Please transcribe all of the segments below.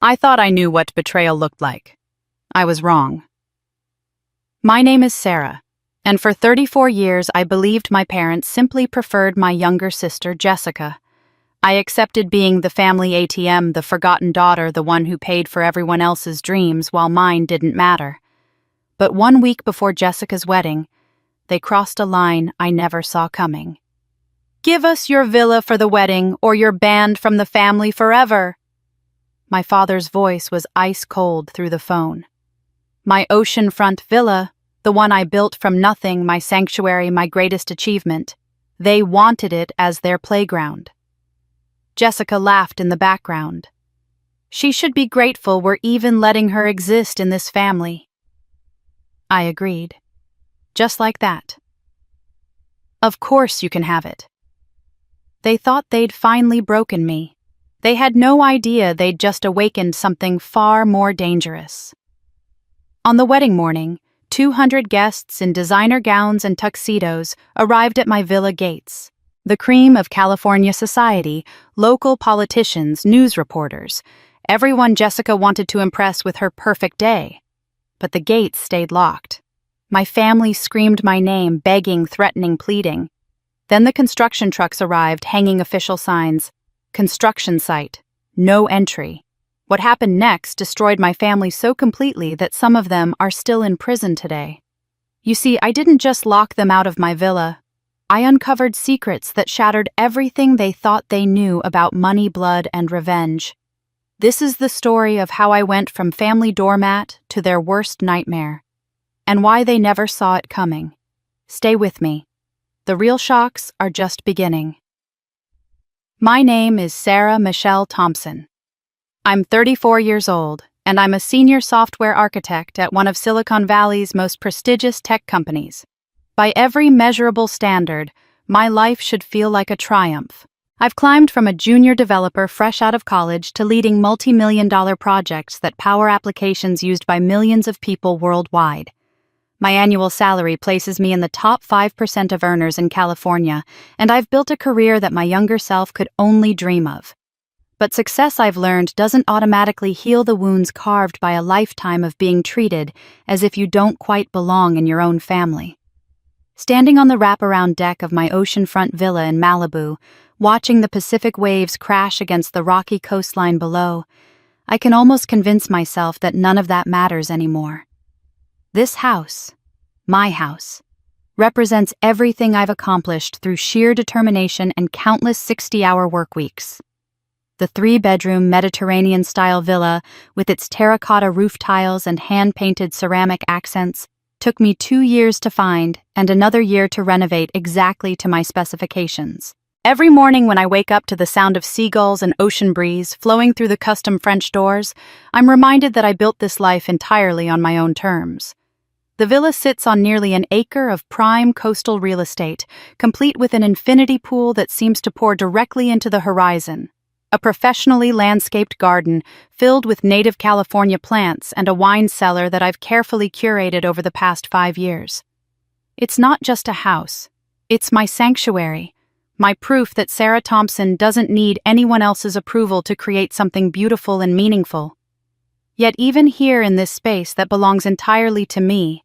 I thought I knew what betrayal looked like. I was wrong. My name is Sarah, and for 34 years I believed my parents simply preferred my younger sister, Jessica. I accepted being the family ATM, the forgotten daughter, the one who paid for everyone else's dreams while mine didn't matter. But 1 week before Jessica's wedding, they crossed a line I never saw coming. "Give us your villa for the wedding, or you're banned from the family forever." My father's voice was ice cold through the phone. My oceanfront villa, the one I built from nothing, my sanctuary, my greatest achievement, they wanted it as their playground. Jessica laughed in the background. She should be grateful we're even letting her exist in this family. I agreed. Just like that. "Of course you can have it." They thought they'd finally broken me. They had no idea they'd just awakened something far more dangerous. On the wedding morning, 200 guests in designer gowns and tuxedos arrived at my villa gates. The cream of California society, local politicians, news reporters, everyone Jessica wanted to impress with her perfect day. But the gates stayed locked. My family screamed my name, begging, threatening, pleading. Then the construction trucks arrived, hanging official signs. "Construction site. No entry." What happened next destroyed my family so completely that some of them are still in prison today. You see, I didn't just lock them out of my villa. I uncovered secrets that shattered everything they thought they knew about money, blood, and revenge. This is the story of how I went from family doormat to their worst nightmare, and why they never saw it coming. Stay with me. The real shocks are just beginning. My name is Sarah Michelle Thompson. I'm 34 years old, and I'm a senior software architect at one of Silicon Valley's most prestigious tech companies. By every measurable standard, my life should feel like a triumph. I've climbed from a junior developer fresh out of college to leading multi-million-dollar projects that power applications used by millions of people worldwide. My annual salary places me in the top 5% of earners in California, and I've built a career that my younger self could only dream of. But success, I've learned, doesn't automatically heal the wounds carved by a lifetime of being treated as if you don't quite belong in your own family. Standing on the wraparound deck of my oceanfront villa in Malibu, watching the Pacific waves crash against the rocky coastline below, I can almost convince myself that none of that matters anymore. This house, my house, represents everything I've accomplished through sheer determination and countless 60-hour work weeks. The 3-bedroom Mediterranean-style villa, with its terracotta roof tiles and hand-painted ceramic accents, took me 2 years to find and another year to renovate exactly to my specifications. Every morning when I wake up to the sound of seagulls and ocean breeze flowing through the custom French doors, I'm reminded that I built this life entirely on my own terms. The villa sits on nearly an acre of prime coastal real estate, complete with an infinity pool that seems to pour directly into the horizon, a professionally landscaped garden filled with native California plants, and a wine cellar that I've carefully curated over the past 5 years. It's not just a house. It's my sanctuary, my proof that Sarah Thompson doesn't need anyone else's approval to create something beautiful and meaningful. Yet even here in this space that belongs entirely to me,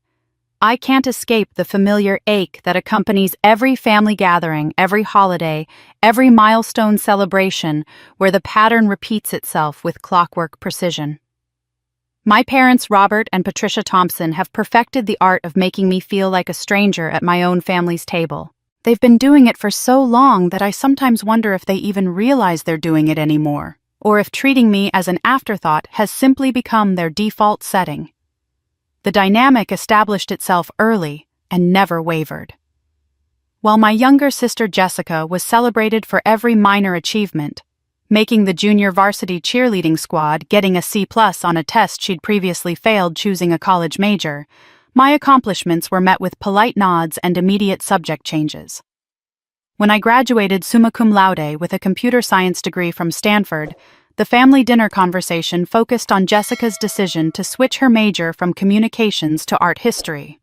I can't escape the familiar ache that accompanies every family gathering, every holiday, every milestone celebration, where the pattern repeats itself with clockwork precision. My parents, Robert and Patricia Thompson, have perfected the art of making me feel like a stranger at my own family's table. They've been doing it for so long that I sometimes wonder if they even realize they're doing it anymore, or if treating me as an afterthought has simply become their default setting. The dynamic established itself early and never wavered. While my younger sister Jessica was celebrated for every minor achievement, making the junior varsity cheerleading squad, getting a C+ on a test she'd previously failed choosing a college major, my accomplishments were met with polite nods and immediate subject changes. When I graduated summa cum laude with a computer science degree from Stanford, the family dinner conversation focused on Jessica's decision to switch her major from communications to art history.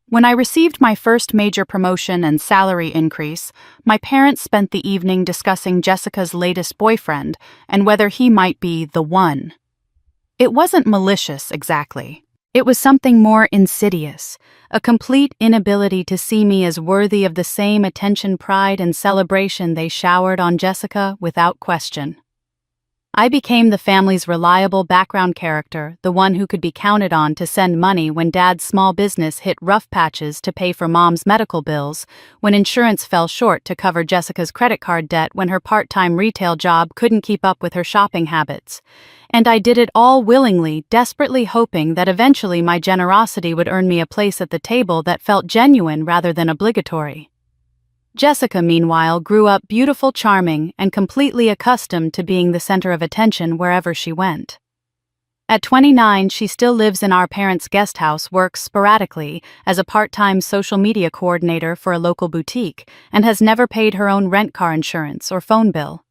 When I received my first major promotion and salary increase, my parents spent the evening discussing Jessica's latest boyfriend and whether he might be the one. It wasn't malicious, exactly. It was something more insidious, a complete inability to see me as worthy of the same attention, pride, and celebration they showered on Jessica without question. I became the family's reliable background character, the one who could be counted on to send money when Dad's small business hit rough patches to pay for Mom's medical bills, when insurance fell short to cover Jessica's credit card debt, when her part-time retail job couldn't keep up with her shopping habits. And I did it all willingly, desperately hoping that eventually my generosity would earn me a place at the table that felt genuine rather than obligatory. Jessica, meanwhile, grew up beautiful, charming, and completely accustomed to being the center of attention wherever she went. At 29, she still lives in our parents' guest house, works sporadically as a part-time social media coordinator for a local boutique, and has never paid her own rent, car insurance, or phone bill.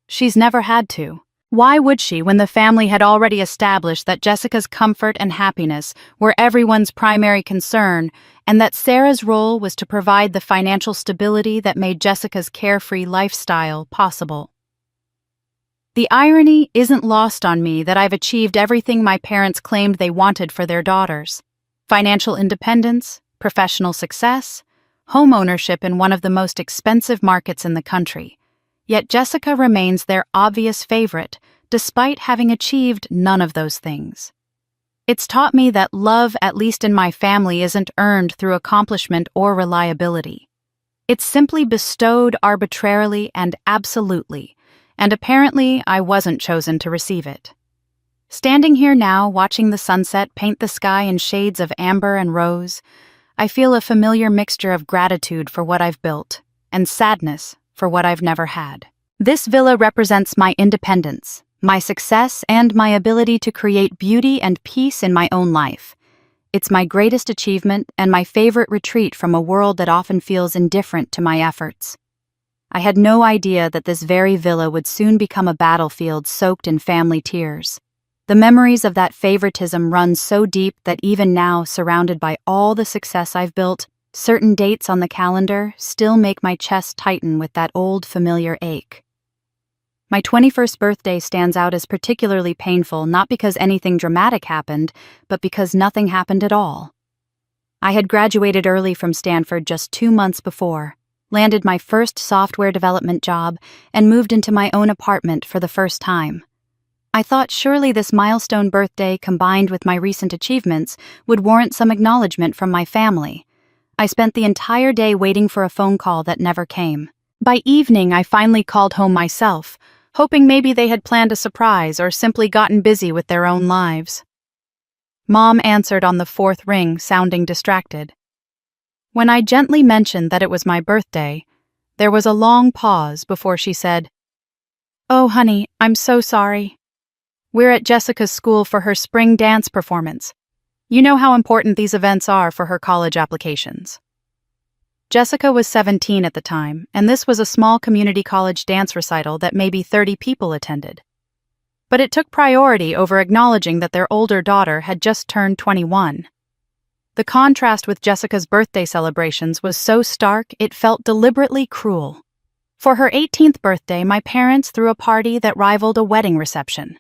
She's never had to. Why would she, when the family had already established that Jessica's comfort and happiness were everyone's primary concern, and that Sarah's role was to provide the financial stability that made Jessica's carefree lifestyle possible? The irony isn't lost on me that I've achieved everything my parents claimed they wanted for their daughters: financial independence, professional success, home ownership in one of the most expensive markets in the country. Yet Jessica remains their obvious favorite, despite having achieved none of those things. It's taught me that love, at least in my family, isn't earned through accomplishment or reliability. It's simply bestowed arbitrarily and absolutely, and apparently I wasn't chosen to receive it. Standing here now, watching the sunset paint the sky in shades of amber and rose, I feel a familiar mixture of gratitude for what I've built and sadness for what I've never had. This villa represents my independence, my success, and my ability to create beauty and peace in my own life. It's my greatest achievement and my favorite retreat from a world that often feels indifferent to my efforts. I had no idea that this very villa would soon become a battlefield soaked in family tears. The memories of that favoritism run so deep that even now, surrounded by all the success I've built, certain dates on the calendar still make my chest tighten with that old familiar ache. My 21st birthday stands out as particularly painful, not because anything dramatic happened, but because nothing happened at all. I had graduated early from Stanford just 2 months before, landed my first software development job, and moved into my own apartment for the first time. I thought surely this milestone birthday, combined with my recent achievements, would warrant some acknowledgement from my family. I spent the entire day waiting for a phone call that never came. By evening, I finally called home myself, hoping maybe they had planned a surprise or simply gotten busy with their own lives. Mom answered on the 4th ring, sounding distracted. When I gently mentioned that it was my birthday, there was a long pause before she said, "Oh, honey, I'm so sorry. We're at Jessica's school for her spring dance performance. You know how important these events are for her college applications." Jessica was 17 at the time, and this was a small community college dance recital that maybe 30 people attended. But it took priority over acknowledging that their older daughter had just turned 21. The contrast with Jessica's birthday celebrations was so stark it felt deliberately cruel. For her 18th birthday, my parents threw a party that rivaled a wedding reception.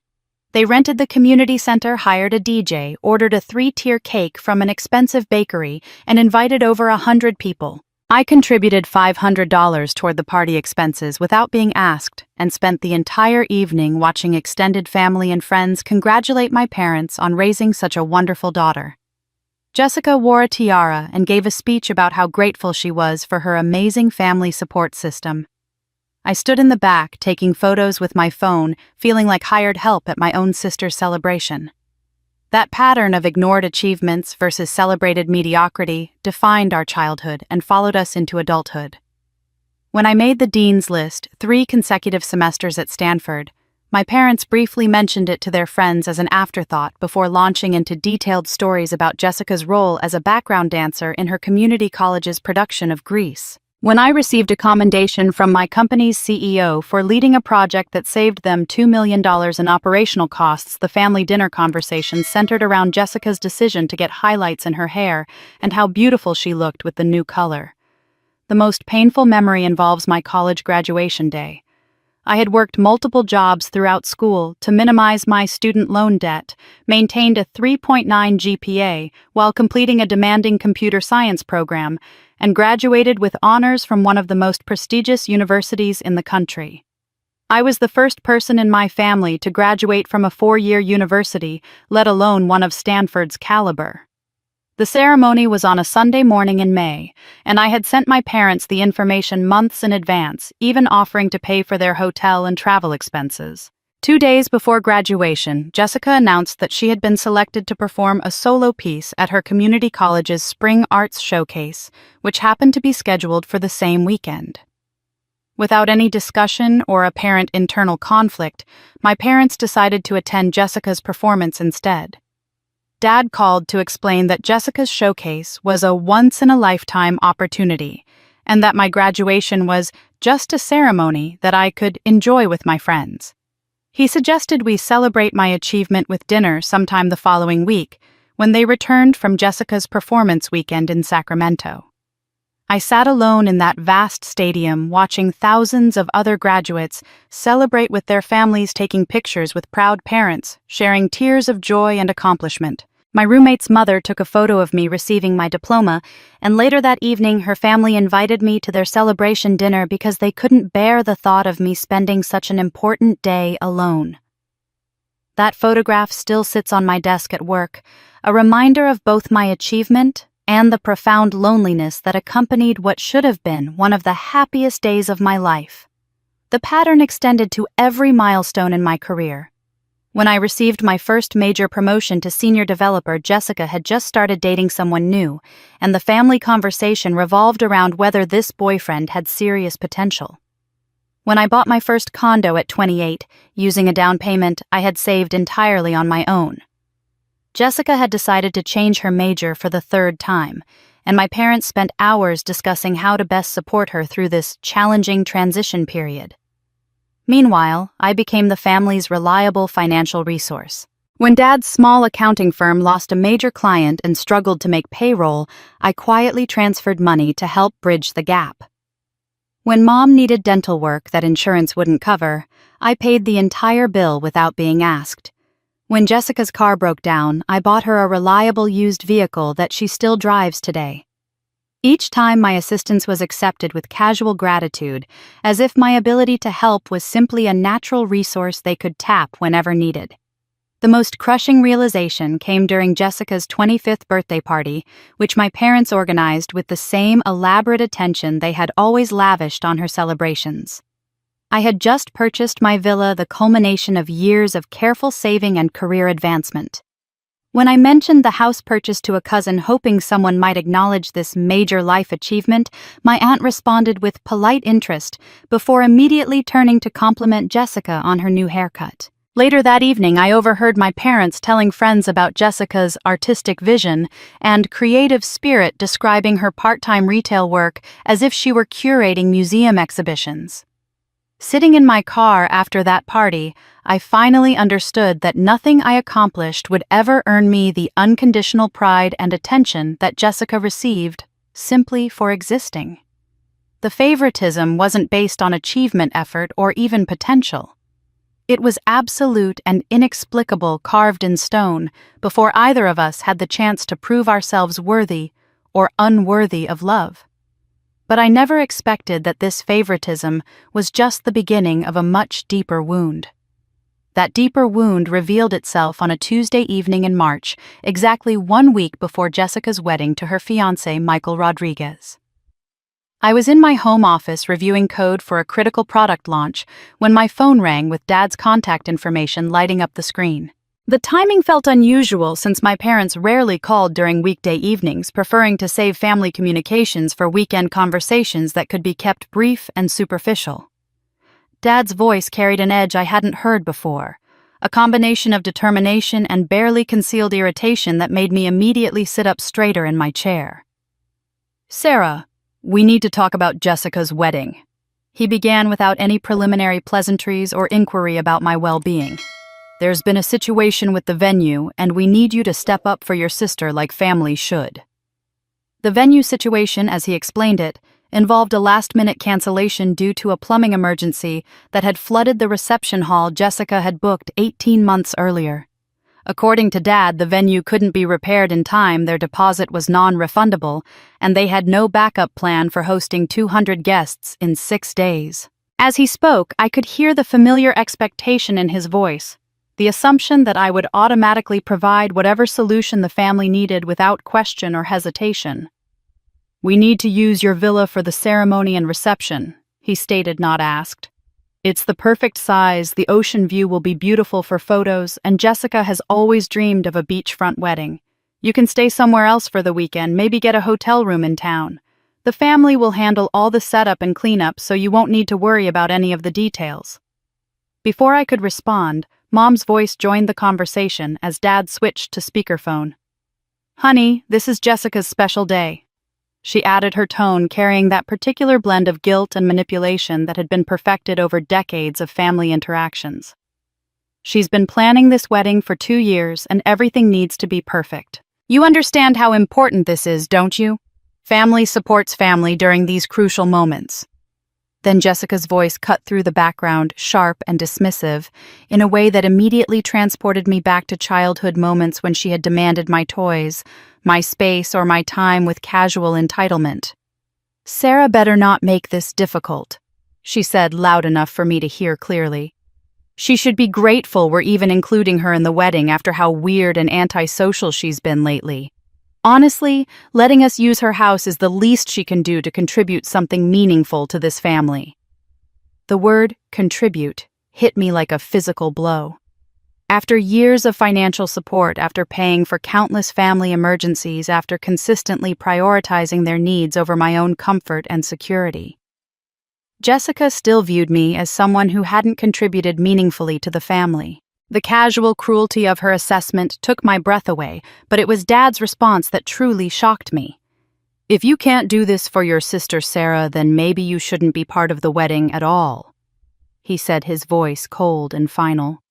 They rented the community center, hired a DJ, ordered a 3-tier cake from an expensive bakery, and invited over 100 people. I contributed $500 toward the party expenses without being asked, and spent the entire evening watching extended family and friends congratulate my parents on raising such a wonderful daughter. Jessica wore a tiara and gave a speech about how grateful she was for her amazing family support system. I stood in the back, taking photos with my phone, feeling like hired help at my own sister's celebration. That pattern of ignored achievements versus celebrated mediocrity defined our childhood and followed us into adulthood. When I made the dean's list, 3 consecutive semesters at Stanford, my parents briefly mentioned it to their friends as an afterthought before launching into detailed stories about Jessica's role as a background dancer in her community college's production of Grease. When I received a commendation from my company's CEO for leading a project that saved them $2 million in operational costs, the family dinner conversation centered around Jessica's decision to get highlights in her hair and how beautiful she looked with the new color. The most painful memory involves my college graduation day. I had worked multiple jobs throughout school to minimize my student loan debt, maintained a 3.9 GPA while completing a demanding computer science program, and graduated with honors from one of the most prestigious universities in the country. I was the first person in my family to graduate from a 4-year university, let alone one of Stanford's caliber. The ceremony was on a Sunday morning in May, and I had sent my parents the information months in advance, even offering to pay for their hotel and travel expenses. 2 days before graduation, Jessica announced that she had been selected to perform a solo piece at her community college's Spring Arts Showcase, which happened to be scheduled for the same weekend. Without any discussion or apparent internal conflict, my parents decided to attend Jessica's performance instead. Dad called to explain that Jessica's showcase was a once-in-a-lifetime opportunity, and that my graduation was just a ceremony that I could enjoy with my friends. He suggested we celebrate my achievement with dinner sometime the following week, when they returned from Jessica's performance weekend in Sacramento. I sat alone in that vast stadium watching thousands of other graduates celebrate with their families, taking pictures with proud parents, sharing tears of joy and accomplishment. My roommate's mother took a photo of me receiving my diploma, and later that evening her family invited me to their celebration dinner because they couldn't bear the thought of me spending such an important day alone. That photograph still sits on my desk at work, a reminder of both my achievement and the profound loneliness that accompanied what should have been one of the happiest days of my life. The pattern extended to every milestone in my career. When I received my first major promotion to senior developer, Jessica had just started dating someone new, and the family conversation revolved around whether this boyfriend had serious potential. When I bought my first condo at 28, using a down payment I had saved entirely on my own, Jessica had decided to change her major for the 3rd time, and my parents spent hours discussing how to best support her through this challenging transition period. Meanwhile, I became the family's reliable financial resource. When Dad's small accounting firm lost a major client and struggled to make payroll, I quietly transferred money to help bridge the gap. When Mom needed dental work that insurance wouldn't cover, I paid the entire bill without being asked. When Jessica's car broke down, I bought her a reliable used vehicle that she still drives today. Each time my assistance was accepted with casual gratitude, as if my ability to help was simply a natural resource they could tap whenever needed. The most crushing realization came during Jessica's 25th birthday party, which my parents organized with the same elaborate attention they had always lavished on her celebrations. I had just purchased my villa, the culmination of years of careful saving and career advancement. When I mentioned the house purchase to a cousin hoping someone might acknowledge this major life achievement, my aunt responded with polite interest before immediately turning to compliment Jessica on her new haircut. Later that evening, I overheard my parents telling friends about Jessica's artistic vision and creative spirit, describing her part-time retail work as if she were curating museum exhibitions. Sitting in my car after that party, I finally understood that nothing I accomplished would ever earn me the unconditional pride and attention that Jessica received simply for existing. The favoritism wasn't based on achievement, effort, or even potential. It was absolute and inexplicable, carved in stone, before either of us had the chance to prove ourselves worthy or unworthy of love. But I never expected that this favoritism was just the beginning of a much deeper wound. That deeper wound revealed itself on a Tuesday evening in March, exactly 1 week before Jessica's wedding to her fiancé, Michael Rodriguez. I was in my home office reviewing code for a critical product launch when my phone rang with Dad's contact information lighting up the screen. The timing felt unusual since my parents rarely called during weekday evenings, preferring to save family communications for weekend conversations that could be kept brief and superficial. Dad's voice carried an edge I hadn't heard before, a combination of determination and barely concealed irritation that made me immediately sit up straighter in my chair. "Sarah, We need to talk about Jessica's wedding. He began without any preliminary pleasantries or inquiry about my well-being. There's been a situation with the venue, and we need you to step up for your sister like family should. The venue situation, as he explained it, involved a last-minute cancellation due to a plumbing emergency that had flooded the reception hall Jessica had booked 18 months earlier. According to Dad, the venue couldn't be repaired in time, their deposit was non-refundable, and they had no backup plan for hosting 200 guests in 6 days. As he spoke, I could hear the familiar expectation in his voice, the assumption that I would automatically provide whatever solution the family needed without question or hesitation. "We need to use your villa for the ceremony and reception," he stated, not asked. "It's the perfect size, the ocean view will be beautiful for photos, and Jessica has always dreamed of a beachfront wedding. You can stay somewhere else for the weekend, maybe get a hotel room in town. The family will handle all the setup and cleanup, so you won't need to worry about any of the details." Before I could respond, Mom's voice joined the conversation as Dad switched to speakerphone. "Honey, this is Jessica's special day." She added, her tone carrying that particular blend of guilt and manipulation that had been perfected over decades of family interactions. "She's been planning this wedding for 2 years, and everything needs to be perfect. You understand how important this is, don't you? Family supports family during these crucial moments." Then Jessica's voice cut through the background, sharp and dismissive, in a way that immediately transported me back to childhood moments when she had demanded my toys, my space, or my time with casual entitlement. "Sarah better not make this difficult," she said loud enough for me to hear clearly. "She should be grateful we're even including her in the wedding after how weird and antisocial she's been lately. Honestly, letting us use her house is the least she can do to contribute something meaningful to this family." The word contribute hit me like a physical blow. After years of financial support, after paying for countless family emergencies, after consistently prioritizing their needs over my own comfort and security, Jessica still viewed me as someone who hadn't contributed meaningfully to the family. The casual cruelty of her assessment took my breath away, but it was Dad's response that truly shocked me. "If you can't do this for your sister Sarah, then maybe you shouldn't be part of the wedding at all," he said, his voice cold and final.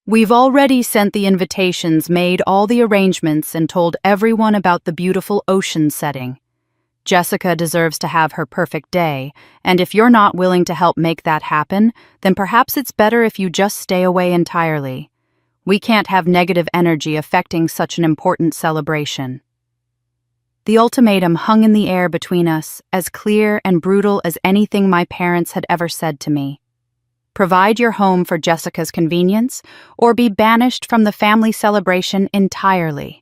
"We've already sent the invitations, made all the arrangements, and told everyone about the beautiful ocean setting. Jessica deserves to have her perfect day, and if you're not willing to help make that happen, then perhaps it's better if you just stay away entirely. We can't have negative energy affecting such an important celebration." The ultimatum hung in the air between us, as clear and brutal as anything my parents had ever said to me. Provide your home for Jessica's convenience, or be banished from the family celebration entirely.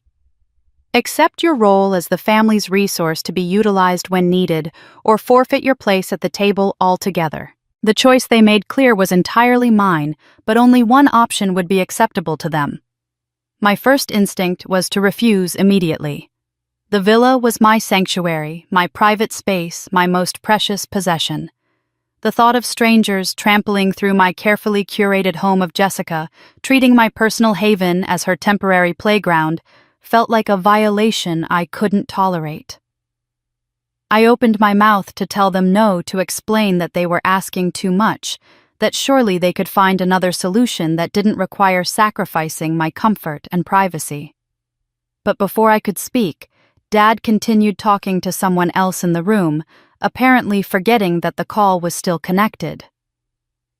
Accept your role as the family's resource to be utilized when needed, or forfeit your place at the table altogether. The choice they made clear was entirely mine, but only one option would be acceptable to them. My first instinct was to refuse immediately. The villa was my sanctuary, my private space, my most precious possession. The thought of strangers trampling through my carefully curated home of Jessica, treating my personal haven as her temporary playground, felt like a violation I couldn't tolerate. I opened my mouth to tell them no, to explain that they were asking too much, that surely they could find another solution that didn't require sacrificing my comfort and privacy. But before I could speak, Dad continued talking to someone else in the room, apparently forgetting that the call was still connected.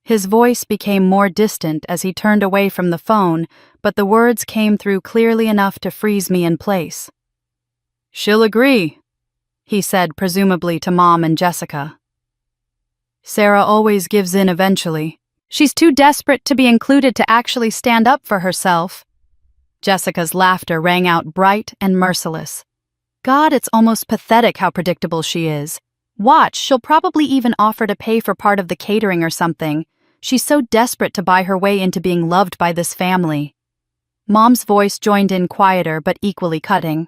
His voice became more distant as he turned away from the phone, but the words came through clearly enough to freeze me in place. "She'll agree," he said, presumably to Mom and Jessica. "Sarah always gives in eventually. She's too desperate to be included to actually stand up for herself." Jessica's laughter rang out bright and merciless. "God, it's almost pathetic how predictable she is. Watch, she'll probably even offer to pay for part of the catering or something. She's so desperate to buy her way into being loved by this family." Mom's voice joined in, quieter but equally cutting.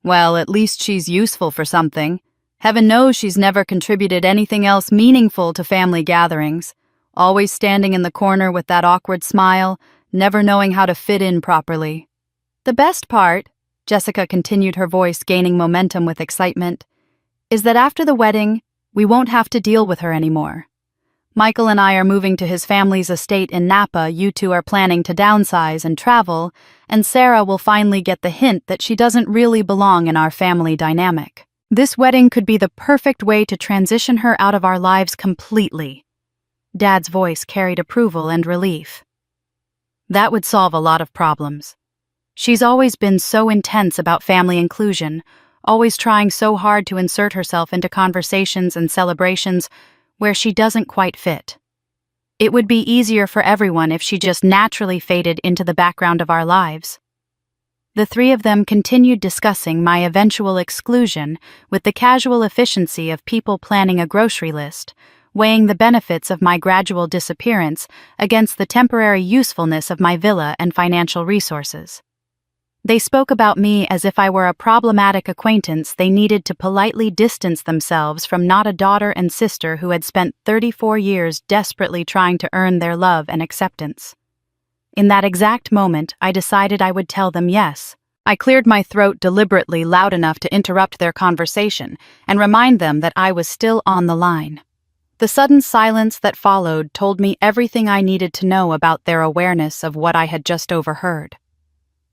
"Well, at least she's useful for something. Heaven knows she's never contributed anything else meaningful to family gatherings. Always standing in the corner with that awkward smile, never knowing how to fit in properly. The best part," Jessica continued, her voice gaining momentum with excitement, is that after the wedding, we won't have to deal with her anymore. Michael and I are moving to his family's estate in Napa. You two are planning to downsize and travel, and Sarah will finally get the hint that she doesn't really belong in our family dynamic. This wedding could be the perfect way to transition her out of our lives completely. Dad's voice carried approval and relief. That would solve a lot of problems. She's always been so intense about family inclusion, always trying so hard to insert herself into conversations and celebrations where she doesn't quite fit. It would be easier for everyone if she just naturally faded into the background of our lives. The three of them continued discussing my eventual exclusion with the casual efficiency of people planning a grocery list, weighing the benefits of my gradual disappearance against the temporary usefulness of my villa and financial resources. They spoke about me as if I were a problematic acquaintance they needed to politely distance themselves from, not a daughter and sister who had spent 34 years desperately trying to earn their love and acceptance. In that exact moment, I decided I would tell them yes. I cleared my throat deliberately loud enough to interrupt their conversation and remind them that I was still on the line. The sudden silence that followed told me everything I needed to know about their awareness of what I had just overheard.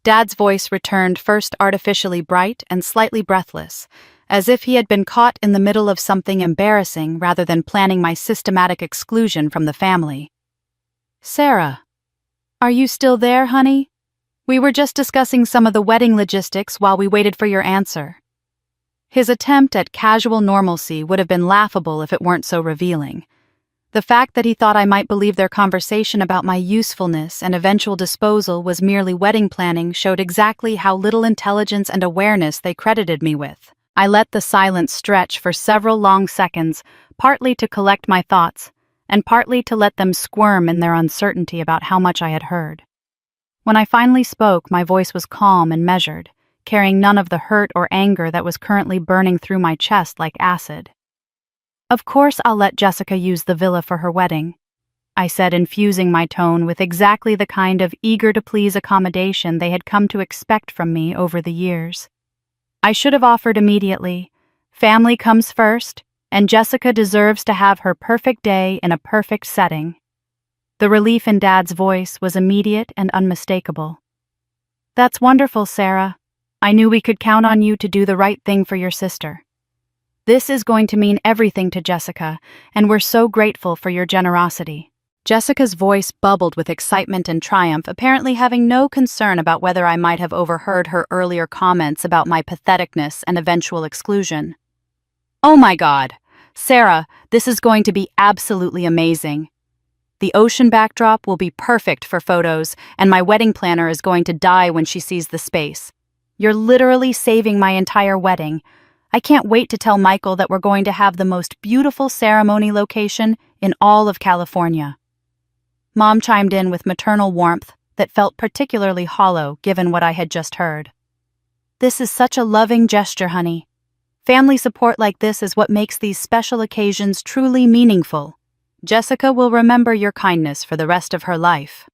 Dad's voice returned, first artificially bright and slightly breathless, as if he had been caught in the middle of something embarrassing rather than planning my systematic exclusion from the family. "Sarah, are you still there, honey? We were just discussing some of the wedding logistics while we waited for your answer." His attempt at casual normalcy would have been laughable if it weren't so revealing. The fact that he thought I might believe their conversation about my usefulness and eventual disposal was merely wedding planning showed exactly how little intelligence and awareness they credited me with. I let the silence stretch for several long seconds, partly to collect my thoughts, and partly to let them squirm in their uncertainty about how much I had heard. When I finally spoke, my voice was calm and measured, carrying none of the hurt or anger that was currently burning through my chest like acid. "Of course I'll let Jessica use the villa for her wedding," I said, infusing my tone with exactly the kind of eager-to-please accommodation they had come to expect from me over the years. I should have offered immediately, "Family comes first, and Jessica deserves to have her perfect day in a perfect setting." The relief in Dad's voice was immediate and unmistakable. "That's wonderful, Sarah. I knew we could count on you to do the right thing for your sister. This is going to mean everything to Jessica, and we're so grateful for your generosity." Jessica's voice bubbled with excitement and triumph, apparently having no concern about whether I might have overheard her earlier comments about my patheticness and eventual exclusion. "Oh my God! Sarah, this is going to be absolutely amazing. The ocean backdrop will be perfect for photos, and my wedding planner is going to die when she sees the space. You're literally saving my entire wedding. I can't wait to tell Michael that we're going to have the most beautiful ceremony location in all of California." Mom chimed in with maternal warmth that felt particularly hollow given what I had just heard. "This is such a loving gesture, honey. Family support like this is what makes these special occasions truly meaningful. Jessica will remember your kindness for the rest of her life."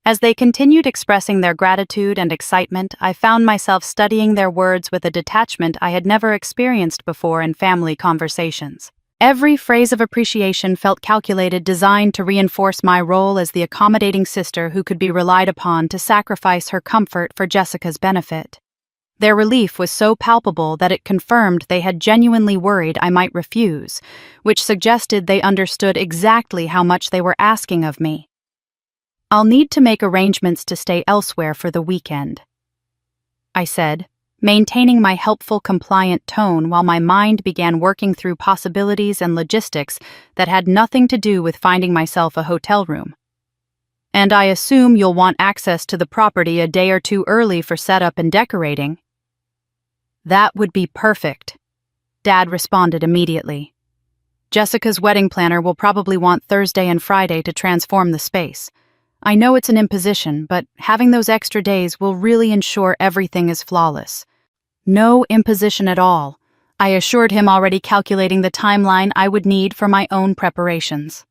As they continued expressing their gratitude and excitement, I found myself studying their words with a detachment I had never experienced before in family conversations. Every phrase of appreciation felt calculated, designed to reinforce my role as the accommodating sister who could be relied upon to sacrifice her comfort for Jessica's benefit. Their relief was so palpable that it confirmed they had genuinely worried I might refuse, which suggested they understood exactly how much they were asking of me. "I'll need to make arrangements to stay elsewhere for the weekend," I said, maintaining my helpful, compliant tone while my mind began working through possibilities and logistics that had nothing to do with finding myself a hotel room. "And I assume you'll want access to the property a day or two early for setup and decorating." "That would be perfect," Dad responded immediately. "Jessica's wedding planner will probably want Thursday and Friday to transform the space. I know it's an imposition, but having those extra days will really ensure everything is flawless." "No imposition at all," I assured him, already calculating the timeline I would need for my own preparations.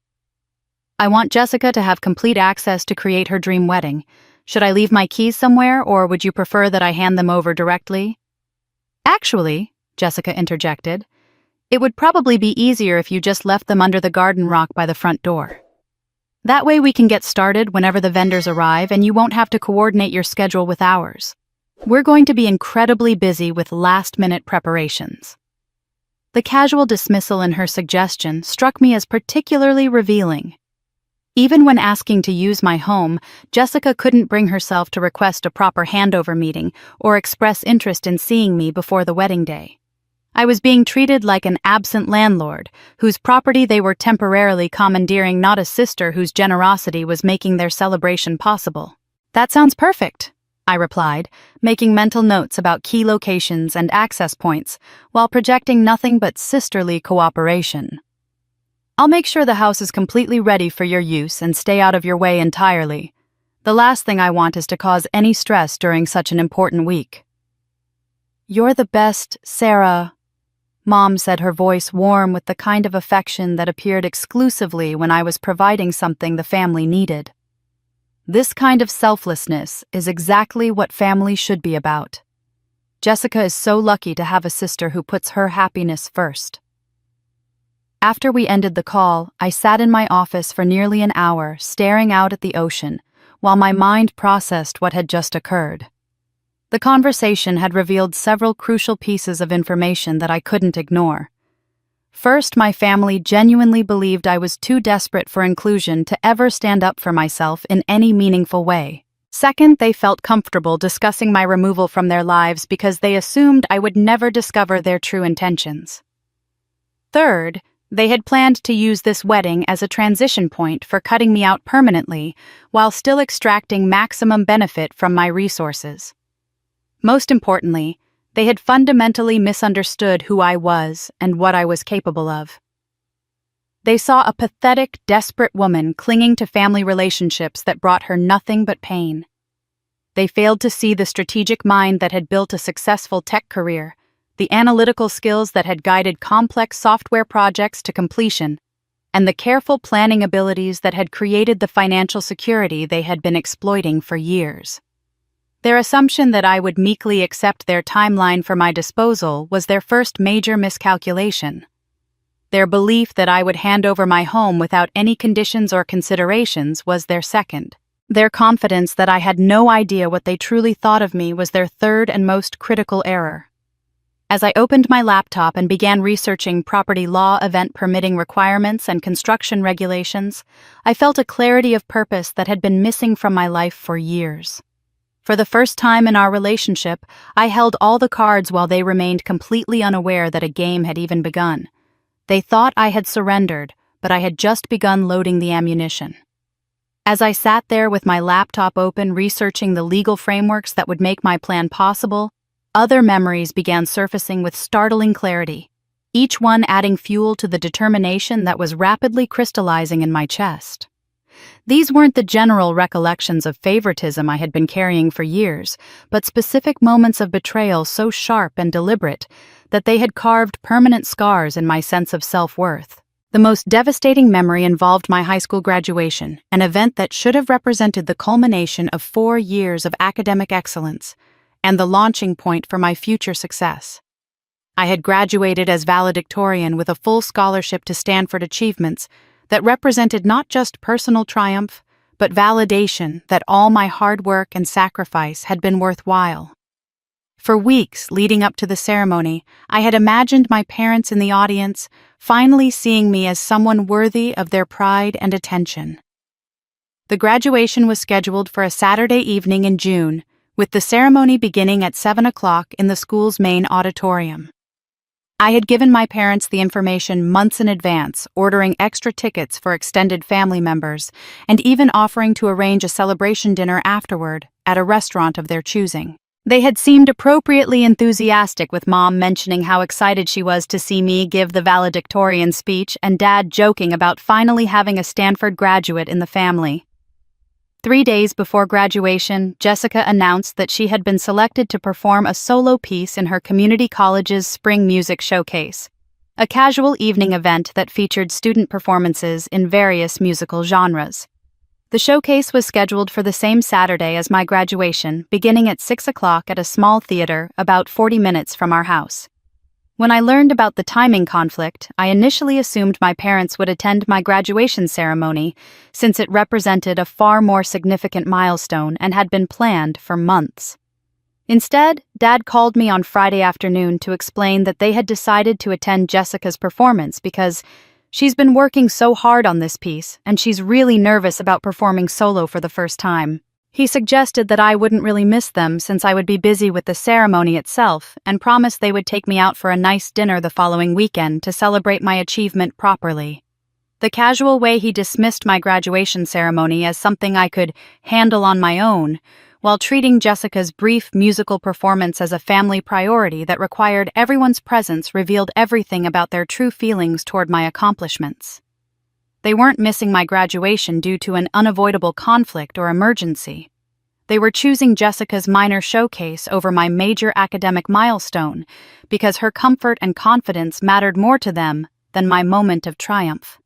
"I want Jessica to have complete access to create her dream wedding. Should I leave my keys somewhere, or would you prefer that I hand them over directly?" "Actually, Jessica interjected. "It would probably be easier if you just left them under the garden rock by the front door. That way we can get started whenever the vendors arrive and you won't have to coordinate your schedule with ours. We're going to be incredibly busy with last-minute preparations." The casual dismissal in her suggestion struck me as particularly revealing. Even when asking to use my home, Jessica couldn't bring herself to request a proper handover meeting or express interest in seeing me before the wedding day. I was being treated like an absent landlord, whose property they were temporarily commandeering, not a sister whose generosity was making their celebration possible. "That sounds perfect," I replied, making mental notes about key locations and access points, while projecting nothing but sisterly cooperation. "I'll make sure the house is completely ready for your use and stay out of your way entirely. The last thing I want is to cause any stress during such an important week." "You're the best, Sarah," Mom said, her voice warm with the kind of affection that appeared exclusively when I was providing something the family needed. This kind of selflessness is exactly what family should be about. Jessica is so lucky to have a sister who puts her happiness first. After we ended the call, I sat in my office for nearly an hour, staring out at the ocean, while my mind processed what had just occurred. The conversation had revealed several crucial pieces of information that I couldn't ignore. First, my family genuinely believed I was too desperate for inclusion to ever stand up for myself in any meaningful way. Second, they felt comfortable discussing my removal from their lives because they assumed I would never discover their true intentions. Third, they had planned to use this wedding as a transition point for cutting me out permanently while still extracting maximum benefit from my resources. Most importantly, they had fundamentally misunderstood who I was and what I was capable of. They saw a pathetic, desperate woman clinging to family relationships that brought her nothing but pain. They failed to see the strategic mind that had built a successful tech career, the analytical skills that had guided complex software projects to completion, and the careful planning abilities that had created the financial security they had been exploiting for years. Their assumption that I would meekly accept their timeline for my disposal was their first major miscalculation. Their belief that I would hand over my home without any conditions or considerations was their second. Their confidence that I had no idea what they truly thought of me was their third and most critical error. As I opened my laptop and began researching property law, event permitting requirements, and construction regulations, I felt a clarity of purpose that had been missing from my life for years. For the first time in our relationship, I held all the cards while they remained completely unaware that a game had even begun. They thought I had surrendered, but I had just begun loading the ammunition. As I sat there with my laptop open researching the legal frameworks that would make my plan possible, other memories began surfacing with startling clarity, each one adding fuel to the determination that was rapidly crystallizing in my chest. These weren't the general recollections of favoritism I had been carrying for years, but specific moments of betrayal so sharp and deliberate that they had carved permanent scars in my sense of self-worth. The most devastating memory involved my high school graduation, an event that should have represented the culmination of 4 years of academic excellence and the launching point for my future success. I had graduated as valedictorian with a full scholarship to Stanford achievements that represented not just personal triumph, but validation that all my hard work and sacrifice had been worthwhile. For weeks leading up to the ceremony, I had imagined my parents in the audience finally seeing me as someone worthy of their pride and attention. The graduation was scheduled for a Saturday evening in June, with the ceremony beginning at 7 o'clock in the school's main auditorium. I had given my parents the information months in advance, ordering extra tickets for extended family members, and even offering to arrange a celebration dinner afterward at a restaurant of their choosing. They had seemed appropriately enthusiastic, with Mom mentioning how excited she was to see me give the valedictorian speech and Dad joking about finally having a Stanford graduate in the family. 3 days before graduation, Jessica announced that she had been selected to perform a solo piece in her community college's spring music showcase, a casual evening event that featured student performances in various musical genres. The showcase was scheduled for the same Saturday as my graduation, beginning at 6 o'clock at a small theater about 40 minutes from our house. When I learned about the timing conflict, I initially assumed my parents would attend my graduation ceremony, since it represented a far more significant milestone and had been planned for months. Instead, Dad called me on Friday afternoon to explain that they had decided to attend Jessica's performance because she's been working so hard on this piece and she's really nervous about performing solo for the first time. He suggested that I wouldn't really miss them since I would be busy with the ceremony itself and promised they would take me out for a nice dinner the following weekend to celebrate my achievement properly. The casual way he dismissed my graduation ceremony as something I could handle on my own, while treating Jessica's brief musical performance as a family priority that required everyone's presence, revealed everything about their true feelings toward my accomplishments. They weren't missing my graduation due to an unavoidable conflict or emergency. They were choosing Jessica's minor showcase over my major academic milestone because her comfort and confidence mattered more to them than my moment of triumph.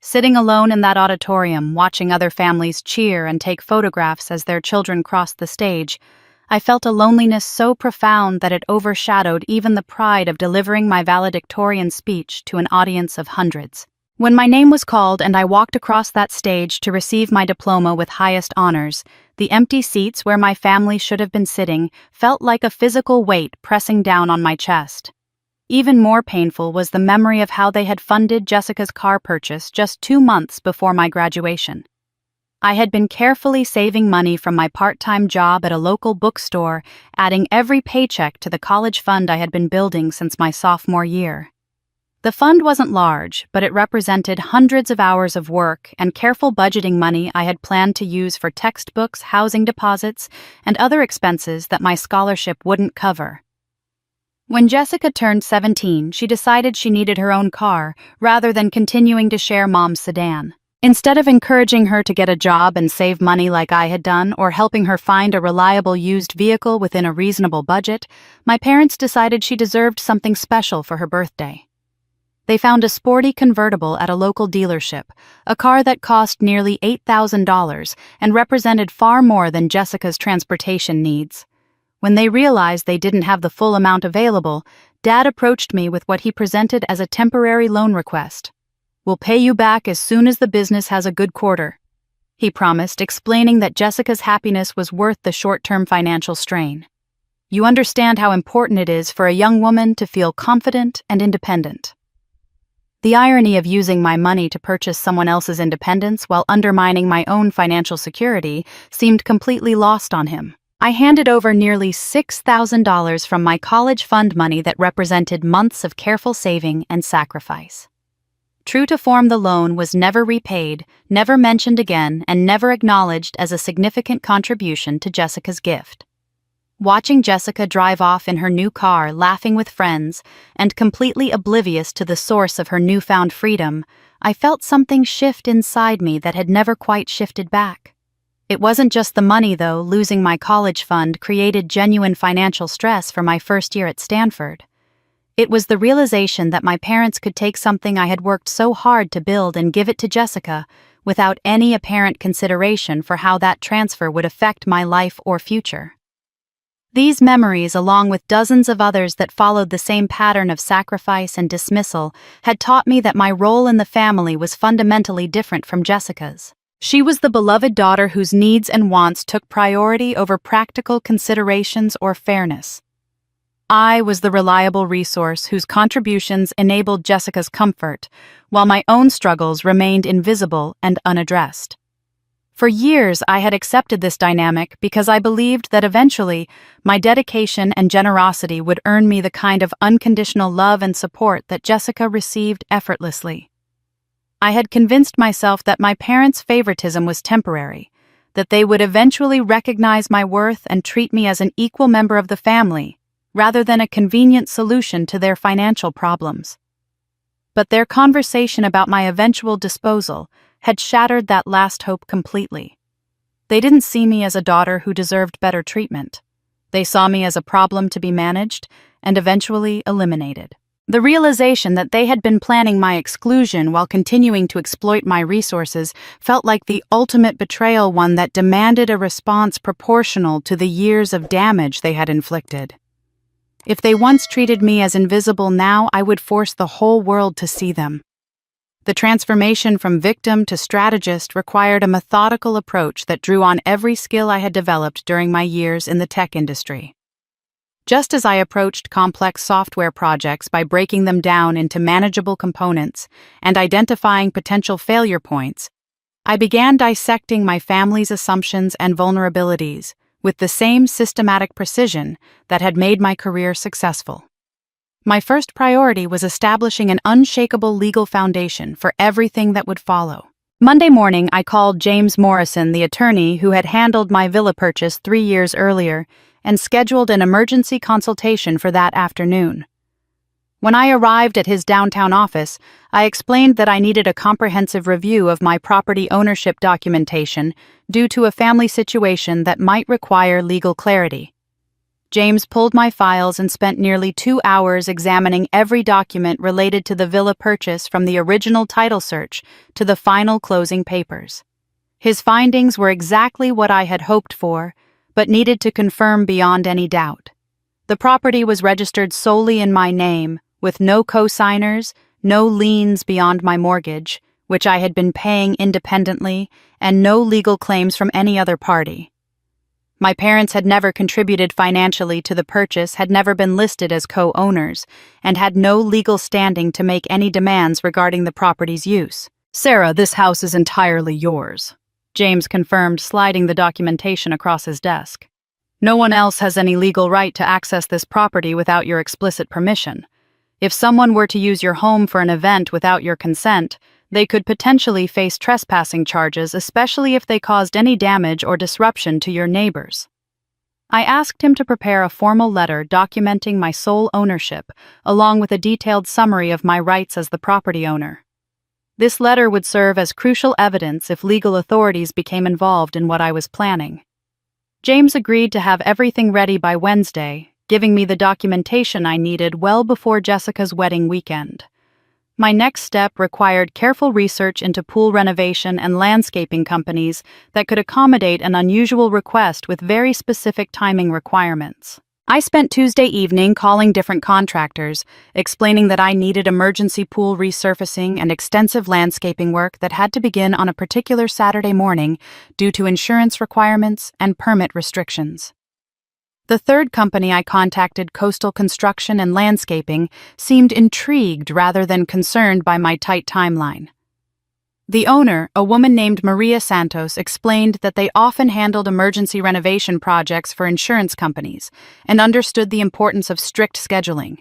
Sitting alone in that auditorium, watching other families cheer and take photographs as their children crossed the stage, I felt a loneliness so profound that it overshadowed even the pride of delivering my valedictorian speech to an audience of hundreds. When my name was called and I walked across that stage to receive my diploma with highest honors, the empty seats where my family should have been sitting felt like a physical weight pressing down on my chest. Even more painful was the memory of how they had funded Jessica's car purchase just 2 months before my graduation. I had been carefully saving money from my part-time job at a local bookstore, adding every paycheck to the college fund I had been building since my sophomore year. The fund wasn't large, but it represented hundreds of hours of work and careful budgeting money I had planned to use for textbooks, housing deposits, and other expenses that my scholarship wouldn't cover. When Jessica turned 17, she decided she needed her own car rather than continuing to share Mom's sedan. Instead of encouraging her to get a job and save money like I had done, or helping her find a reliable used vehicle within a reasonable budget, my parents decided she deserved something special for her birthday. They found a sporty convertible at a local dealership, a car that cost nearly $8,000 and represented far more than Jessica's transportation needs. When they realized they didn't have the full amount available, Dad approached me with what he presented as a temporary loan request. "We'll pay you back as soon as the business has a good quarter," he promised, explaining that Jessica's happiness was worth the short-term financial strain. "You understand how important it is for a young woman to feel confident and independent." The irony of using my money to purchase someone else's independence while undermining my own financial security seemed completely lost on him. I handed over nearly $6,000 from my college fund money that represented months of careful saving and sacrifice. True to form, the loan was never repaid, never mentioned again, and never acknowledged as a significant contribution to Jessica's gift. Watching Jessica drive off in her new car, laughing with friends, and completely oblivious to the source of her newfound freedom, I felt something shift inside me that had never quite shifted back. It wasn't just the money, though. Losing my college fund created genuine financial stress for my first year at Stanford. It was the realization that my parents could take something I had worked so hard to build and give it to Jessica without any apparent consideration for how that transfer would affect my life or future. These memories, along with dozens of others that followed the same pattern of sacrifice and dismissal, had taught me that my role in the family was fundamentally different from Jessica's. She was the beloved daughter whose needs and wants took priority over practical considerations or fairness. I was the reliable resource whose contributions enabled Jessica's comfort, while my own struggles remained invisible and unaddressed. For years, I had accepted this dynamic because I believed that eventually my dedication and generosity would earn me the kind of unconditional love and support that Jessica received effortlessly. I had convinced myself that my parents' favoritism was temporary, that they would eventually recognize my worth and treat me as an equal member of the family, rather than a convenient solution to their financial problems. But their conversation about my eventual disposal had shattered that last hope completely. They didn't see me as a daughter who deserved better treatment. They saw me as a problem to be managed and eventually eliminated. The realization that they had been planning my exclusion while continuing to exploit my resources felt like the ultimate betrayal, one that demanded a response proportional to the years of damage they had inflicted. If they once treated me as invisible, now I would force the whole world to see them. The transformation from victim to strategist required a methodical approach that drew on every skill I had developed during my years in the tech industry. Just as I approached complex software projects by breaking them down into manageable components and identifying potential failure points, I began dissecting my family's assumptions and vulnerabilities with the same systematic precision that had made my career successful. My first priority was establishing an unshakable legal foundation for everything that would follow. Monday morning, I called James Morrison, the attorney who had handled my villa purchase 3 years earlier, and scheduled an emergency consultation for that afternoon. When I arrived at his downtown office, I explained that I needed a comprehensive review of my property ownership documentation due to a family situation that might require legal clarity. James pulled my files and spent nearly 2 hours examining every document related to the villa purchase, from the original title search to the final closing papers. His findings were exactly what I had hoped for, but needed to confirm beyond any doubt. The property was registered solely in my name, with no co-signers, no liens beyond my mortgage, which I had been paying independently, and no legal claims from any other party. My parents had never contributed financially to the purchase, had never been listed as co-owners, and had no legal standing to make any demands regarding the property's use. "Sarah, this house is entirely yours," James confirmed, sliding the documentation across his desk. "No one else has any legal right to access this property without your explicit permission. If someone were to use your home for an event without your consent, they could potentially face trespassing charges, especially if they caused any damage or disruption to your neighbors." I asked him to prepare a formal letter documenting my sole ownership, along with a detailed summary of my rights as the property owner. This letter would serve as crucial evidence if legal authorities became involved in what I was planning. James agreed to have everything ready by Wednesday, giving me the documentation I needed well before Jessica's wedding weekend. My next step required careful research into pool renovation and landscaping companies that could accommodate an unusual request with very specific timing requirements. I spent Tuesday evening calling different contractors, explaining that I needed emergency pool resurfacing and extensive landscaping work that had to begin on a particular Saturday morning due to insurance requirements and permit restrictions. The third company I contacted, Coastal Construction and Landscaping, seemed intrigued rather than concerned by my tight timeline. The owner, a woman named Maria Santos, explained that they often handled emergency renovation projects for insurance companies and understood the importance of strict scheduling.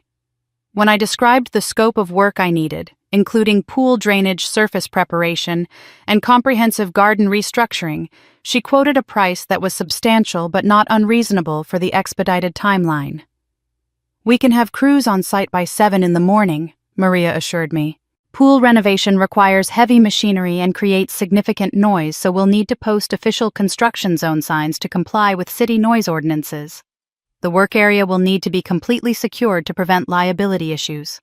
When I described the scope of work I needed, including pool drainage surface preparation and comprehensive garden restructuring, she quoted a price that was substantial but not unreasonable for the expedited timeline. "We can have crews on site by 7 in the morning, Maria assured me. "Pool renovation requires heavy machinery and creates significant noise, so we'll need to post official construction zone signs to comply with city noise ordinances. The work area will need to be completely secured to prevent liability issues."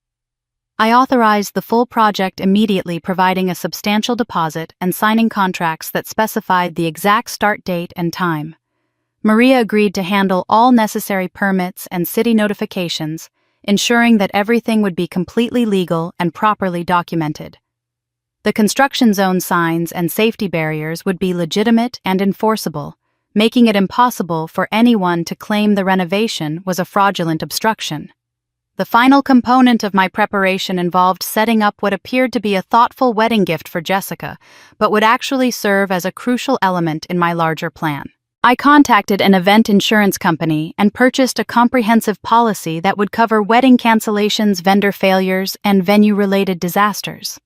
I authorized the full project immediately, providing a substantial deposit and signing contracts that specified the exact start date and time. Maria agreed to handle all necessary permits and city notifications, ensuring that everything would be completely legal and properly documented. The construction zone signs and safety barriers would be legitimate and enforceable, making it impossible for anyone to claim the renovation was a fraudulent obstruction. The final component of my preparation involved setting up what appeared to be a thoughtful wedding gift for Jessica, but would actually serve as a crucial element in my larger plan. I contacted an event insurance company and purchased a comprehensive policy that would cover wedding cancellations, vendor failures, and venue-related disasters.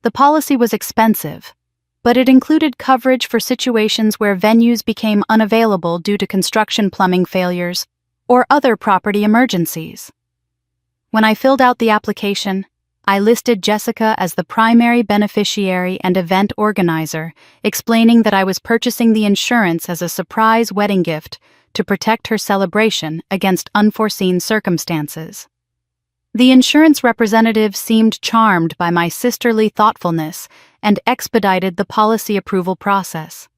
The policy was expensive, but it included coverage for situations where venues became unavailable due to construction plumbing failures or other property emergencies. When I filled out the application, I listed Jessica as the primary beneficiary and event organizer, explaining that I was purchasing the insurance as a surprise wedding gift to protect her celebration against unforeseen circumstances. The insurance representative seemed charmed by my sisterly thoughtfulness and expedited the policy approval process.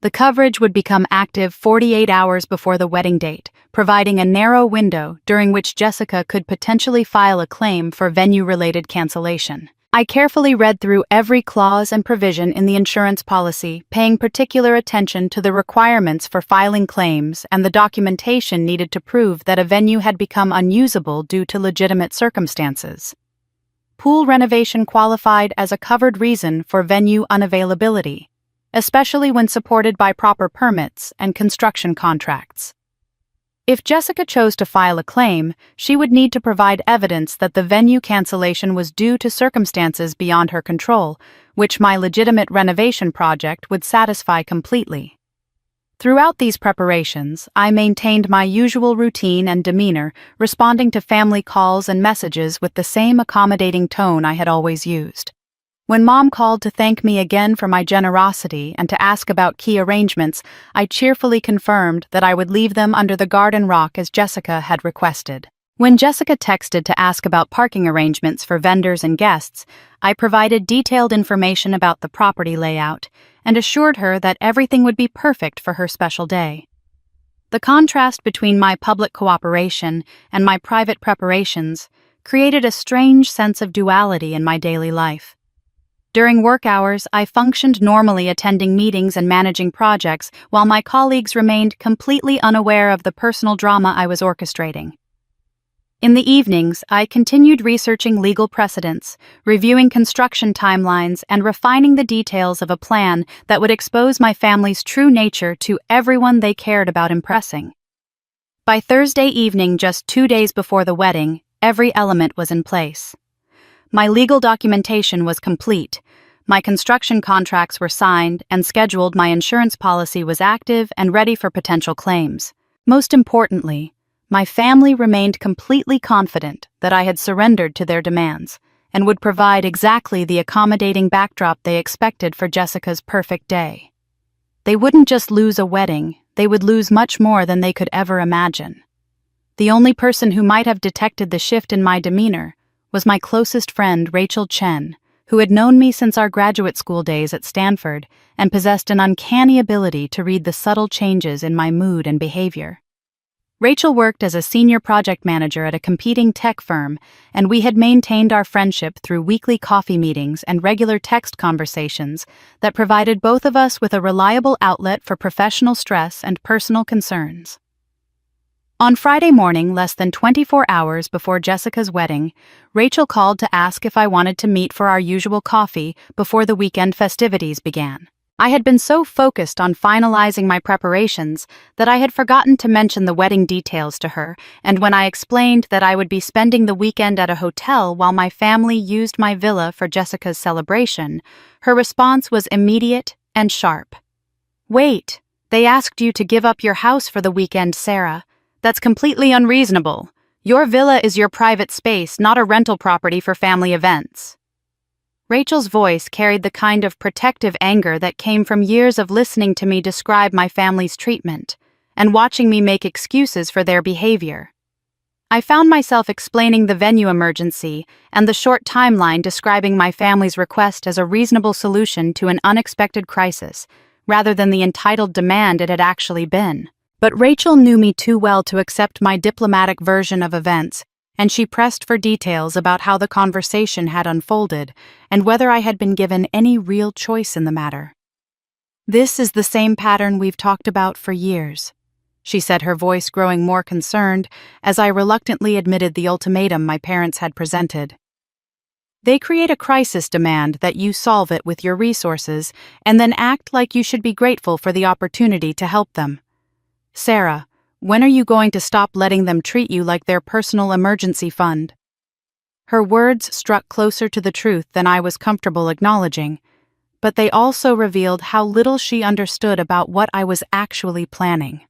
The coverage would become active 48 hours before the wedding date, providing a narrow window during which Jessica could potentially file a claim for venue-related cancellation. I carefully read through every clause and provision in the insurance policy, paying particular attention to the requirements for filing claims and the documentation needed to prove that a venue had become unusable due to legitimate circumstances. Pool renovation qualified as a covered reason for venue unavailability, especially when supported by proper permits and construction contracts. If Jessica chose to file a claim, she would need to provide evidence that the venue cancellation was due to circumstances beyond her control, which my legitimate renovation project would satisfy completely. Throughout these preparations, I maintained my usual routine and demeanor, responding to family calls and messages with the same accommodating tone I had always used. When Mom called to thank me again for my generosity and to ask about key arrangements, I cheerfully confirmed that I would leave them under the garden rock as Jessica had requested. When Jessica texted to ask about parking arrangements for vendors and guests, I provided detailed information about the property layout and assured her that everything would be perfect for her special day. The contrast between my public cooperation and my private preparations created a strange sense of duality in my daily life. During work hours, I functioned normally, attending meetings and managing projects, while my colleagues remained completely unaware of the personal drama I was orchestrating. In the evenings, I continued researching legal precedents, reviewing construction timelines, and refining the details of a plan that would expose my family's true nature to everyone they cared about impressing. By Thursday evening, just 2 days before the wedding, every element was in place. My legal documentation was complete, my construction contracts were signed and scheduled, my insurance policy was active and ready for potential claims. Most importantly, my family remained completely confident that I had surrendered to their demands and would provide exactly the accommodating backdrop they expected for Jessica's perfect day. They wouldn't just lose a wedding, they would lose much more than they could ever imagine. The only person who might have detected the shift in my demeanor was my closest friend, Rachel Chen, who had known me since our graduate school days at Stanford and possessed an uncanny ability to read the subtle changes in my mood and behavior. Rachel worked as a senior project manager at a competing tech firm, and we had maintained our friendship through weekly coffee meetings and regular text conversations that provided both of us with a reliable outlet for professional stress and personal concerns. On Friday morning, less than 24 hours before Jessica's wedding, Rachel called to ask if I wanted to meet for our usual coffee before the weekend festivities began. I had been so focused on finalizing my preparations that I had forgotten to mention the wedding details to her, and when I explained that I would be spending the weekend at a hotel while my family used my villa for Jessica's celebration, her response was immediate and sharp. "Wait, they asked you to give up your house for the weekend, Sarah. That's completely unreasonable. Your villa is your private space, not a rental property for family events." Rachel's voice carried the kind of protective anger that came from years of listening to me describe my family's treatment and watching me make excuses for their behavior. I found myself explaining the venue emergency and the short timeline describing my family's request as a reasonable solution to an unexpected crisis, rather than the entitled demand it had actually been. But Rachel knew me too well to accept my diplomatic version of events, and she pressed for details about how the conversation had unfolded and whether I had been given any real choice in the matter. "This is the same pattern we've talked about for years," she said, her voice growing more concerned as I reluctantly admitted the ultimatum my parents had presented. "They create a crisis demand that you solve it with your resources and then act like you should be grateful for the opportunity to help them. Sarah, when are you going to stop letting them treat you like their personal emergency fund?" Her words struck closer to the truth than I was comfortable acknowledging, but they also revealed how little she understood about what I was actually planning.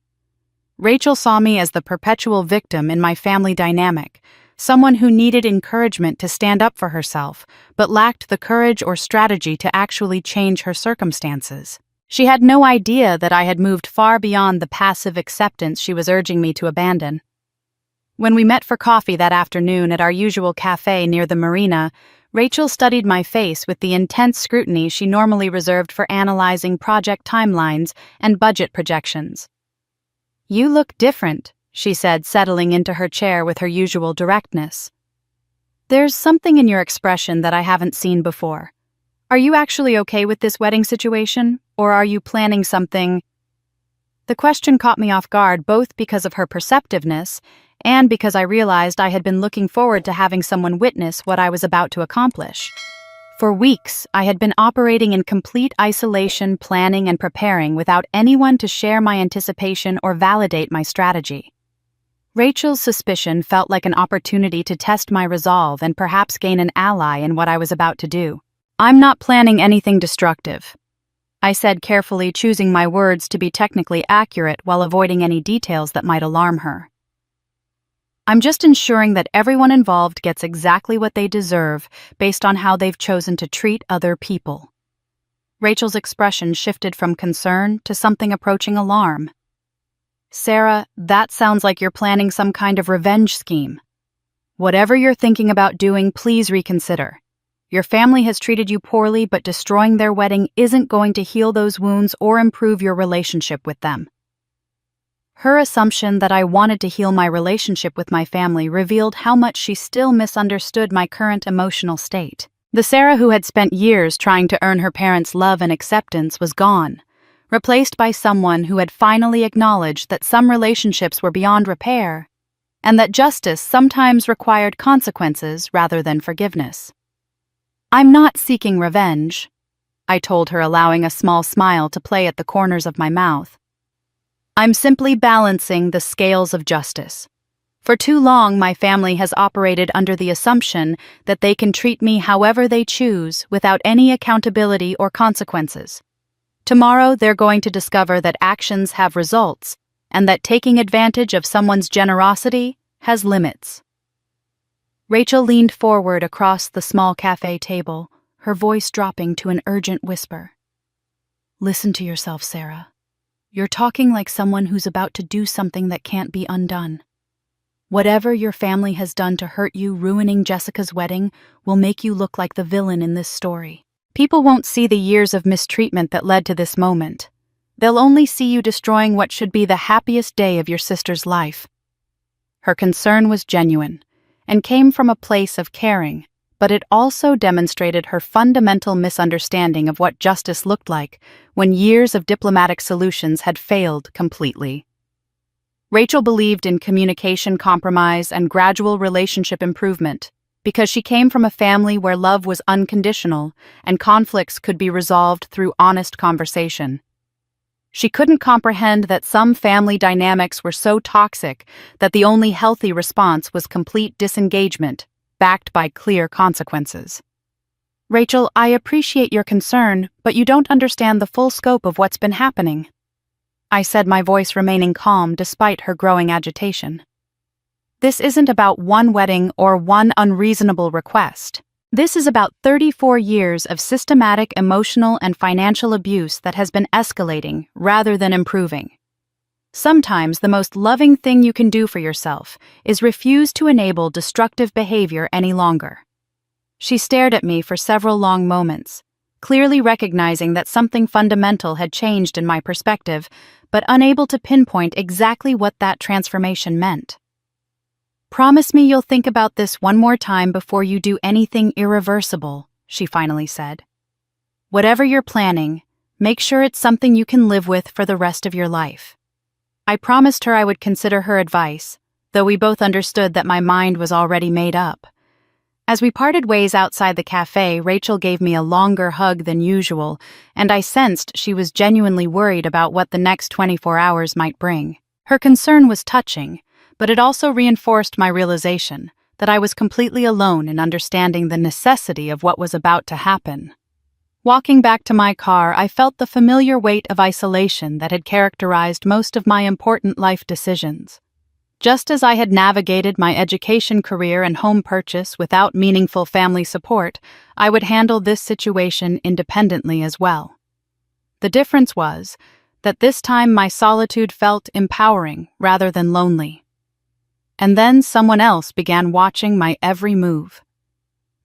Rachel saw me as the perpetual victim in my family dynamic, someone who needed encouragement to stand up for herself, but lacked the courage or strategy to actually change her circumstances. She had no idea that I had moved far beyond the passive acceptance she was urging me to abandon. When we met for coffee that afternoon at our usual cafe near the marina, Rachel studied my face with the intense scrutiny she normally reserved for analyzing project timelines and budget projections. "You look different," she said, settling into her chair with her usual directness. "There's something in your expression that I haven't seen before. Are you actually okay with this wedding situation, or are you planning something?" The question caught me off guard both because of her perceptiveness and because I realized I had been looking forward to having someone witness what I was about to accomplish. For weeks, I had been operating in complete isolation, planning and preparing without anyone to share my anticipation or validate my strategy. Rachel's suspicion felt like an opportunity to test my resolve and perhaps gain an ally in what I was about to do. "I'm not planning anything destructive," I said, carefully choosing my words to be technically accurate while avoiding any details that might alarm her. "I'm just ensuring that everyone involved gets exactly what they deserve based on how they've chosen to treat other people." Rachel's expression shifted from concern to something approaching alarm. "Sarah, that sounds like you're planning some kind of revenge scheme. Whatever you're thinking about doing, please reconsider. Your family has treated you poorly, but destroying their wedding isn't going to heal those wounds or improve your relationship with them." Her assumption that I wanted to heal my relationship with my family revealed how much she still misunderstood my current emotional state. The Sarah who had spent years trying to earn her parents' love and acceptance was gone, replaced by someone who had finally acknowledged that some relationships were beyond repair, and that justice sometimes required consequences rather than forgiveness. "I'm not seeking revenge," I told her, allowing a small smile to play at the corners of my mouth. "I'm simply balancing the scales of justice. For too long, my family has operated under the assumption that they can treat me however they choose without any accountability or consequences. Tomorrow, they're going to discover that actions have results and that taking advantage of someone's generosity has limits." Rachel leaned forward across the small cafe table, her voice dropping to an urgent whisper. "Listen to yourself, Sarah. You're talking like someone who's about to do something that can't be undone. Whatever your family has done to hurt you, ruining Jessica's wedding will make you look like the villain in this story. People won't see the years of mistreatment that led to this moment. They'll only see you destroying what should be the happiest day of your sister's life." Her concern was genuine and came from a place of caring, but it also demonstrated her fundamental misunderstanding of what justice looked like when years of diplomatic solutions had failed completely. Rachel believed in communication compromise and gradual relationship improvement because she came from a family where love was unconditional and conflicts could be resolved through honest conversation. She couldn't comprehend that some family dynamics were so toxic that the only healthy response was complete disengagement, backed by clear consequences. "Rachel, I appreciate your concern, but you don't understand the full scope of what's been happening," I said, my voice remaining calm despite her growing agitation. "This isn't about one wedding or one unreasonable request. This is about 34 years of systematic emotional and financial abuse that has been escalating rather than improving. Sometimes the most loving thing you can do for yourself is refuse to enable destructive behavior any longer." She stared at me for several long moments, clearly recognizing that something fundamental had changed in my perspective, but unable to pinpoint exactly what that transformation meant. "Promise me you'll think about this one more time before you do anything irreversible," she finally said. "Whatever you're planning, make sure it's something you can live with for the rest of your life." I promised her I would consider her advice, though we both understood that my mind was already made up. As we parted ways outside the cafe, Rachel gave me a longer hug than usual, and I sensed she was genuinely worried about what the next 24 hours might bring. Her concern was touching, but it also reinforced my realization that I was completely alone in understanding the necessity of what was about to happen. Walking back to my car, I felt the familiar weight of isolation that had characterized most of my important life decisions. Just as I had navigated my education career and home purchase without meaningful family support, I would handle this situation independently as well. The difference was that this time my solitude felt empowering rather than lonely. And then someone else began watching my every move.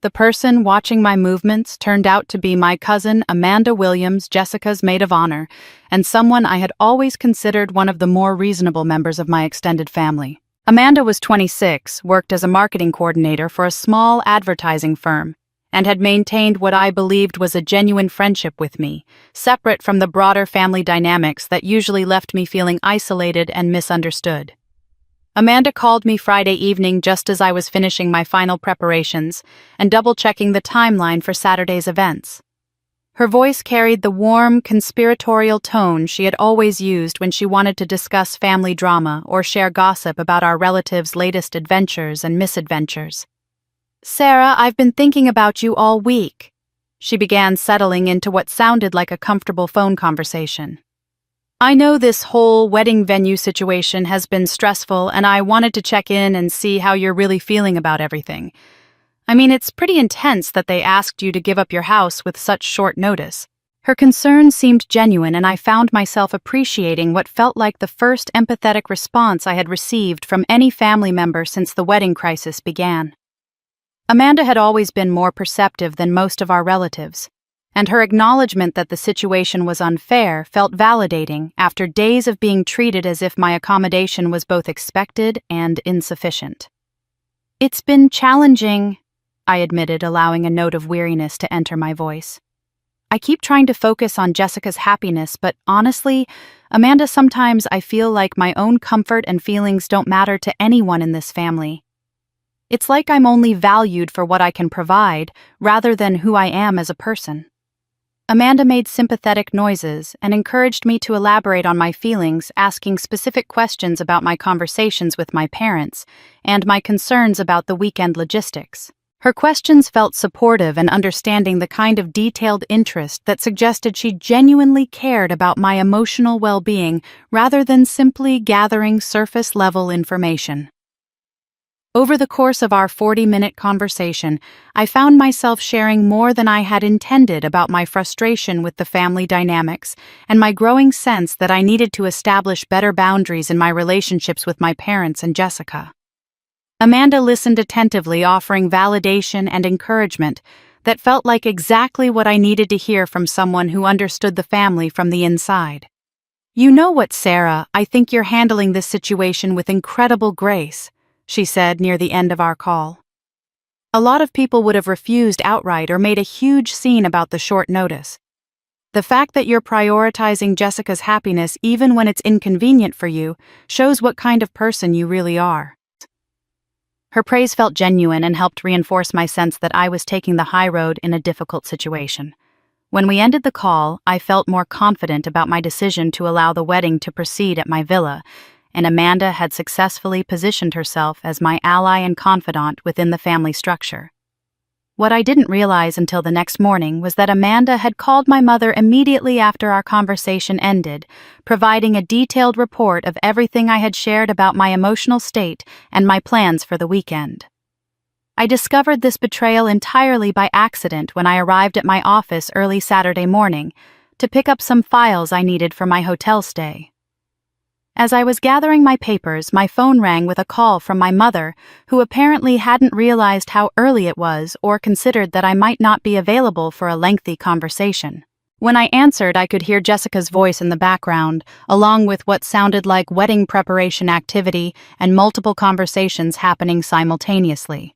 The person watching my movements turned out to be my cousin Amanda Williams, Jessica's maid of honor, and someone I had always considered one of the more reasonable members of my extended family. Amanda was 26, worked as a marketing coordinator for a small advertising firm, and had maintained what I believed was a genuine friendship with me, separate from the broader family dynamics that usually left me feeling isolated and misunderstood. Amanda called me Friday evening just as I was finishing my final preparations and double-checking the timeline for Saturday's events. Her voice carried the warm, conspiratorial tone she had always used when she wanted to discuss family drama or share gossip about our relatives' latest adventures and misadventures. "Sarah, I've been thinking about you all week." She began settling into what sounded like a comfortable phone conversation. "I know this whole wedding venue situation has been stressful, and I wanted to check in and see how you're really feeling about everything. I mean, it's pretty intense that they asked you to give up your house with such short notice." Her concern seemed genuine, and I found myself appreciating what felt like the first empathetic response I had received from any family member since the wedding crisis began. Amanda had always been more perceptive than most of our relatives, and her acknowledgement that the situation was unfair felt validating after days of being treated as if my accommodation was both expected and insufficient. "It's been challenging," I admitted, allowing a note of weariness to enter my voice. "I keep trying to focus on Jessica's happiness, but honestly, Amanda, sometimes I feel like my own comfort and feelings don't matter to anyone in this family. It's like I'm only valued for what I can provide, rather than who I am as a person." Amanda made sympathetic noises and encouraged me to elaborate on my feelings, asking specific questions about my conversations with my parents and my concerns about the weekend logistics. Her questions felt supportive and understanding, the kind of detailed interest that suggested she genuinely cared about my emotional well-being rather than simply gathering surface-level information. Over the course of our 40-minute conversation, I found myself sharing more than I had intended about my frustration with the family dynamics and my growing sense that I needed to establish better boundaries in my relationships with my parents and Jessica. Amanda listened attentively, offering validation and encouragement that felt like exactly what I needed to hear from someone who understood the family from the inside. "You know what, Sarah, I think you're handling this situation with incredible grace," she said near the end of our call. "A lot of people would have refused outright or made a huge scene about the short notice. The fact that you're prioritizing Jessica's happiness even when it's inconvenient for you shows what kind of person you really are." Her praise felt genuine and helped reinforce my sense that I was taking the high road in a difficult situation. When we ended the call, I felt more confident about my decision to allow the wedding to proceed at my villa, and Amanda had successfully positioned herself as my ally and confidant within the family structure. What I didn't realize until the next morning was that Amanda had called my mother immediately after our conversation ended, providing a detailed report of everything I had shared about my emotional state and my plans for the weekend. I discovered this betrayal entirely by accident when I arrived at my office early Saturday morning to pick up some files I needed for my hotel stay. As I was gathering my papers, my phone rang with a call from my mother, who apparently hadn't realized how early it was or considered that I might not be available for a lengthy conversation. When I answered, I could hear Jessica's voice in the background, along with what sounded like wedding preparation activity and multiple conversations happening simultaneously.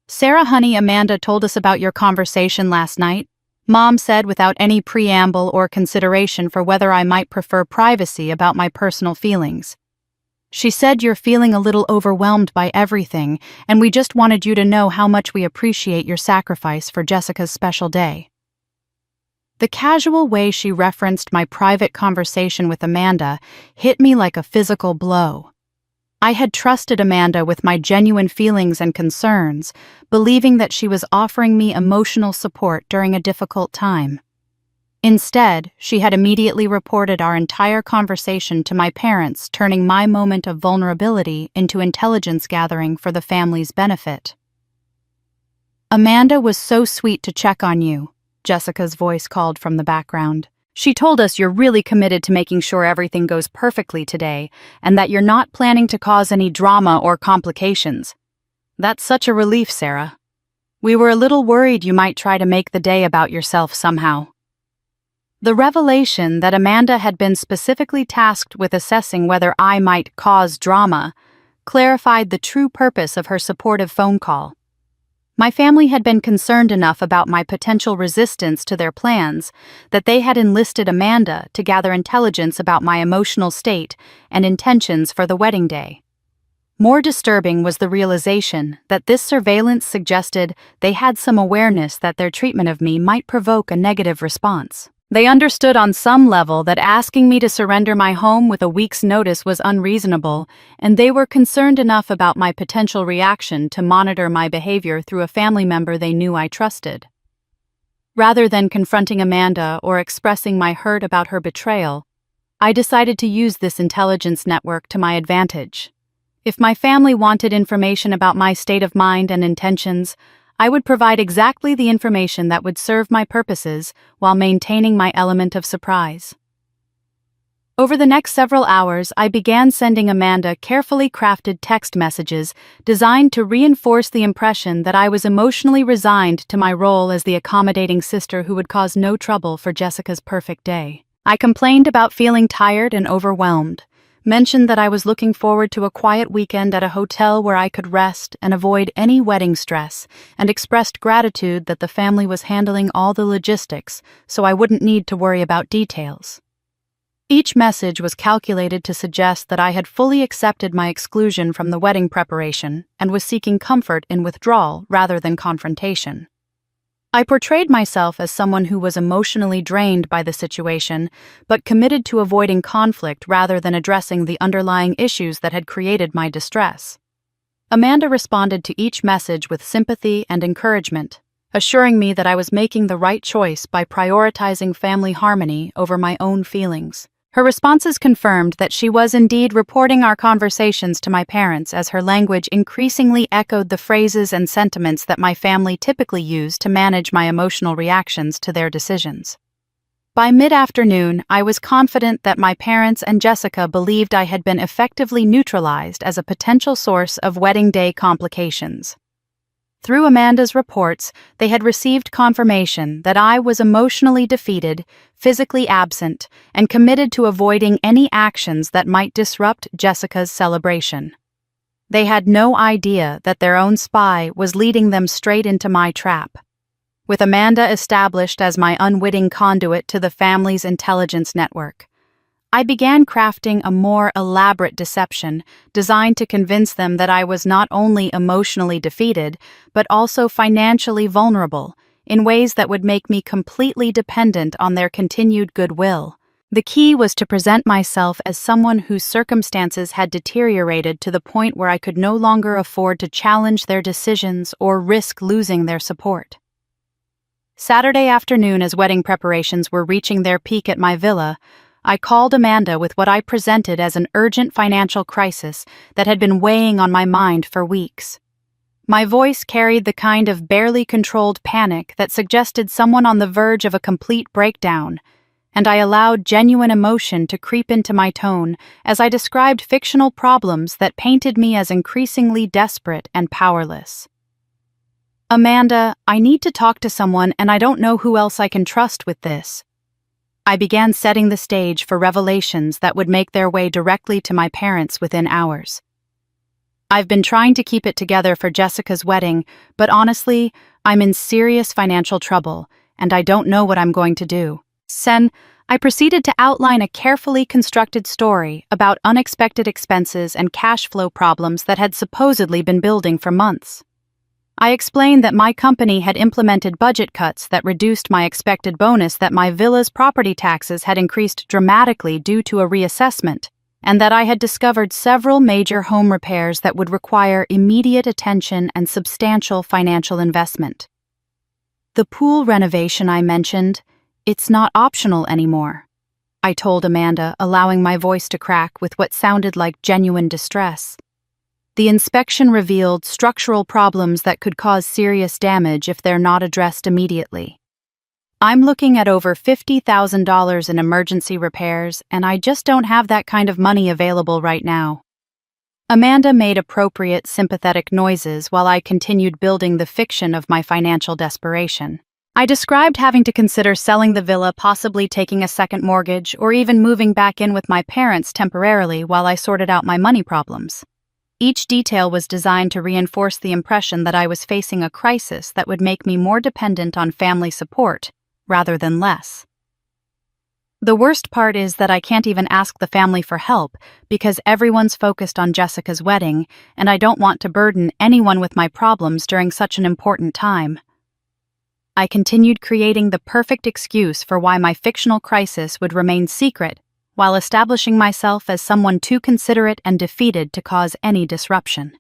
"Sarah, honey, Amanda told us about your conversation last night," Mom said without any preamble or consideration for whether I might prefer privacy about my personal feelings. "She said you're feeling a little overwhelmed by everything, and we just wanted you to know how much we appreciate your sacrifice for Jessica's special day." The casual way she referenced my private conversation with Amanda hit me like a physical blow. I had trusted Amanda with my genuine feelings and concerns, believing that she was offering me emotional support during a difficult time. Instead, she had immediately reported our entire conversation to my parents, turning my moment of vulnerability into intelligence gathering for the family's benefit. "Amanda was so sweet to check on you," Jessica's voice called from the background. "She told us you're really committed to making sure everything goes perfectly today, and that you're not planning to cause any drama or complications. That's such a relief, Sarah." We were a little worried you might try to make the day about yourself somehow." The revelation that Amanda had been specifically tasked with assessing whether I might cause drama clarified the true purpose of her supportive phone call. My family had been concerned enough about my potential resistance to their plans that they had enlisted Amanda to gather intelligence about my emotional state and intentions for the wedding day. More disturbing was the realization that this surveillance suggested they had some awareness that their treatment of me might provoke a negative response. They understood on some level that asking me to surrender my home with a week's notice was unreasonable, and they were concerned enough about my potential reaction to monitor my behavior through a family member they knew I trusted. Rather than confronting Amanda or expressing my hurt about her betrayal, I decided to use this intelligence network to my advantage. If my family wanted information about my state of mind and intentions, I would provide exactly the information that would serve my purposes while maintaining my element of surprise. Over the next several hours, I began sending Amanda carefully crafted text messages designed to reinforce the impression that I was emotionally resigned to my role as the accommodating sister who would cause no trouble for Jessica's perfect day. I complained about feeling tired and overwhelmed, mentioned that I was looking forward to a quiet weekend at a hotel where I could rest and avoid any wedding stress, and expressed gratitude that the family was handling all the logistics so I wouldn't need to worry about details. Each message was calculated to suggest that I had fully accepted my exclusion from the wedding preparation and was seeking comfort in withdrawal rather than confrontation. I portrayed myself as someone who was emotionally drained by the situation, but committed to avoiding conflict rather than addressing the underlying issues that had created my distress. Amanda responded to each message with sympathy and encouragement, assuring me that I was making the right choice by prioritizing family harmony over my own feelings. Her responses confirmed that she was indeed reporting our conversations to my parents, as her language increasingly echoed the phrases and sentiments that my family typically used to manage my emotional reactions to their decisions. By mid-afternoon, I was confident that my parents and Jessica believed I had been effectively neutralized as a potential source of wedding day complications. Through Amanda's reports, they had received confirmation that I was emotionally defeated, physically absent, and committed to avoiding any actions that might disrupt Jessica's celebration. They had no idea that their own spy was leading them straight into my trap. With Amanda established as my unwitting conduit to the family's intelligence network, I began crafting a more elaborate deception designed to convince them that I was not only emotionally defeated, but also financially vulnerable, in ways that would make me completely dependent on their continued goodwill. The key was to present myself as someone whose circumstances had deteriorated to the point where I could no longer afford to challenge their decisions or risk losing their support. Saturday afternoon, as wedding preparations were reaching their peak at my villa, I called Amanda with what I presented as an urgent financial crisis that had been weighing on my mind for weeks. My voice carried the kind of barely controlled panic that suggested someone on the verge of a complete breakdown, and I allowed genuine emotion to creep into my tone as I described fictional problems that painted me as increasingly desperate and powerless. "Amanda, I need to talk to someone, and I don't know who else I can trust with this." I began setting the stage for revelations that would make their way directly to my parents within hours. "I've been trying to keep it together for Jessica's wedding, but honestly, I'm in serious financial trouble, and I don't know what I'm going to do." I proceeded to outline a carefully constructed story about unexpected expenses and cash flow problems that had supposedly been building for months. I explained that my company had implemented budget cuts that reduced my expected bonus, that my villa's property taxes had increased dramatically due to a reassessment, and that I had discovered several major home repairs that would require immediate attention and substantial financial investment. The pool renovation I mentioned, it's not optional anymore, I told Amanda, allowing my voice to crack with what sounded like genuine distress. The inspection revealed structural problems that could cause serious damage if they're not addressed immediately. I'm looking at over $50,000 in emergency repairs, and I just don't have that kind of money available right now. Amanda made appropriate, sympathetic noises while I continued building the fiction of my financial desperation. I described having to consider selling the villa, possibly taking a second mortgage, or even moving back in with my parents temporarily while I sorted out my money problems. Each detail was designed to reinforce the impression that I was facing a crisis that would make me more dependent on family support, rather than less. The worst part is that I can't even ask the family for help because everyone's focused on Jessica's wedding, and I don't want to burden anyone with my problems during such an important time. I continued creating the perfect excuse for why my fictional crisis would remain secret, while establishing myself as someone too considerate and defeated to cause any disruption.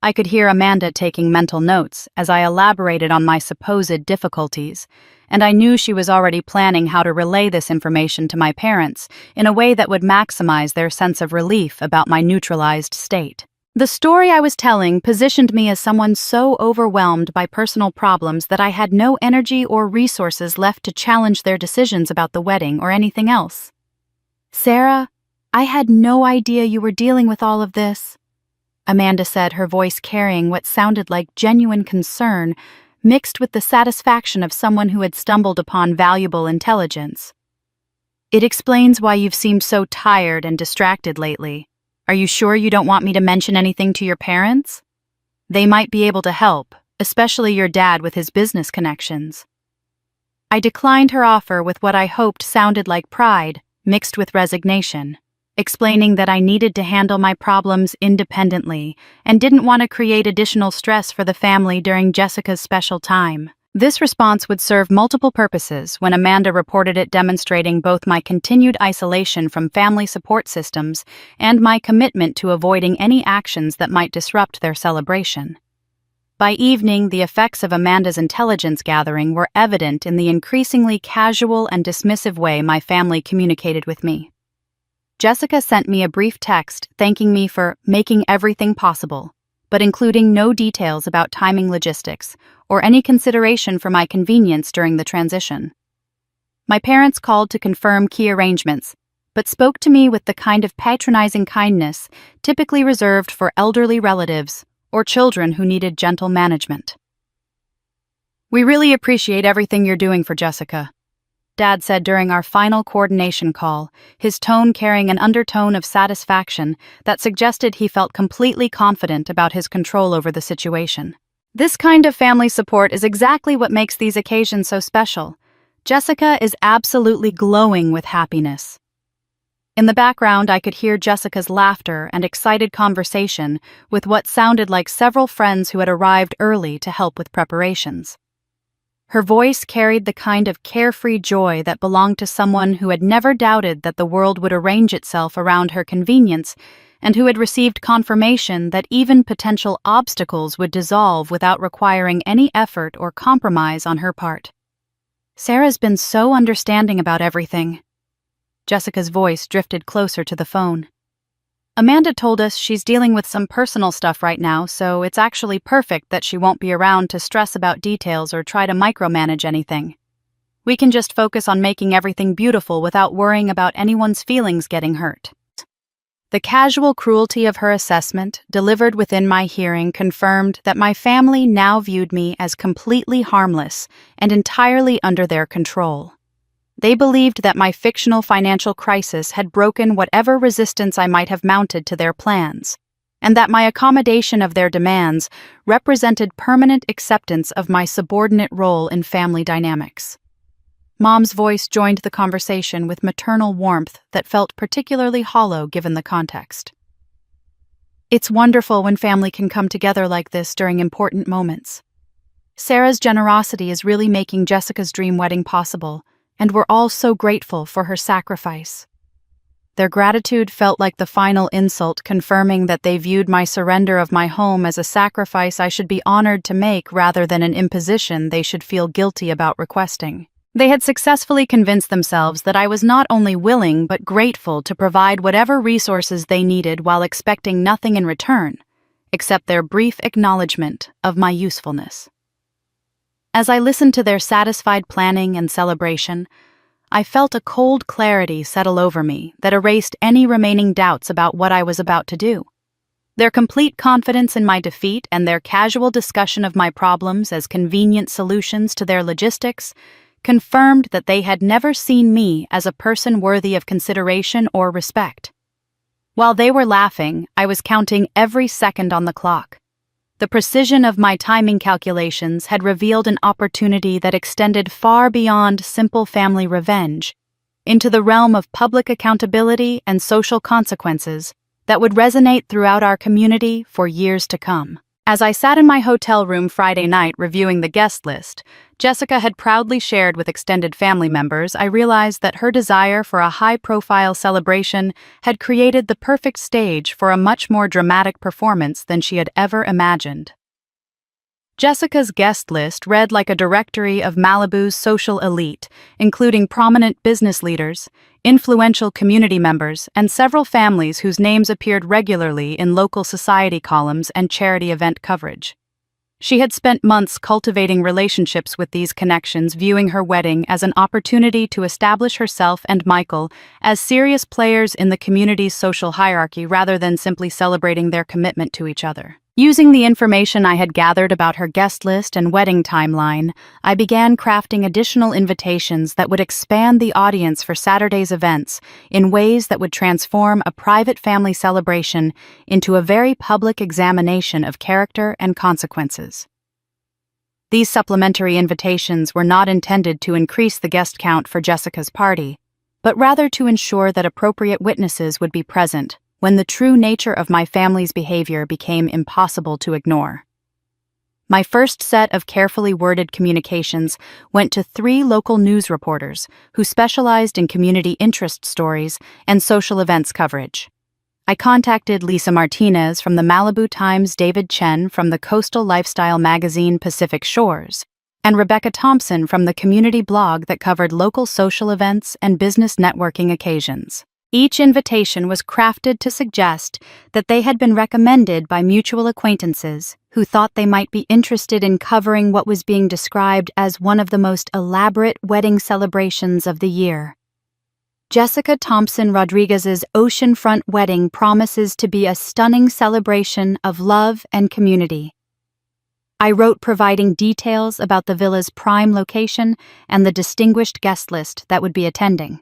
I could hear Amanda taking mental notes as I elaborated on my supposed difficulties, and I knew she was already planning how to relay this information to my parents in a way that would maximize their sense of relief about my neutralized state. The story I was telling positioned me as someone so overwhelmed by personal problems that I had no energy or resources left to challenge their decisions about the wedding or anything else. "Sarah, I had no idea you were dealing with all of this," Amanda said, her voice carrying what sounded like genuine concern, mixed with the satisfaction of someone who had stumbled upon valuable intelligence. "It explains why you've seemed so tired and distracted lately. Are you sure you don't want me to mention anything to your parents? They might be able to help, especially your dad with his business connections." I declined her offer with what I hoped sounded like pride, mixed with resignation, explaining that I needed to handle my problems independently and didn't want to create additional stress for the family during Jessica's special time. This response would serve multiple purposes when Amanda reported it, demonstrating both my continued isolation from family support systems and my commitment to avoiding any actions that might disrupt their celebration. By evening, the effects of Amanda's intelligence gathering were evident in the increasingly casual and dismissive way my family communicated with me. Jessica sent me a brief text thanking me for making everything possible, but including no details about timing logistics or any consideration for my convenience during the transition. My parents called to confirm key arrangements, but spoke to me with the kind of patronizing kindness typically reserved for elderly relatives or children who needed gentle management. "We really appreciate everything you're doing for Jessica," Dad said during our final coordination call, his tone carrying an undertone of satisfaction that suggested he felt completely confident about his control over the situation. "This kind of family support is exactly what makes these occasions so special. Jessica is absolutely glowing with happiness." In the background, I could hear Jessica's laughter and excited conversation with what sounded like several friends who had arrived early to help with preparations. Her voice carried the kind of carefree joy that belonged to someone who had never doubted that the world would arrange itself around her convenience and who had received confirmation that even potential obstacles would dissolve without requiring any effort or compromise on her part. "Sarah's been so understanding about everything." Jessica's voice drifted closer to the phone. "Amanda told us she's dealing with some personal stuff right now, so it's actually perfect that she won't be around to stress about details or try to micromanage anything. We can just focus on making everything beautiful without worrying about anyone's feelings getting hurt." The casual cruelty of her assessment, delivered within my hearing, confirmed that my family now viewed me as completely harmless and entirely under their control. They believed that my fictional financial crisis had broken whatever resistance I might have mounted to their plans, and that my accommodation of their demands represented permanent acceptance of my subordinate role in family dynamics. Mom's voice joined the conversation with maternal warmth that felt particularly hollow given the context. "It's wonderful when family can come together like this during important moments. Sarah's generosity is really making Jessica's dream wedding possible, and we're all so grateful for her sacrifice." Their gratitude felt like the final insult, confirming that they viewed my surrender of my home as a sacrifice I should be honored to make rather than an imposition they should feel guilty about requesting. They had successfully convinced themselves that I was not only willing but grateful to provide whatever resources they needed while expecting nothing in return, except their brief acknowledgement of my usefulness. As I listened to their satisfied planning and celebration, I felt a cold clarity settle over me that erased any remaining doubts about what I was about to do. Their complete confidence in my defeat and their casual discussion of my problems as convenient solutions to their logistics confirmed that they had never seen me as a person worthy of consideration or respect. While they were laughing, I was counting every second on the clock. The precision of my timing calculations had revealed an opportunity that extended far beyond simple family revenge into the realm of public accountability and social consequences that would resonate throughout our community for years to come. As I sat in my hotel room Friday night reviewing the guest list Jessica had proudly shared with extended family members, I realized that her desire for a high-profile celebration had created the perfect stage for a much more dramatic performance than she had ever imagined. Jessica's guest list read like a directory of Malibu's social elite, including prominent business leaders, influential community members, and several families whose names appeared regularly in local society columns and charity event coverage. She had spent months cultivating relationships with these connections, viewing her wedding as an opportunity to establish herself and Michael as serious players in the community's social hierarchy rather than simply celebrating their commitment to each other. Using the information I had gathered about her guest list and wedding timeline, I began crafting additional invitations that would expand the audience for Saturday's events in ways that would transform a private family celebration into a very public examination of character and consequences. These supplementary invitations were not intended to increase the guest count for Jessica's party, but rather to ensure that appropriate witnesses would be present when the true nature of my family's behavior became impossible to ignore. My first set of carefully worded communications went to 3 local news reporters who specialized in community interest stories and social events coverage. I contacted Lisa Martinez from the Malibu Times, David Chen from the coastal lifestyle magazine Pacific Shores, and Rebecca Thompson from the community blog that covered local social events and business networking occasions. Each invitation was crafted to suggest that they had been recommended by mutual acquaintances who thought they might be interested in covering what was being described as one of the most elaborate wedding celebrations of the year. Jessica Thompson Rodriguez's oceanfront wedding promises to be a stunning celebration of love and community. I wrote providing details about the villa's prime location and the distinguished guest list that would be attending.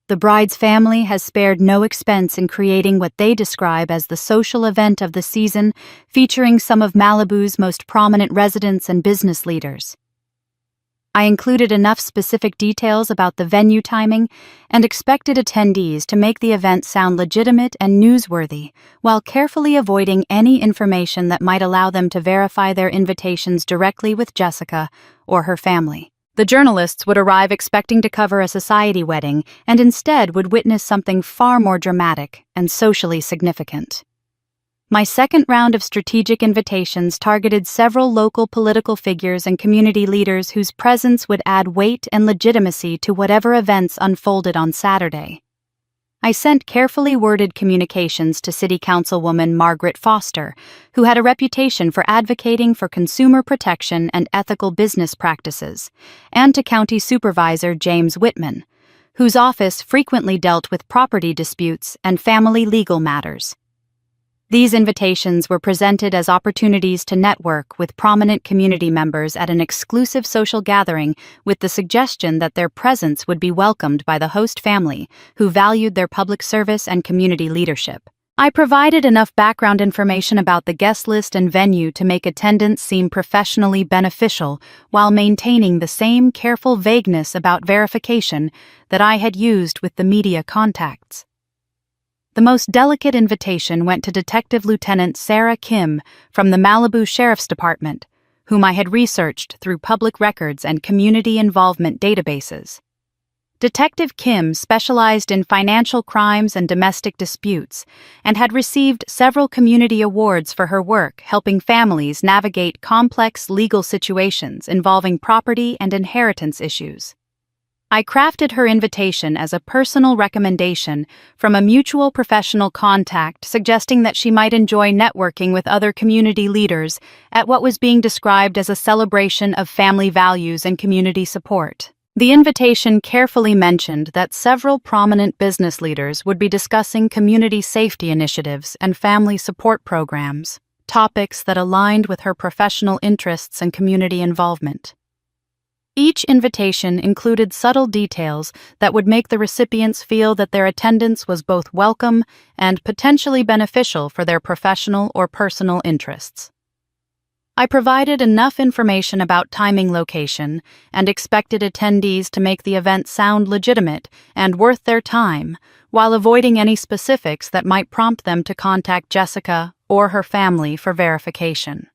The bride's family has spared no expense in creating what they describe as the social event of the season, featuring some of Malibu's most prominent residents and business leaders. I included enough specific details about the venue timing and expected attendees to make the event sound legitimate and newsworthy, while carefully avoiding any information that might allow them to verify their invitations directly with Jessica or her family. The journalists would arrive expecting to cover a society wedding and instead would witness something far more dramatic and socially significant. My second round of strategic invitations targeted several local political figures and community leaders whose presence would add weight and legitimacy to whatever events unfolded on Saturday. I sent carefully worded communications to City Councilwoman Margaret Foster, who had a reputation for advocating for consumer protection and ethical business practices, and to County Supervisor James Whitman, whose office frequently dealt with property disputes and family legal matters. These invitations were presented as opportunities to network with prominent community members at an exclusive social gathering with the suggestion that their presence would be welcomed by the host family, who valued their public service and community leadership. I provided enough background information about the guest list and venue to make attendance seem professionally beneficial while maintaining the same careful vagueness about verification that I had used with the media contacts. The most delicate invitation went to Detective Lieutenant Sarah Kim from the Malibu Sheriff's Department, whom I had researched through public records and community involvement databases. Detective Kim specialized in financial crimes and domestic disputes and had received several community awards for her work helping families navigate complex legal situations involving property and inheritance issues. I crafted her invitation as a personal recommendation from a mutual professional contact suggesting that she might enjoy networking with other community leaders at what was being described as a celebration of family values and community support. The invitation carefully mentioned that several prominent business leaders would be discussing community safety initiatives and family support programs, topics that aligned with her professional interests and community involvement. Each invitation included subtle details that would make the recipients feel that their attendance was both welcome and potentially beneficial for their professional or personal interests. I provided enough information about timing, location, and expected attendees to make the event sound legitimate and worth their time, while avoiding any specifics that might prompt them to contact Jessica or her family for verification.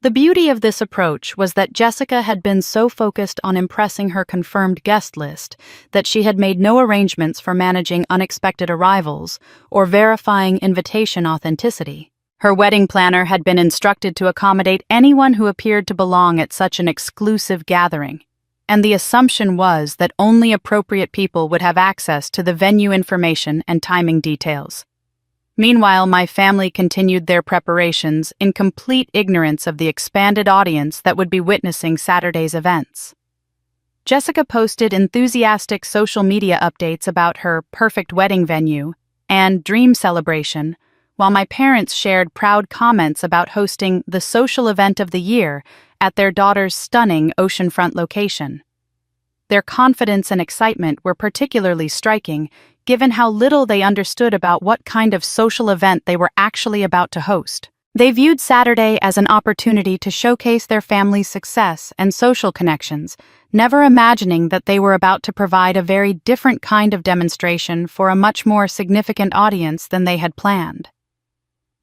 The beauty of this approach was that Jessica had been so focused on impressing her confirmed guest list that she had made no arrangements for managing unexpected arrivals or verifying invitation authenticity. Her wedding planner had been instructed to accommodate anyone who appeared to belong at such an exclusive gathering, and the assumption was that only appropriate people would have access to the venue information and timing details. Meanwhile, my family continued their preparations in complete ignorance of the expanded audience that would be witnessing Saturday's events. Jessica posted enthusiastic social media updates about her perfect wedding venue and dream celebration, while my parents shared proud comments about hosting the social event of the year at their daughter's stunning oceanfront location. Their confidence and excitement were particularly striking, given how little they understood about what kind of social event they were actually about to host. They viewed Saturday as an opportunity to showcase their family's success and social connections, never imagining that they were about to provide a very different kind of demonstration for a much more significant audience than they had planned.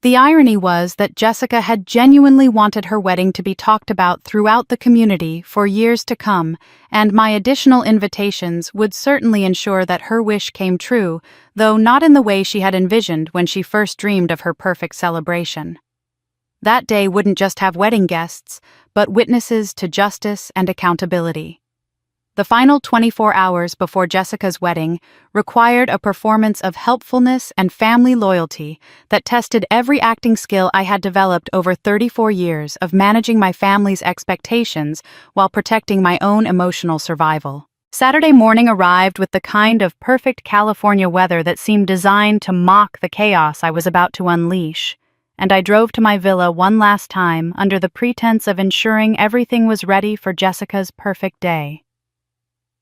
The irony was that Jessica had genuinely wanted her wedding to be talked about throughout the community for years to come, and my additional invitations would certainly ensure that her wish came true, though not in the way she had envisioned when she first dreamed of her perfect celebration. That day wouldn't just have wedding guests, but witnesses to justice and accountability. The final 24 hours before Jessica's wedding required a performance of helpfulness and family loyalty that tested every acting skill I had developed over 34 years of managing my family's expectations while protecting my own emotional survival. Saturday morning arrived with the kind of perfect California weather that seemed designed to mock the chaos I was about to unleash, and I drove to my villa one last time under the pretense of ensuring everything was ready for Jessica's perfect day.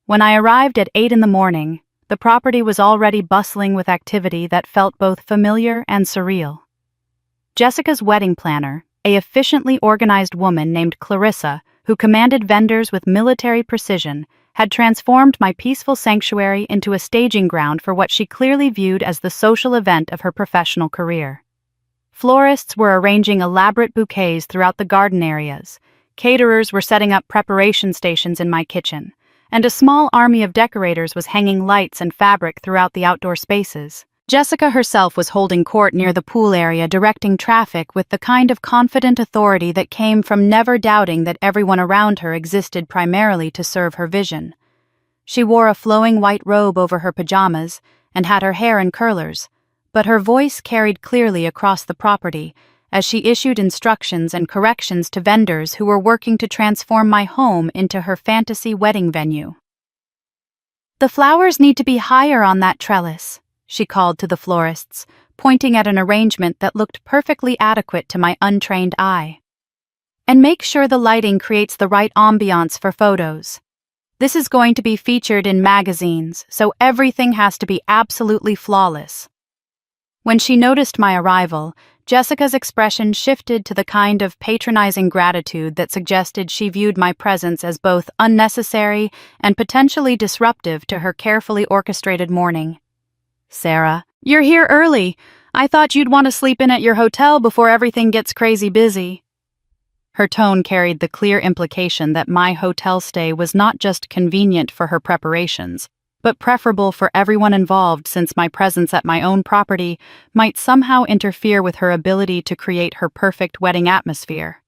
When I arrived at 8 in the morning, the property was already bustling with activity that felt both familiar and surreal. Jessica's wedding planner, a efficiently organized woman named Clarissa, who commanded vendors with military precision, had transformed my peaceful sanctuary into a staging ground for what she clearly viewed as the social event of her professional career. Florists were arranging elaborate bouquets throughout the garden areas, caterers were setting up preparation stations in my kitchen, and a small army of decorators was hanging lights and fabric throughout the outdoor spaces. Jessica herself was holding court near the pool area, directing traffic with the kind of confident authority that came from never doubting that everyone around her existed primarily to serve her vision. She wore a flowing white robe over her pajamas and had her hair in curlers, but her voice carried clearly across the property as she issued instructions and corrections to vendors who were working to transform my home into her fantasy wedding venue. "The flowers need to be higher on that trellis," she called to the florists, pointing at an arrangement that looked perfectly adequate to my untrained eye. "And make sure the lighting creates the right ambiance for photos. This is going to be featured in magazines, so everything has to be absolutely flawless." When she noticed my arrival, Jessica's expression shifted to the kind of patronizing gratitude that suggested she viewed my presence as both unnecessary and potentially disruptive to her carefully orchestrated morning. "Sarah, you're here early. I thought you'd want to sleep in at your hotel before everything gets crazy busy." Her tone carried the clear implication that my hotel stay was not just convenient for her preparations, but preferable for everyone involved, since my presence at my own property might somehow interfere with her ability to create her perfect wedding atmosphere.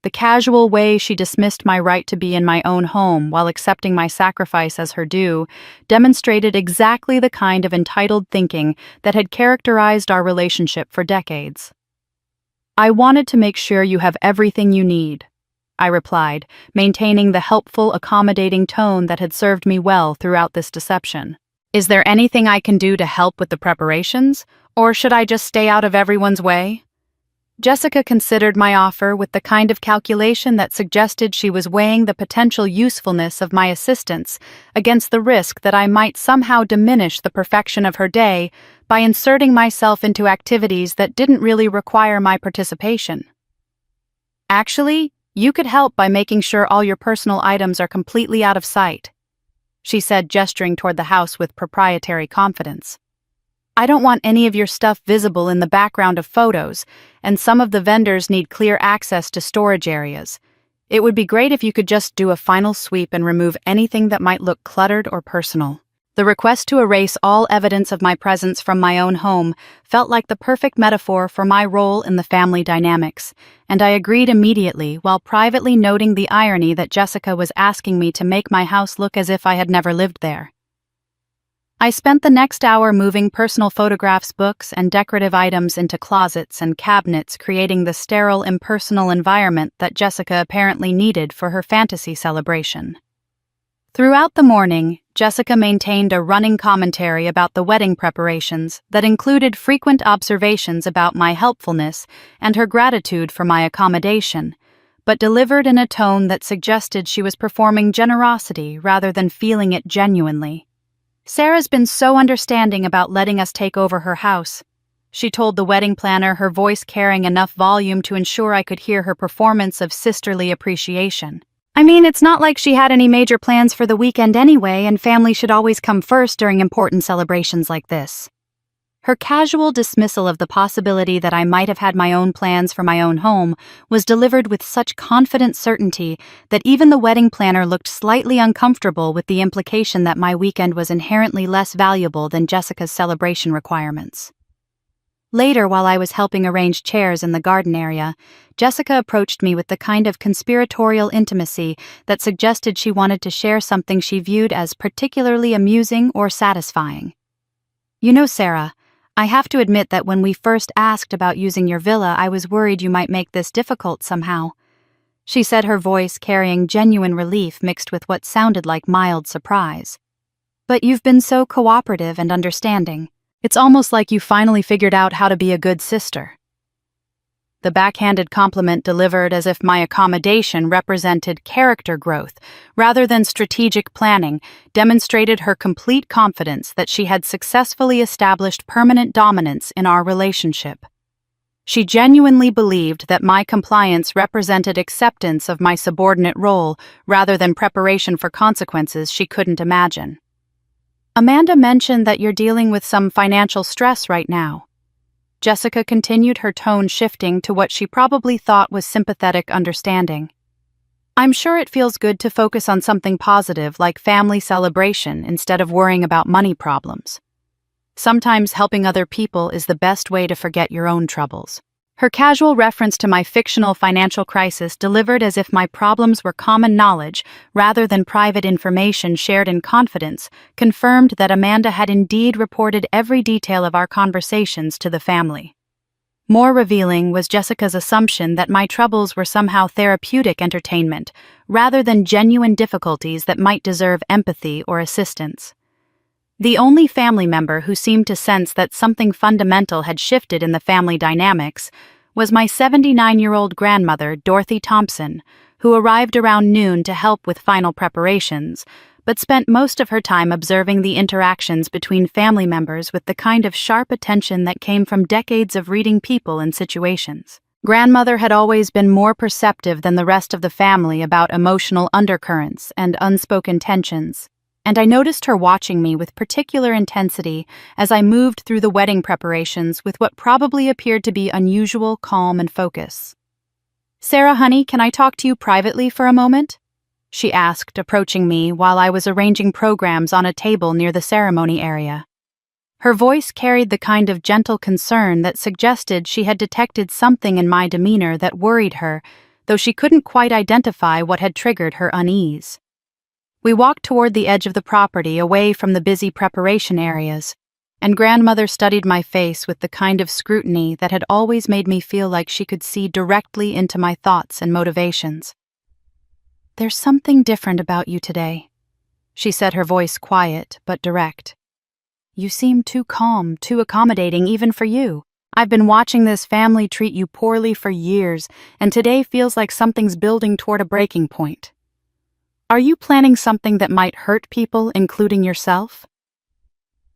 The casual way she dismissed my right to be in my own home while accepting my sacrifice as her due demonstrated exactly the kind of entitled thinking that had characterized our relationship for decades. "I wanted to make sure you have everything you need," I replied, maintaining the helpful, accommodating tone that had served me well throughout this deception. Is there anything I can do to help with the preparations, or should I just stay out of everyone's way? Jessica considered my offer with the kind of calculation that suggested she was weighing the potential usefulness of my assistance against the risk that I might somehow diminish the perfection of her day by inserting myself into activities that didn't really require my participation. Actually, you could help by making sure all your personal items are completely out of sight, she said, gesturing toward the house with proprietary confidence. I don't want any of your stuff visible in the background of photos, and some of the vendors need clear access to storage areas. It would be great if you could just do a final sweep and remove anything that might look cluttered or personal. The request to erase all evidence of my presence from my own home felt like the perfect metaphor for my role in the family dynamics, and I agreed immediately while privately noting the irony that Jessica was asking me to make my house look as if I had never lived there. I spent the next hour moving personal photographs, books, and decorative items into closets and cabinets, creating the sterile, impersonal environment that Jessica apparently needed for her fantasy celebration. Throughout the morning, Jessica maintained a running commentary about the wedding preparations that included frequent observations about my helpfulness and her gratitude for my accommodation, but delivered in a tone that suggested she was performing generosity rather than feeling it genuinely. Sarah's been so understanding about letting us take over her house, she told the wedding planner, her voice carrying enough volume to ensure I could hear her performance of sisterly appreciation. I mean, it's not like she had any major plans for the weekend anyway, and family should always come first during important celebrations like this. Her casual dismissal of the possibility that I might have had my own plans for my own home was delivered with such confident certainty that even the wedding planner looked slightly uncomfortable with the implication that my weekend was inherently less valuable than Jessica's celebration requirements. Later, while I was helping arrange chairs in the garden area, Jessica approached me with the kind of conspiratorial intimacy that suggested she wanted to share something she viewed as particularly amusing or satisfying. You know, Sarah, I have to admit that when we first asked about using your villa, I was worried you might make this difficult somehow, she said, her voice carrying genuine relief mixed with what sounded like mild surprise. But you've been so cooperative and understanding. It's almost like you finally figured out how to be a good sister. The backhanded compliment delivered as if my accommodation represented character growth rather than strategic planning demonstrated her complete confidence that she had successfully established permanent dominance in our relationship. She genuinely believed that my compliance represented acceptance of my subordinate role rather than preparation for consequences she couldn't imagine. Amanda mentioned that you're dealing with some financial stress right now. Jessica continued, her tone shifting to what she probably thought was sympathetic understanding. I'm sure it feels good to focus on something positive like family celebration instead of worrying about money problems. Sometimes helping other people is the best way to forget your own troubles. Her casual reference to my fictional financial crisis delivered as if my problems were common knowledge rather than private information shared in confidence confirmed that Amanda had indeed reported every detail of our conversations to the family. More revealing was Jessica's assumption that my troubles were somehow therapeutic entertainment rather than genuine difficulties that might deserve empathy or assistance. The only family member who seemed to sense that something fundamental had shifted in the family dynamics was my 79-year-old grandmother, Dorothy Thompson, who arrived around noon to help with final preparations, but spent most of her time observing the interactions between family members with the kind of sharp attention that came from decades of reading people and situations. Grandmother had always been more perceptive than the rest of the family about emotional undercurrents and unspoken tensions, and I noticed her watching me with particular intensity as I moved through the wedding preparations with what probably appeared to be unusual calm and focus. "Sarah, honey, can I talk to you privately for a moment?" she asked, approaching me while I was arranging programs on a table near the ceremony area. Her voice carried the kind of gentle concern that suggested she had detected something in my demeanor that worried her, though she couldn't quite identify what had triggered her unease. We walked toward the edge of the property, away from the busy preparation areas, and grandmother studied my face with the kind of scrutiny that had always made me feel like she could see directly into my thoughts and motivations. "There's something different about you today," she said, her voice quiet but direct. "You seem too calm, too accommodating even for you. I've been watching this family treat you poorly for years, and today feels like something's building toward a breaking point. Are you planning something that might hurt people, including yourself?"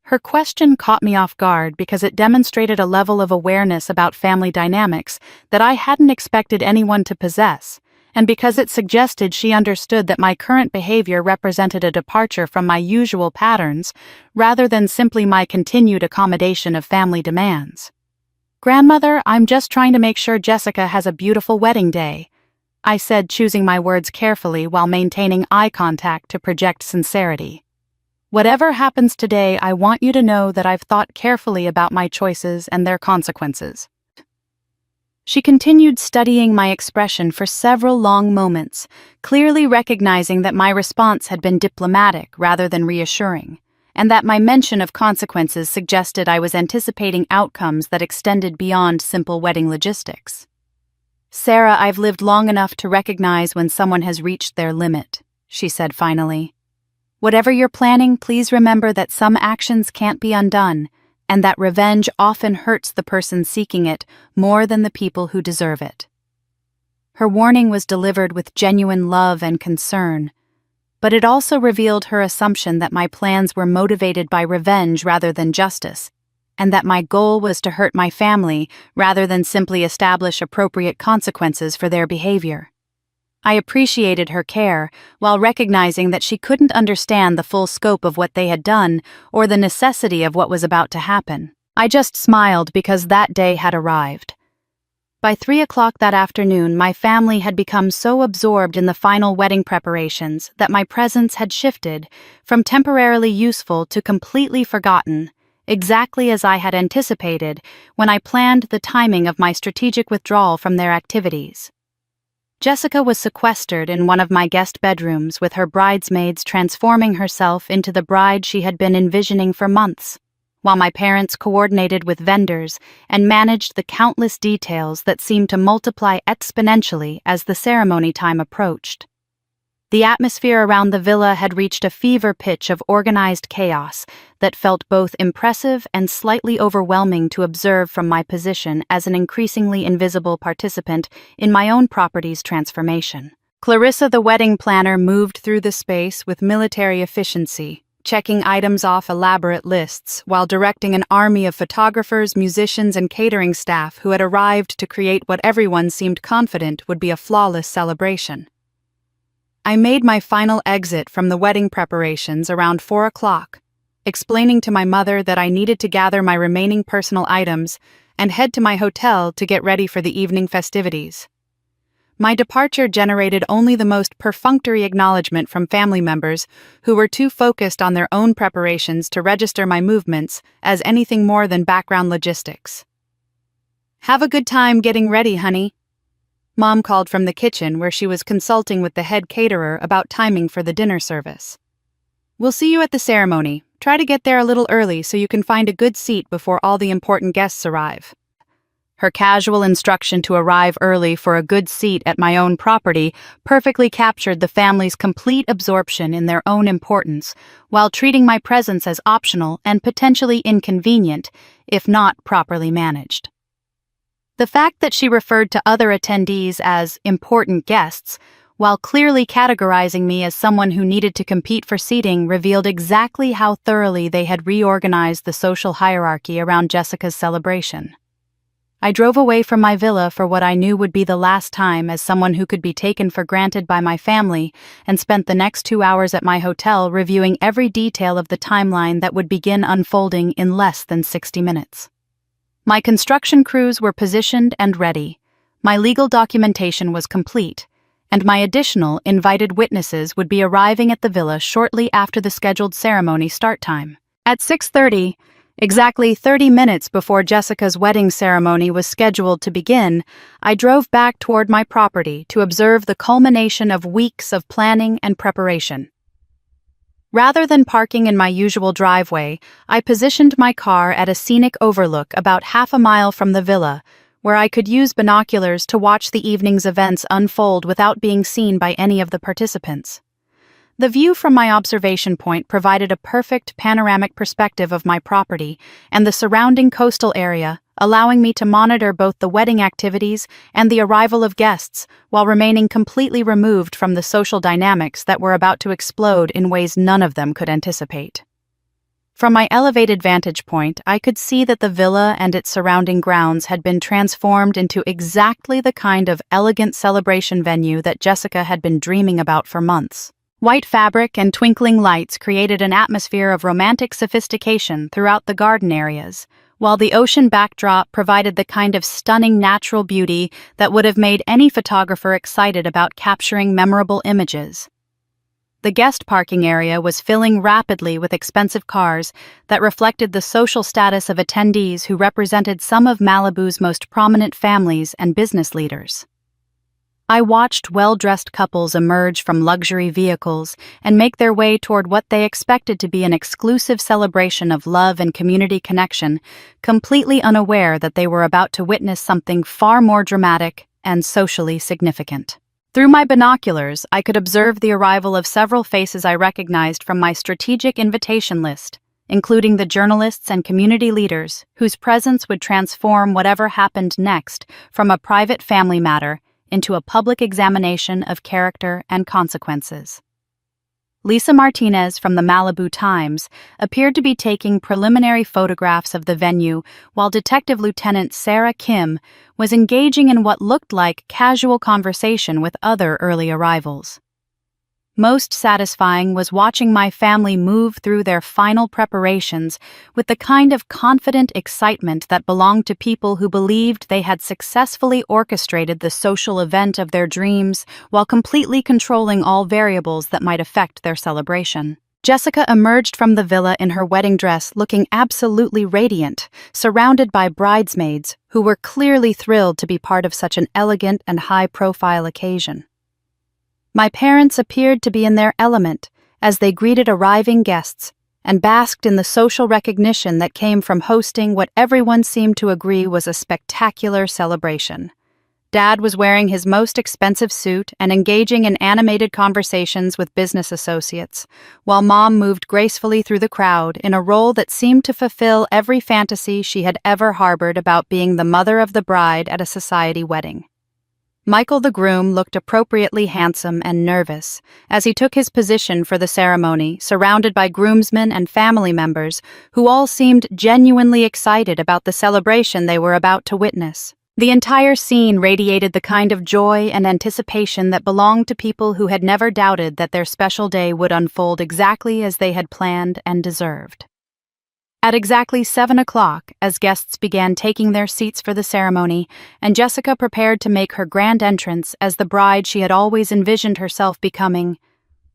Her question caught me off guard because it demonstrated a level of awareness about family dynamics that I hadn't expected anyone to possess, and because it suggested she understood that my current behavior represented a departure from my usual patterns rather than simply my continued accommodation of family demands. "Grandmother, I'm just trying to make sure Jessica has a beautiful wedding day," I said, choosing my words carefully while maintaining eye contact to project sincerity. "Whatever happens today, I want you to know that I've thought carefully about my choices and their consequences." She continued studying my expression for several long moments, clearly recognizing that my response had been diplomatic rather than reassuring, and that my mention of consequences suggested I was anticipating outcomes that extended beyond simple wedding logistics. "Sarah, I've lived long enough to recognize when someone has reached their limit," she said finally. "Whatever you're planning, please remember that some actions can't be undone, and that revenge often hurts the person seeking it more than the people who deserve it." Her warning was delivered with genuine love and concern, but it also revealed her assumption that my plans were motivated by revenge rather than justice, and that my goal was to hurt my family rather than simply establish appropriate consequences for their behavior. I appreciated her care, while recognizing that she couldn't understand the full scope of what they had done or the necessity of what was about to happen. I just smiled because that day had arrived. By 3 o'clock that afternoon, my family had become so absorbed in the final wedding preparations that my presence had shifted from temporarily useful to completely forgotten, exactly as I had anticipated when I planned the timing of my strategic withdrawal from their activities. Jessica was sequestered in one of my guest bedrooms with her bridesmaids transforming herself into the bride she had been envisioning for months, while my parents coordinated with vendors and managed the countless details that seemed to multiply exponentially as the ceremony time approached. The atmosphere around the villa had reached a fever pitch of organized chaos that felt both impressive and slightly overwhelming to observe from my position as an increasingly invisible participant in my own property's transformation. Clarissa, the wedding planner, moved through the space with military efficiency, checking items off elaborate lists while directing an army of photographers, musicians, and catering staff who had arrived to create what everyone seemed confident would be a flawless celebration. I made my final exit from the wedding preparations around 4 o'clock, explaining to my mother that I needed to gather my remaining personal items and head to my hotel to get ready for the evening festivities. My departure generated only the most perfunctory acknowledgement from family members who were too focused on their own preparations to register my movements as anything more than background logistics. "Have a good time getting ready, honey," Mom called from the kitchen where she was consulting with the head caterer about timing for the dinner service. "We'll see you at the ceremony. Try to get there a little early so you can find a good seat before all the important guests arrive." Her casual instruction to arrive early for a good seat at my own property perfectly captured the family's complete absorption in their own importance, while treating my presence as optional and potentially inconvenient, if not properly managed. The fact that she referred to other attendees as important guests, while clearly categorizing me as someone who needed to compete for seating, revealed exactly how thoroughly they had reorganized the social hierarchy around Jessica's celebration. I drove away from my villa for what I knew would be the last time as someone who could be taken for granted by my family, and spent the next 2 hours at my hotel reviewing every detail of the timeline that would begin unfolding in less than 60 minutes. My construction crews were positioned and ready, my legal documentation was complete, and my additional invited witnesses would be arriving at the villa shortly after the scheduled ceremony start time. At 6:30, exactly 30 minutes before Jessica's wedding ceremony was scheduled to begin, I drove back toward my property to observe the culmination of weeks of planning and preparation. Rather than parking in my usual driveway, I positioned my car at a scenic overlook about half a mile from the villa, where I could use binoculars to watch the evening's events unfold without being seen by any of the participants. The view from my observation point provided a perfect panoramic perspective of my property and the surrounding coastal area, allowing me to monitor both the wedding activities and the arrival of guests while remaining completely removed from the social dynamics that were about to explode in ways none of them could anticipate. From my elevated vantage point, I could see that the villa and its surrounding grounds had been transformed into exactly the kind of elegant celebration venue that Jessica had been dreaming about for months. White fabric and twinkling lights created an atmosphere of romantic sophistication throughout the garden areas, while the ocean backdrop provided the kind of stunning natural beauty that would have made any photographer excited about capturing memorable images. The guest parking area was filling rapidly with expensive cars that reflected the social status of attendees who represented some of Malibu's most prominent families and business leaders. I watched well-dressed couples emerge from luxury vehicles and make their way toward what they expected to be an exclusive celebration of love and community connection, completely unaware that they were about to witness something far more dramatic and socially significant. Through my binoculars, I could observe the arrival of several faces I recognized from my strategic invitation list, including the journalists and community leaders whose presence would transform whatever happened next from a private family matter into a public examination of character and consequences. Lisa Martinez from the Malibu Times appeared to be taking preliminary photographs of the venue, while Detective Lieutenant Sarah Kim was engaging in what looked like casual conversation with other early arrivals. Most satisfying was watching my family move through their final preparations with the kind of confident excitement that belonged to people who believed they had successfully orchestrated the social event of their dreams while completely controlling all variables that might affect their celebration. Jessica emerged from the villa in her wedding dress looking absolutely radiant, surrounded by bridesmaids who were clearly thrilled to be part of such an elegant and high-profile occasion. My parents appeared to be in their element as they greeted arriving guests and basked in the social recognition that came from hosting what everyone seemed to agree was a spectacular celebration. Dad was wearing his most expensive suit and engaging in animated conversations with business associates, while Mom moved gracefully through the crowd in a role that seemed to fulfill every fantasy she had ever harbored about being the mother of the bride at a society wedding. Michael the groom looked appropriately handsome and nervous as he took his position for the ceremony, surrounded by groomsmen and family members who all seemed genuinely excited about the celebration they were about to witness. The entire scene radiated the kind of joy and anticipation that belonged to people who had never doubted that their special day would unfold exactly as they had planned and deserved. At exactly 7 o'clock, as guests began taking their seats for the ceremony, and Jessica prepared to make her grand entrance as the bride she had always envisioned herself becoming,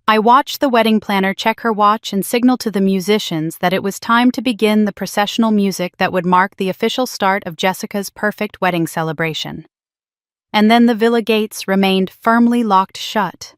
I watched the wedding planner check her watch and signal to the musicians that it was time to begin the processional music that would mark the official start of Jessica's perfect wedding celebration. And then the villa gates remained firmly locked shut.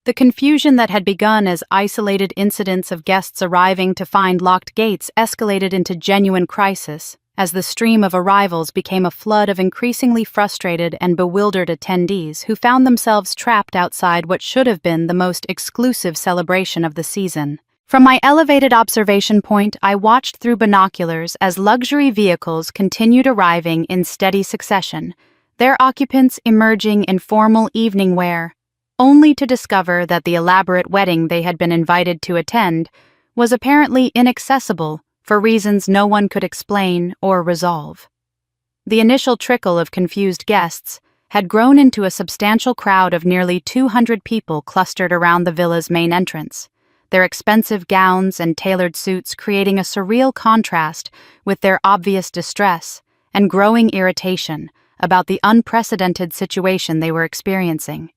The confusion that had begun as isolated incidents of guests arriving to find locked gates escalated into genuine crisis as the stream of arrivals became a flood of increasingly frustrated and bewildered attendees who found themselves trapped outside what should have been the most exclusive celebration of the season. From my elevated observation point, I watched through binoculars as luxury vehicles continued arriving in steady succession, their occupants emerging in formal evening wear, only to discover that the elaborate wedding they had been invited to attend was apparently inaccessible for reasons no one could explain or resolve. The initial trickle of confused guests had grown into a substantial crowd of nearly 200 people clustered around the villa's main entrance, their expensive gowns and tailored suits creating a surreal contrast with their obvious distress and growing irritation about the unprecedented situation they were experiencing.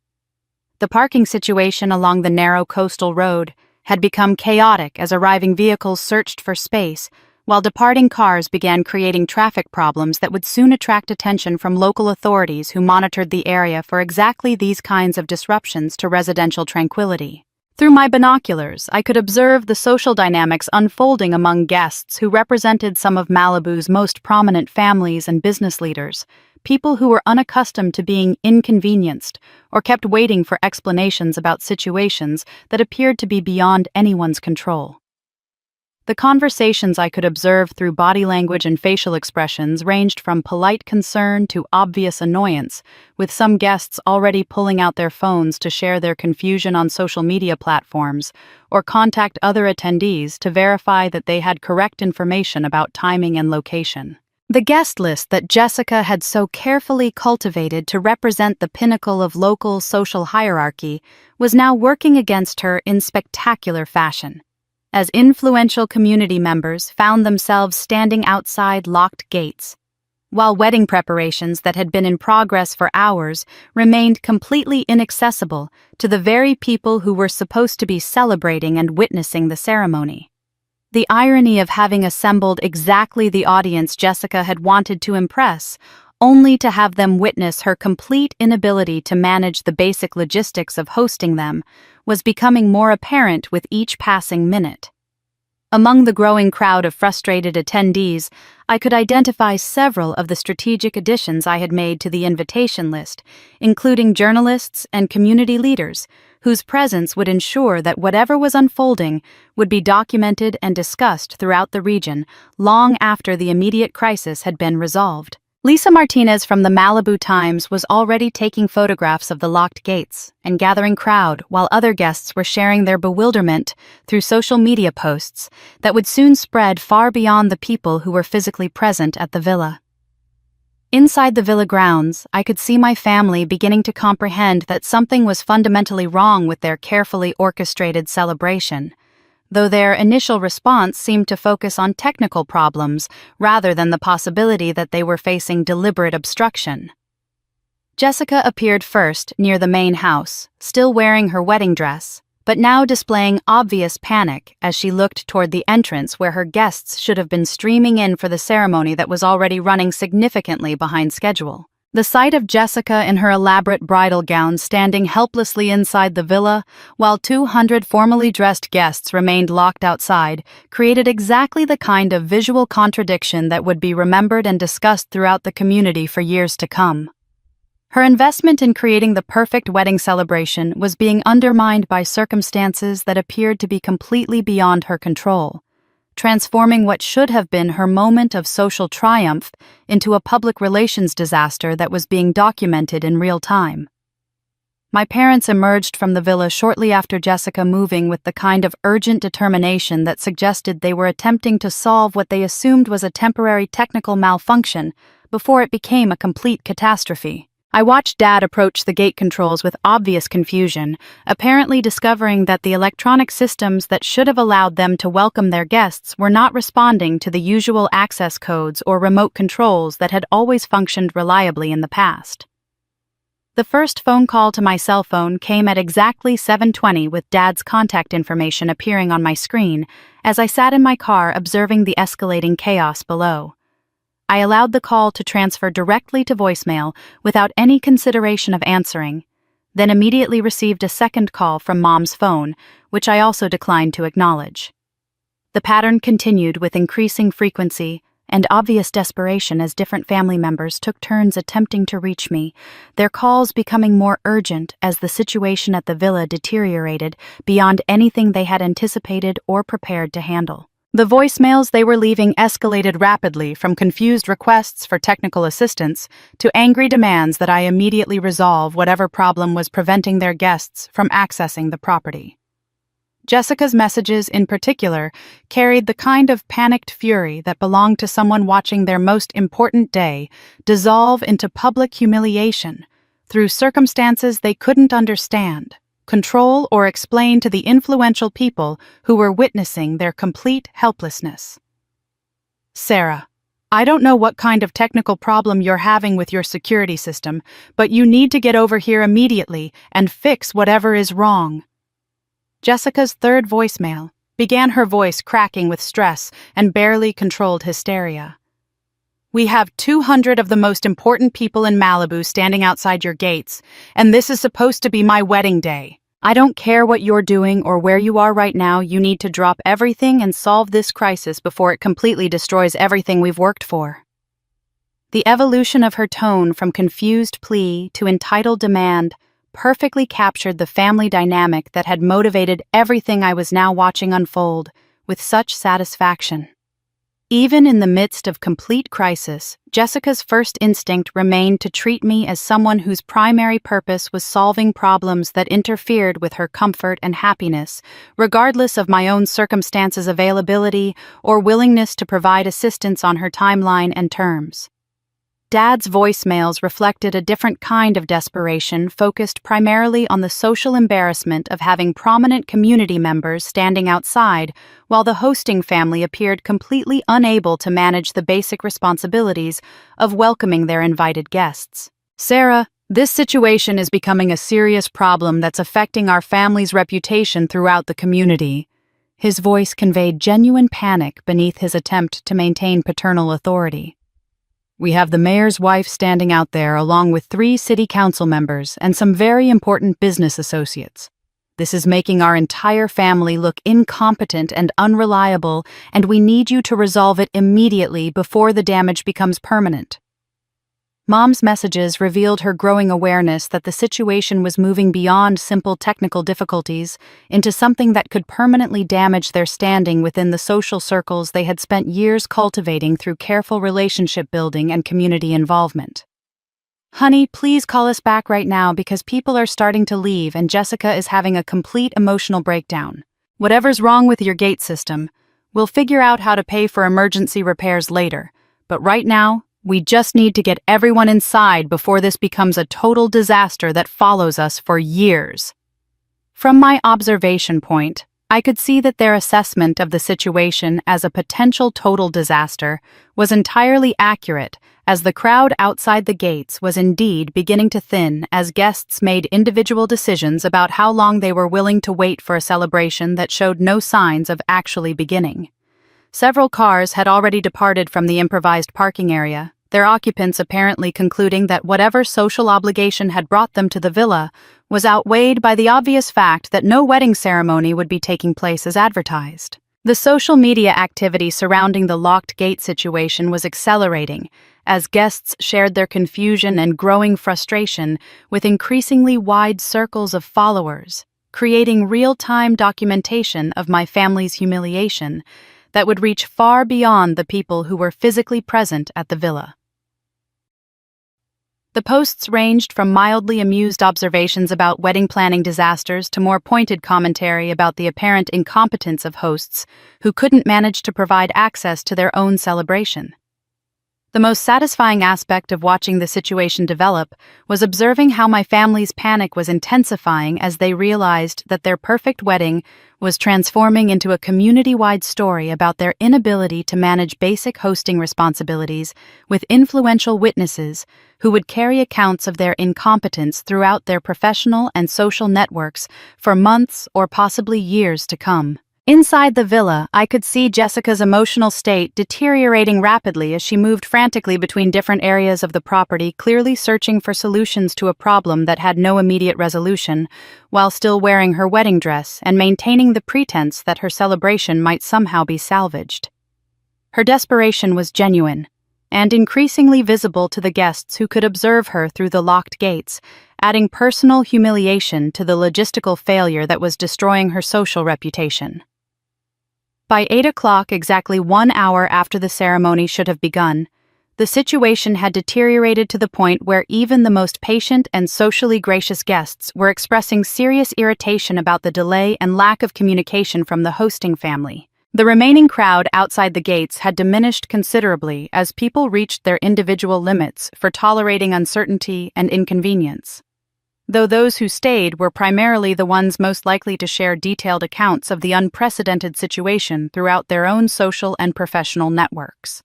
The parking situation along the narrow coastal road had become chaotic as arriving vehicles searched for space, while departing cars began creating traffic problems that would soon attract attention from local authorities who monitored the area for exactly these kinds of disruptions to residential tranquility. Through my binoculars, I could observe the social dynamics unfolding among guests who represented some of Malibu's most prominent families and business leaders, people who were unaccustomed to being inconvenienced or kept waiting for explanations about situations that appeared to be beyond anyone's control. The conversations I could observe through body language and facial expressions ranged from polite concern to obvious annoyance, with some guests already pulling out their phones to share their confusion on social media platforms or contact other attendees to verify that they had correct information about timing and location. The guest list that Jessica had so carefully cultivated to represent the pinnacle of local social hierarchy was now working against her in spectacular fashion, as influential community members found themselves standing outside locked gates, while wedding preparations that had been in progress for hours remained completely inaccessible to the very people who were supposed to be celebrating and witnessing the ceremony. The irony of having assembled exactly the audience Jessica had wanted to impress, only to have them witness her complete inability to manage the basic logistics of hosting them, was becoming more apparent with each passing minute. Among the growing crowd of frustrated attendees, I could identify several of the strategic additions I had made to the invitation list, including journalists and community leaders, whose presence would ensure that whatever was unfolding would be documented and discussed throughout the region long after the immediate crisis had been resolved. Lisa Martinez from the Malibu Times was already taking photographs of the locked gates and gathering crowd while other guests were sharing their bewilderment through social media posts that would soon spread far beyond the people who were physically present at the villa. Inside the villa grounds, I could see my family beginning to comprehend that something was fundamentally wrong with their carefully orchestrated celebration, though their initial response seemed to focus on technical problems rather than the possibility that they were facing deliberate obstruction. Jessica appeared first near the main house, still wearing her wedding dress, but now displaying obvious panic as she looked toward the entrance where her guests should have been streaming in for the ceremony that was already running significantly behind schedule. The sight of Jessica in her elaborate bridal gown standing helplessly inside the villa, while 200 formally dressed guests remained locked outside, created exactly the kind of visual contradiction that would be remembered and discussed throughout the community for years to come. Her investment in creating the perfect wedding celebration was being undermined by circumstances that appeared to be completely beyond her control, transforming what should have been her moment of social triumph into a public relations disaster that was being documented in real time. My parents emerged from the villa shortly after Jessica moving with the kind of urgent determination that suggested they were attempting to solve what they assumed was a temporary technical malfunction before it became a complete catastrophe. I watched Dad approach the gate controls with obvious confusion, apparently discovering that the electronic systems that should have allowed them to welcome their guests were not responding to the usual access codes or remote controls that had always functioned reliably in the past. The first phone call to my cell phone came at exactly 7:20 with Dad's contact information appearing on my screen as I sat in my car observing the escalating chaos below. I allowed the call to transfer directly to voicemail without any consideration of answering, then immediately received a second call from Mom's phone, which I also declined to acknowledge. The pattern continued with increasing frequency and obvious desperation as different family members took turns attempting to reach me, their calls becoming more urgent as the situation at the villa deteriorated beyond anything they had anticipated or prepared to handle. The voicemails they were leaving escalated rapidly from confused requests for technical assistance to angry demands that I immediately resolve whatever problem was preventing their guests from accessing the property. Jessica's messages, in particular, carried the kind of panicked fury that belonged to someone watching their most important day dissolve into public humiliation through circumstances they couldn't understand, control, or explain to the influential people who were witnessing their complete helplessness. Sarah, I don't know what kind of technical problem you're having with your security system, but you need to get over here immediately and fix whatever is wrong. Jessica's third voicemail began, her voice cracking with stress and barely controlled hysteria. We have 200 of the most important people in Malibu standing outside your gates, and this is supposed to be my wedding day. I don't care what you're doing or where you are right now, you need to drop everything and solve this crisis before it completely destroys everything we've worked for. The evolution of her tone from confused plea to entitled demand perfectly captured the family dynamic that had motivated everything I was now watching unfold with such satisfaction. Even in the midst of complete crisis, Jessica's first instinct remained to treat me as someone whose primary purpose was solving problems that interfered with her comfort and happiness, regardless of my own circumstances' availability or willingness to provide assistance on her timeline and terms. Dad's voicemails reflected a different kind of desperation focused primarily on the social embarrassment of having prominent community members standing outside, while the hosting family appeared completely unable to manage the basic responsibilities of welcoming their invited guests. "Sarah, this situation is becoming a serious problem that's affecting our family's reputation throughout the community." His voice conveyed genuine panic beneath his attempt to maintain paternal authority. "We have the mayor's wife standing out there along with 3 city council members and some very important business associates. This is making our entire family look incompetent and unreliable, and we need you to resolve it immediately before the damage becomes permanent." Mom's messages revealed her growing awareness that the situation was moving beyond simple technical difficulties into something that could permanently damage their standing within the social circles they had spent years cultivating through careful relationship building and community involvement. "Honey, please call us back right now because people are starting to leave and Jessica is having a complete emotional breakdown. Whatever's wrong with your gate system, we'll figure out how to pay for emergency repairs later, but right now, we just need to get everyone inside before this becomes a total disaster that follows us for years." From my observation point, I could see that their assessment of the situation as a potential total disaster was entirely accurate, as the crowd outside the gates was indeed beginning to thin as guests made individual decisions about how long they were willing to wait for a celebration that showed no signs of actually beginning. Several cars had already departed from the improvised parking area, their occupants apparently concluding that whatever social obligation had brought them to the villa was outweighed by the obvious fact that no wedding ceremony would be taking place as advertised. The social media activity surrounding the locked gate situation was accelerating as guests shared their confusion and growing frustration with increasingly wide circles of followers, creating real-time documentation of my family's humiliation that would reach far beyond the people who were physically present at the villa. The posts ranged from mildly amused observations about wedding planning disasters to more pointed commentary about the apparent incompetence of hosts who couldn't manage to provide access to their own celebration. The most satisfying aspect of watching the situation develop was observing how my family's panic was intensifying as they realized that their perfect wedding was transforming into a community-wide story about their inability to manage basic hosting responsibilities with influential witnesses who would carry accounts of their incompetence throughout their professional and social networks for months or possibly years to come. Inside the villa, I could see Jessica's emotional state deteriorating rapidly as she moved frantically between different areas of the property, clearly searching for solutions to a problem that had no immediate resolution, while still wearing her wedding dress and maintaining the pretense that her celebration might somehow be salvaged. Her desperation was genuine, and increasingly visible to the guests who could observe her through the locked gates, adding personal humiliation to the logistical failure that was destroying her social reputation. By 8 o'clock, exactly 1 hour after the ceremony should have begun, the situation had deteriorated to the point where even the most patient and socially gracious guests were expressing serious irritation about the delay and lack of communication from the hosting family. The remaining crowd outside the gates had diminished considerably as people reached their individual limits for tolerating uncertainty and inconvenience, though those who stayed were primarily the ones most likely to share detailed accounts of the unprecedented situation throughout their own social and professional networks.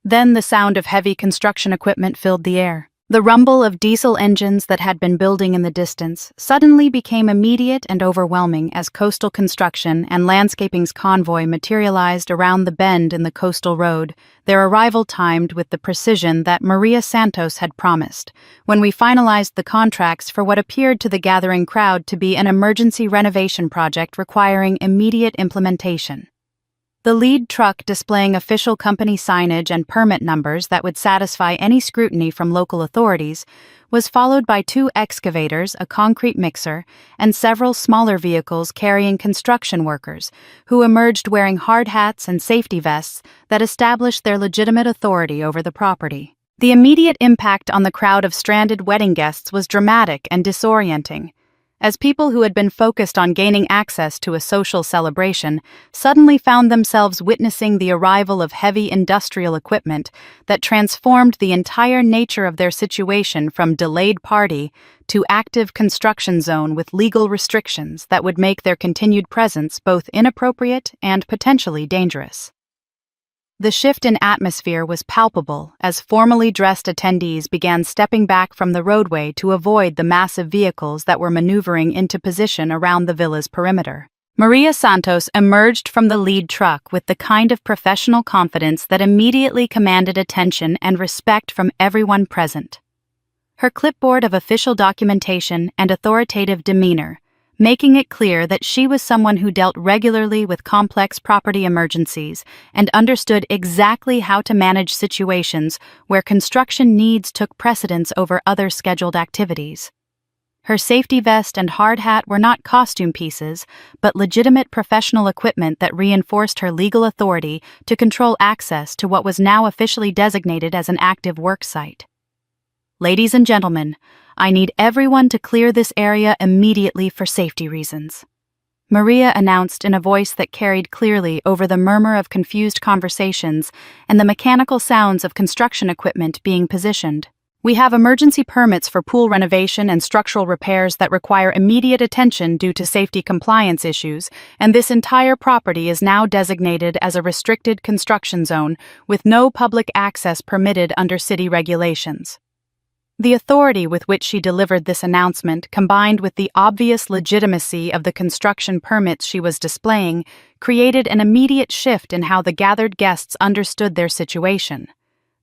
Then the sound of heavy construction equipment filled the air. The rumble of diesel engines that had been building in the distance suddenly became immediate and overwhelming as coastal construction and landscaping's convoy materialized around the bend in the coastal road, their arrival timed with the precision that Maria Santos had promised, when we finalized the contracts for what appeared to the gathering crowd to be an emergency renovation project requiring immediate implementation. The lead truck displaying official company signage and permit numbers that would satisfy any scrutiny from local authorities was followed by 2 excavators, a concrete mixer, and several smaller vehicles carrying construction workers, who emerged wearing hard hats and safety vests that established their legitimate authority over the property. The immediate impact on the crowd of stranded wedding guests was dramatic and disorienting, as people who had been focused on gaining access to a social celebration suddenly found themselves witnessing the arrival of heavy industrial equipment that transformed the entire nature of their situation from delayed party to active construction zone with legal restrictions that would make their continued presence both inappropriate and potentially dangerous. The shift in atmosphere was palpable as formally dressed attendees began stepping back from the roadway to avoid the massive vehicles that were maneuvering into position around the villa's perimeter. Maria Santos emerged from the lead truck with the kind of professional confidence that immediately commanded attention and respect from everyone present. Her clipboard of official documentation and authoritative demeanor, making it clear that she was someone who dealt regularly with complex property emergencies and understood exactly how to manage situations where construction needs took precedence over other scheduled activities. Her safety vest and hard hat were not costume pieces, but legitimate professional equipment that reinforced her legal authority to control access to what was now officially designated as an active work site. Ladies and gentlemen, I need everyone to clear this area immediately for safety reasons, Maria announced in a voice that carried clearly over the murmur of confused conversations and the mechanical sounds of construction equipment being positioned. We have emergency permits for pool renovation and structural repairs that require immediate attention due to safety compliance issues, and this entire property is now designated as a restricted construction zone with no public access permitted under city regulations. The authority with which she delivered this announcement, combined with the obvious legitimacy of the construction permits she was displaying, created an immediate shift in how the gathered guests understood their situation.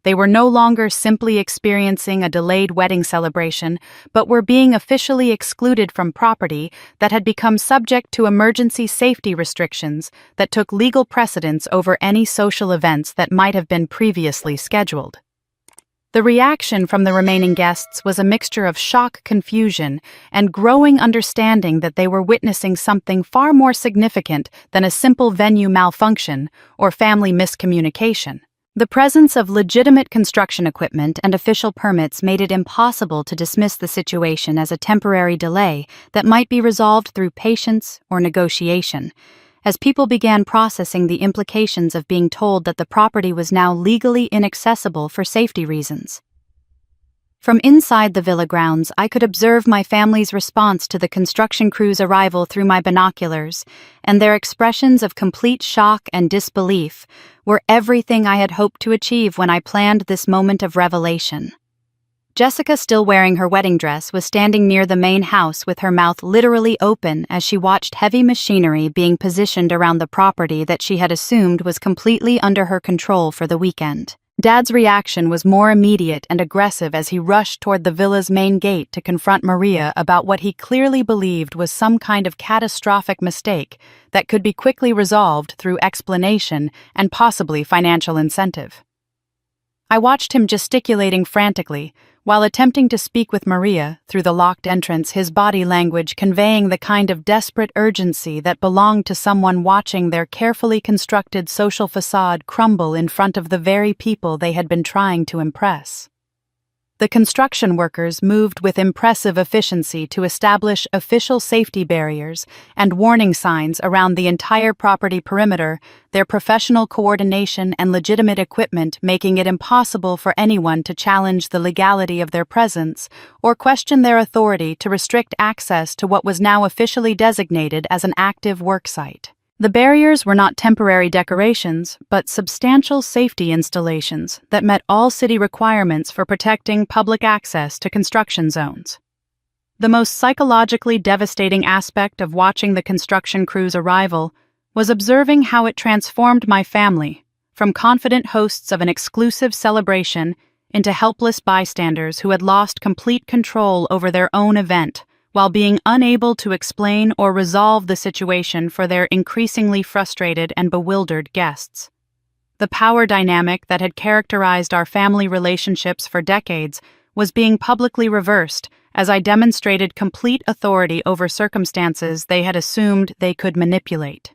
They were no longer simply experiencing a delayed wedding celebration, but were being officially excluded from property that had become subject to emergency safety restrictions that took legal precedence over any social events that might have been previously scheduled. The reaction from the remaining guests was a mixture of shock, confusion, and growing understanding that they were witnessing something far more significant than a simple venue malfunction or family miscommunication. The presence of legitimate construction equipment and official permits made it impossible to dismiss the situation as a temporary delay that might be resolved through patience or negotiation, as people began processing the implications of being told that the property was now legally inaccessible for safety reasons. From inside the villa grounds, I could observe my family's response to the construction crew's arrival through my binoculars, and their expressions of complete shock and disbelief were everything I had hoped to achieve when I planned this moment of revelation. Jessica, still wearing her wedding dress, was standing near the main house with her mouth literally open as she watched heavy machinery being positioned around the property that she had assumed was completely under her control for the weekend. Dad's reaction was more immediate and aggressive as he rushed toward the villa's main gate to confront Maria about what he clearly believed was some kind of catastrophic mistake that could be quickly resolved through explanation and possibly financial incentive. I watched him gesticulating frantically, while attempting to speak with Maria through the locked entrance, his body language conveying the kind of desperate urgency that belonged to someone watching their carefully constructed social facade crumble in front of the very people they had been trying to impress. The construction workers moved with impressive efficiency to establish official safety barriers and warning signs around the entire property perimeter, their professional coordination and legitimate equipment making it impossible for anyone to challenge the legality of their presence or question their authority to restrict access to what was now officially designated as an active work site. The barriers were not temporary decorations, but substantial safety installations that met all city requirements for protecting public access to construction zones. The most psychologically devastating aspect of watching the construction crew's arrival was observing how it transformed my family from confident hosts of an exclusive celebration into helpless bystanders who had lost complete control over their own event while being unable to explain or resolve the situation for their increasingly frustrated and bewildered guests. The power dynamic that had characterized our family relationships for decades was being publicly reversed as I demonstrated complete authority over circumstances they had assumed they could manipulate.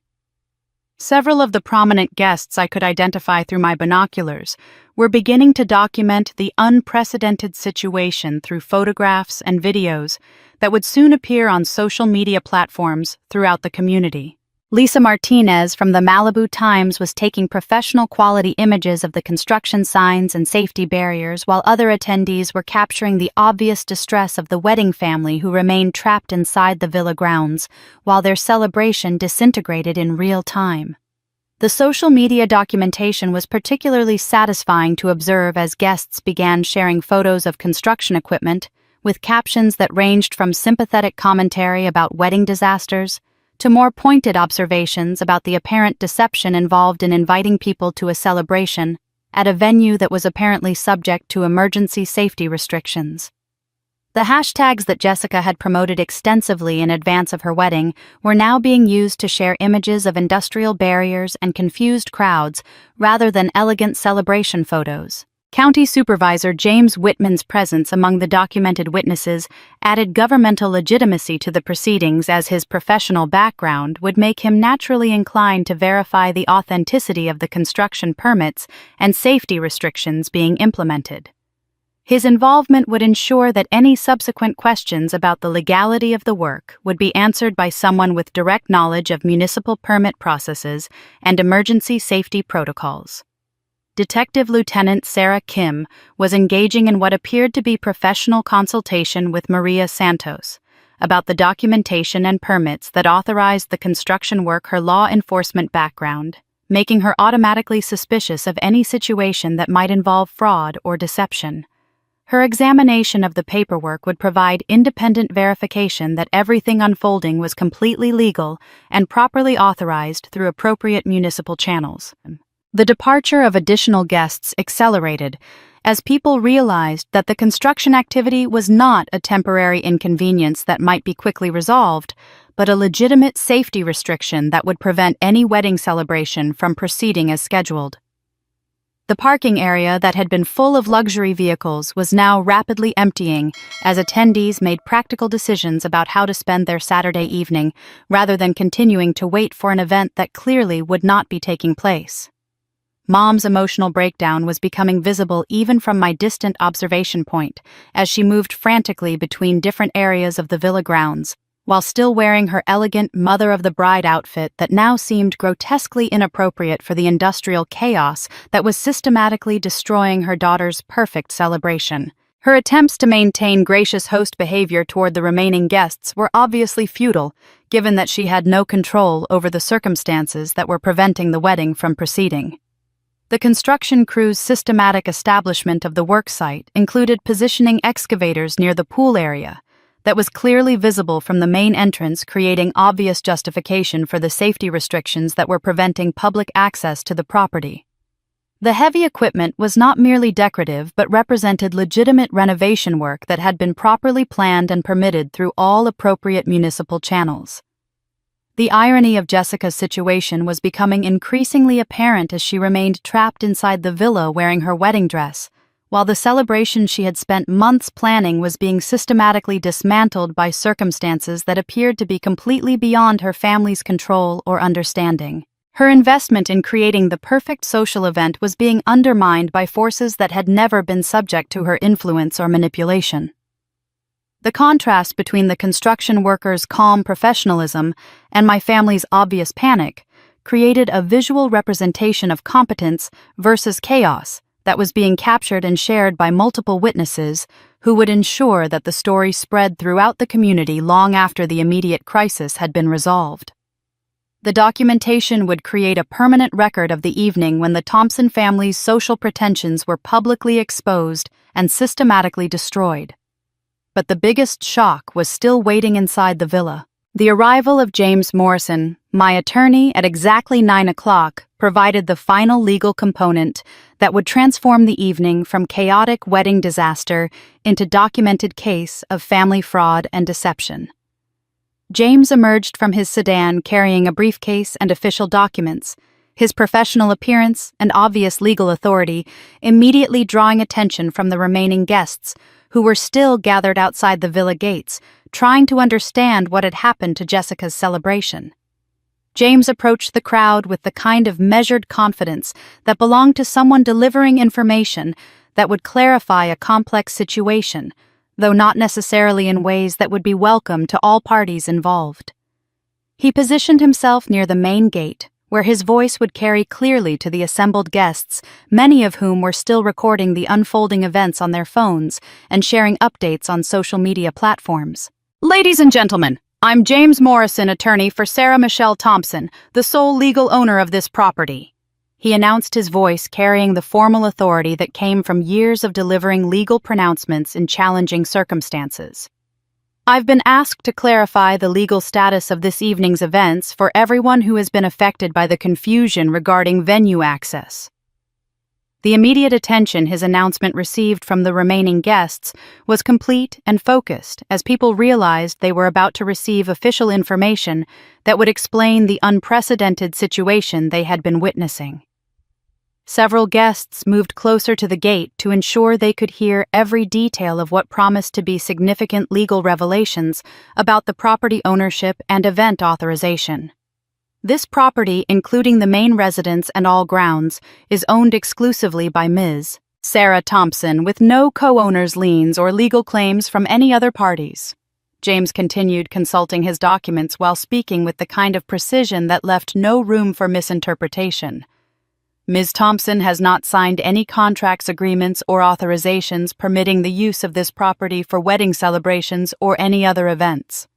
Several of the prominent guests I could identify through my binoculars were beginning to document the unprecedented situation through photographs and videos that would soon appear on social media platforms throughout the community. Lisa Martinez from the Malibu Times was taking professional quality images of the construction signs and safety barriers, while other attendees were capturing the obvious distress of the wedding family who remained trapped inside the villa grounds while their celebration disintegrated in real time. The social media documentation was particularly satisfying to observe as guests began sharing photos of construction equipment with captions that ranged from sympathetic commentary about wedding disasters to more pointed observations about the apparent deception involved in inviting people to a celebration at a venue that was apparently subject to emergency safety restrictions. The hashtags that Jessica had promoted extensively in advance of her wedding were now being used to share images of industrial barriers and confused crowds rather than elegant celebration photos. County Supervisor James Whitman's presence among the documented witnesses added governmental legitimacy to the proceedings, as his professional background would make him naturally inclined to verify the authenticity of the construction permits and safety restrictions being implemented. His involvement would ensure that any subsequent questions about the legality of the work would be answered by someone with direct knowledge of municipal permit processes and emergency safety protocols. Detective Lieutenant Sarah Kim was engaging in what appeared to be professional consultation with Maria Santos about the documentation and permits that authorized the construction work. Her law enforcement background, making her automatically suspicious of any situation that might involve fraud or deception. Her examination of the paperwork would provide independent verification that everything unfolding was completely legal and properly authorized through appropriate municipal channels. The departure of additional guests accelerated as people realized that the construction activity was not a temporary inconvenience that might be quickly resolved, but a legitimate safety restriction that would prevent any wedding celebration from proceeding as scheduled. The parking area that had been full of luxury vehicles was now rapidly emptying as attendees made practical decisions about how to spend their Saturday evening rather than continuing to wait for an event that clearly would not be taking place. Mom's emotional breakdown was becoming visible even from my distant observation point as she moved frantically between different areas of the villa grounds, while still wearing her elegant mother-of-the-bride outfit that now seemed grotesquely inappropriate for the industrial chaos that was systematically destroying her daughter's perfect celebration. Her attempts to maintain gracious host behavior toward the remaining guests were obviously futile, given that she had no control over the circumstances that were preventing the wedding from proceeding. The construction crew's systematic establishment of the work site included positioning excavators near the pool area that was clearly visible from the main entrance, creating obvious justification for the safety restrictions that were preventing public access to the property. The heavy equipment was not merely decorative but represented legitimate renovation work that had been properly planned and permitted through all appropriate municipal channels. The irony of Jessica's situation was becoming increasingly apparent as she remained trapped inside the villa wearing her wedding dress, while the celebration she had spent months planning was being systematically dismantled by circumstances that appeared to be completely beyond her family's control or understanding. Her investment in creating the perfect social event was being undermined by forces that had never been subject to her influence or manipulation. The contrast between the construction workers' calm professionalism and my family's obvious panic created a visual representation of competence versus chaos that was being captured and shared by multiple witnesses who would ensure that the story spread throughout the community long after the immediate crisis had been resolved. The documentation would create a permanent record of the evening when the Thompson family's social pretensions were publicly exposed and systematically destroyed. But the biggest shock was still waiting inside the villa. The arrival of James Morrison, my attorney, at exactly 9 o'clock, provided the final legal component that would transform the evening from chaotic wedding disaster into documented case of family fraud and deception. James emerged from his sedan carrying a briefcase and official documents, his professional appearance and obvious legal authority immediately drawing attention from the remaining guests, who were still gathered outside the villa gates, trying to understand what had happened to Jessica's celebration. James approached the crowd with the kind of measured confidence that belonged to someone delivering information that would clarify a complex situation, though not necessarily in ways that would be welcome to all parties involved. He positioned himself near the main gate, where his voice would carry clearly to the assembled guests, many of whom were still recording the unfolding events on their phones and sharing updates on social media platforms. "Ladies and gentlemen, I'm James Morrison, attorney for Sarah Michelle Thompson, the sole legal owner of this property." He announced, his voice carrying the formal authority that came from years of delivering legal pronouncements in challenging circumstances. "I've been asked to clarify the legal status of this evening's events for everyone who has been affected by the confusion regarding venue access." The immediate attention his announcement received from the remaining guests was complete and focused as people realized they were about to receive official information that would explain the unprecedented situation they had been witnessing. Several guests moved closer to the gate to ensure they could hear every detail of what promised to be significant legal revelations about the property ownership and event authorization. This property, including the main residence and all grounds, is owned exclusively by Ms. Sarah Thompson, with no co-owners' liens or legal claims from any other parties. James continued, consulting his documents while speaking with the kind of precision that left no room for misinterpretation. "Ms. Thompson has not signed any contracts, agreements, or authorizations permitting the use of this property for wedding celebrations or any other events."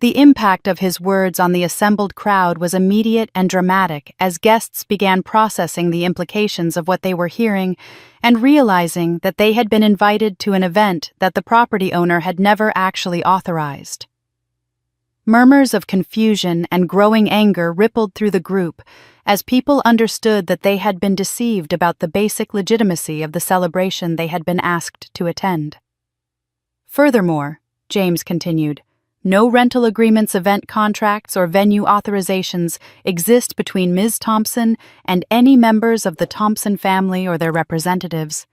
The impact of his words on the assembled crowd was immediate and dramatic as guests began processing the implications of what they were hearing and realizing that they had been invited to an event that the property owner had never actually authorized. Murmurs of confusion and growing anger rippled through the group as people understood that they had been deceived about the basic legitimacy of the celebration they had been asked to attend. "Furthermore," James continued, "no rental agreements, event contracts, or venue authorizations exist between Ms. Thompson and any members of the Thompson family or their representatives.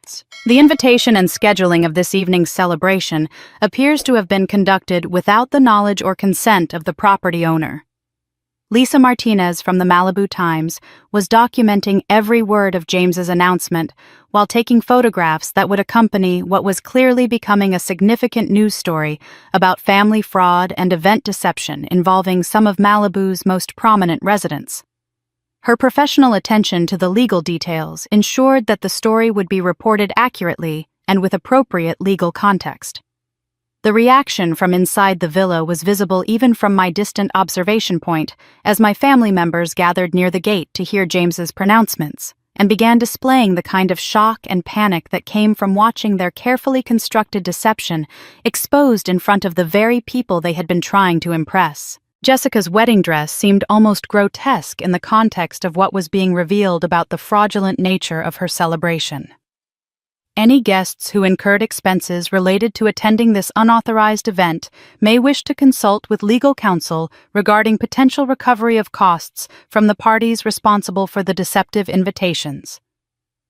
The invitation and scheduling of this evening's celebration appears to have been conducted without the knowledge or consent of the property owner." Lisa Martinez from the Malibu Times was documenting every word of James's announcement while taking photographs that would accompany what was clearly becoming a significant news story about family fraud and event deception involving some of Malibu's most prominent residents. Her professional attention to the legal details ensured that the story would be reported accurately and with appropriate legal context. The reaction from inside the villa was visible even from my distant observation point as my family members gathered near the gate to hear James's pronouncements and began displaying the kind of shock and panic that came from watching their carefully constructed deception exposed in front of the very people they had been trying to impress. Jessica's wedding dress seemed almost grotesque in the context of what was being revealed about the fraudulent nature of her celebration. Any guests who incurred expenses related to attending this unauthorized event may wish to consult with legal counsel regarding potential recovery of costs from the parties responsible for the deceptive invitations.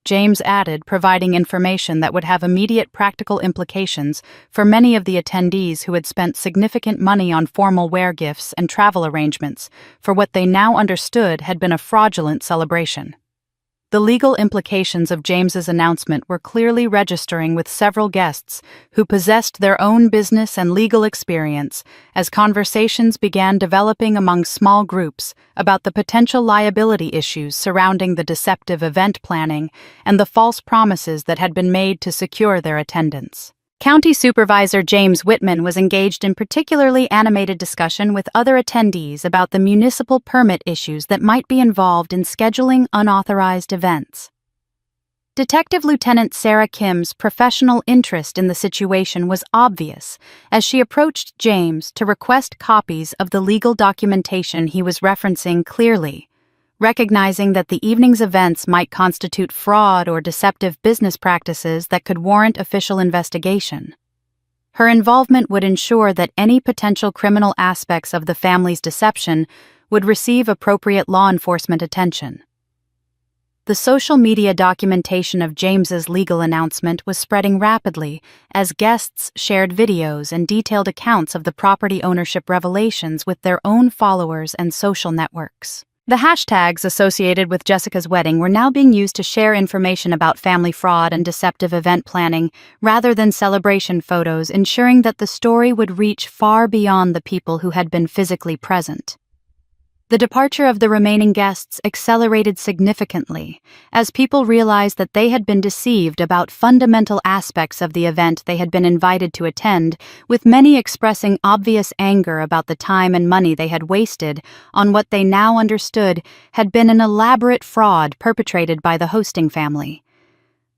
James added, providing information that would have immediate practical implications for many of the attendees who had spent significant money on formal wear gifts and travel arrangements for what they now understood had been a fraudulent celebration. The legal implications of James's announcement were clearly registering with several guests who possessed their own business and legal experience as conversations began developing among small groups about the potential liability issues surrounding the deceptive event planning and the false promises that had been made to secure their attendance. County Supervisor James Whitman was engaged in particularly animated discussion with other attendees about the municipal permit issues that might be involved in scheduling unauthorized events. Detective Lieutenant Sarah Kim's professional interest in the situation was obvious as she approached James to request copies of the legal documentation he was referencing clearly, recognizing that the evening's events might constitute fraud or deceptive business practices that could warrant official investigation. Her involvement would ensure that any potential criminal aspects of the family's deception would receive appropriate law enforcement attention. The social media documentation of James's legal announcement was spreading rapidly as guests shared videos and detailed accounts of the property ownership revelations with their own followers and social networks. The hashtags associated with Jessica's wedding were now being used to share information about family fraud and deceptive event planning rather than celebration photos, ensuring that the story would reach far beyond the people who had been physically present. The departure of the remaining guests accelerated significantly as people realized that they had been deceived about fundamental aspects of the event they had been invited to attend, with many expressing obvious anger about the time and money they had wasted on what they now understood had been an elaborate fraud perpetrated by the hosting family.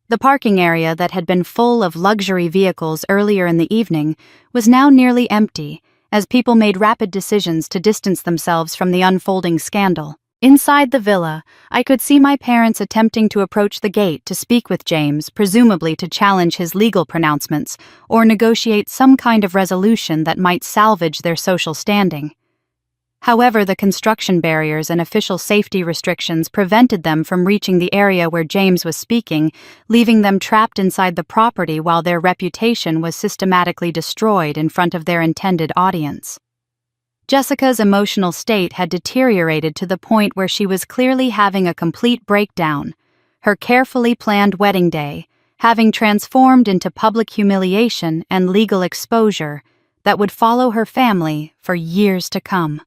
The parking area that had been full of luxury vehicles earlier in the evening was now nearly empty, as people made rapid decisions to distance themselves from the unfolding scandal. Inside the villa, I could see my parents attempting to approach the gate to speak with James, presumably to challenge his legal pronouncements or negotiate some kind of resolution that might salvage their social standing. However, the construction barriers and official safety restrictions prevented them from reaching the area where James was speaking, leaving them trapped inside the property while their reputation was systematically destroyed in front of their intended audience. Jessica's emotional state had deteriorated to the point where she was clearly having a complete breakdown, her carefully planned wedding day having transformed into public humiliation and legal exposure that would follow her family for years to come.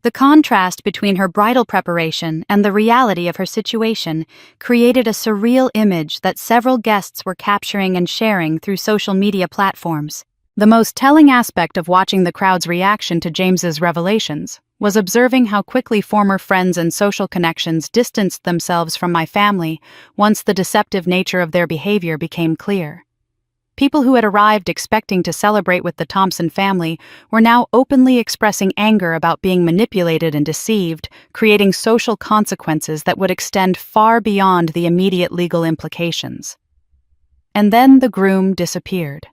The contrast between her bridal preparation and the reality of her situation created a surreal image that several guests were capturing and sharing through social media platforms. The most telling aspect of watching the crowd's reaction to James's revelations was observing how quickly former friends and social connections distanced themselves from my family once the deceptive nature of their behavior became clear. People who had arrived expecting to celebrate with the Thompson family were now openly expressing anger about being manipulated and deceived, creating social consequences that would extend far beyond the immediate legal implications. And then the groom disappeared.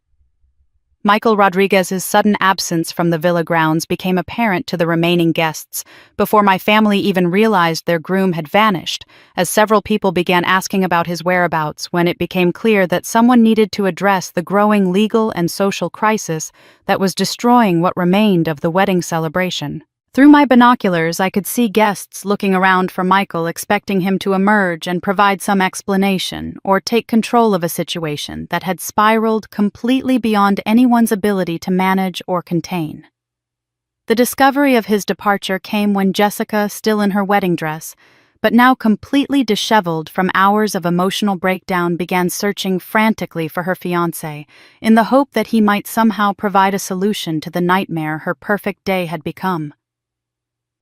Michael Rodriguez's sudden absence from the villa grounds became apparent to the remaining guests before my family even realized their groom had vanished, as several people began asking about his whereabouts when it became clear that someone needed to address the growing legal and social crisis that was destroying what remained of the wedding celebration. Through my binoculars, I could see guests looking around for Michael, expecting him to emerge and provide some explanation or take control of a situation that had spiraled completely beyond anyone's ability to manage or contain. The discovery of his departure came when Jessica, still in her wedding dress, but now completely disheveled from hours of emotional breakdown, began searching frantically for her fiancé, in the hope that he might somehow provide a solution to the nightmare her perfect day had become.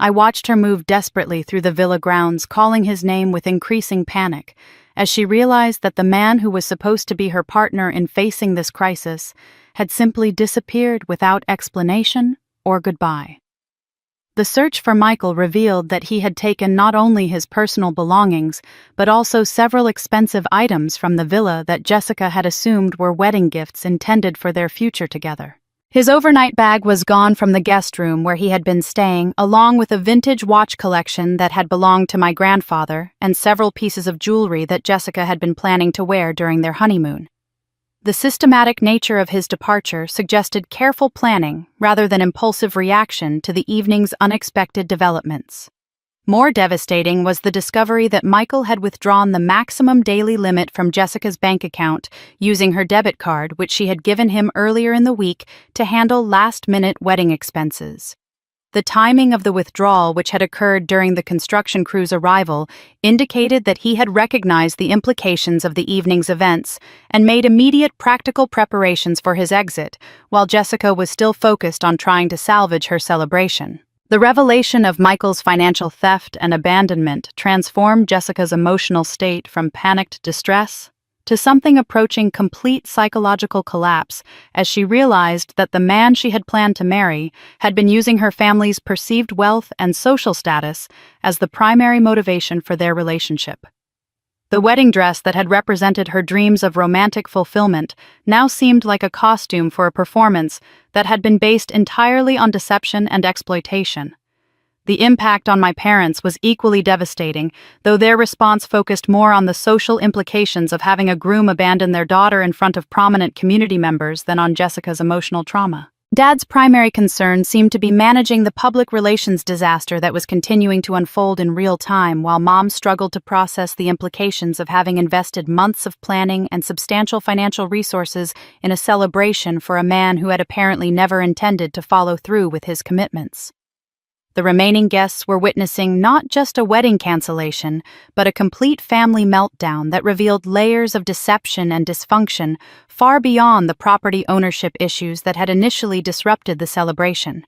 I watched her move desperately through the villa grounds, calling his name with increasing panic, as she realized that the man who was supposed to be her partner in facing this crisis had simply disappeared without explanation or goodbye. The search for Michael revealed that he had taken not only his personal belongings, but also several expensive items from the villa that Jessica had assumed were wedding gifts intended for their future together. His overnight bag was gone from the guest room where he had been staying, along with a vintage watch collection that had belonged to my grandfather and several pieces of jewelry that Jessica had been planning to wear during their honeymoon. The systematic nature of his departure suggested careful planning rather than impulsive reaction to the evening's unexpected developments. More devastating was the discovery that Michael had withdrawn the maximum daily limit from Jessica's bank account using her debit card, which she had given him earlier in the week to handle last-minute wedding expenses. The timing of the withdrawal, which had occurred during the construction crew's arrival, indicated that he had recognized the implications of the evening's events and made immediate practical preparations for his exit, while Jessica was still focused on trying to salvage her celebration. The revelation of Michael's financial theft and abandonment transformed Jessica's emotional state from panicked distress to something approaching complete psychological collapse as she realized that the man she had planned to marry had been using her family's perceived wealth and social status as the primary motivation for their relationship. The wedding dress that had represented her dreams of romantic fulfillment now seemed like a costume for a performance that had been based entirely on deception and exploitation. The impact on my parents was equally devastating, though their response focused more on the social implications of having a groom abandon their daughter in front of prominent community members than on Jessica's emotional trauma. Dad's primary concern seemed to be managing the public relations disaster that was continuing to unfold in real time, while Mom struggled to process the implications of having invested months of planning and substantial financial resources in a celebration for a man who had apparently never intended to follow through with his commitments. The remaining guests were witnessing not just a wedding cancellation, but a complete family meltdown that revealed layers of deception and dysfunction far beyond the property ownership issues that had initially disrupted the celebration.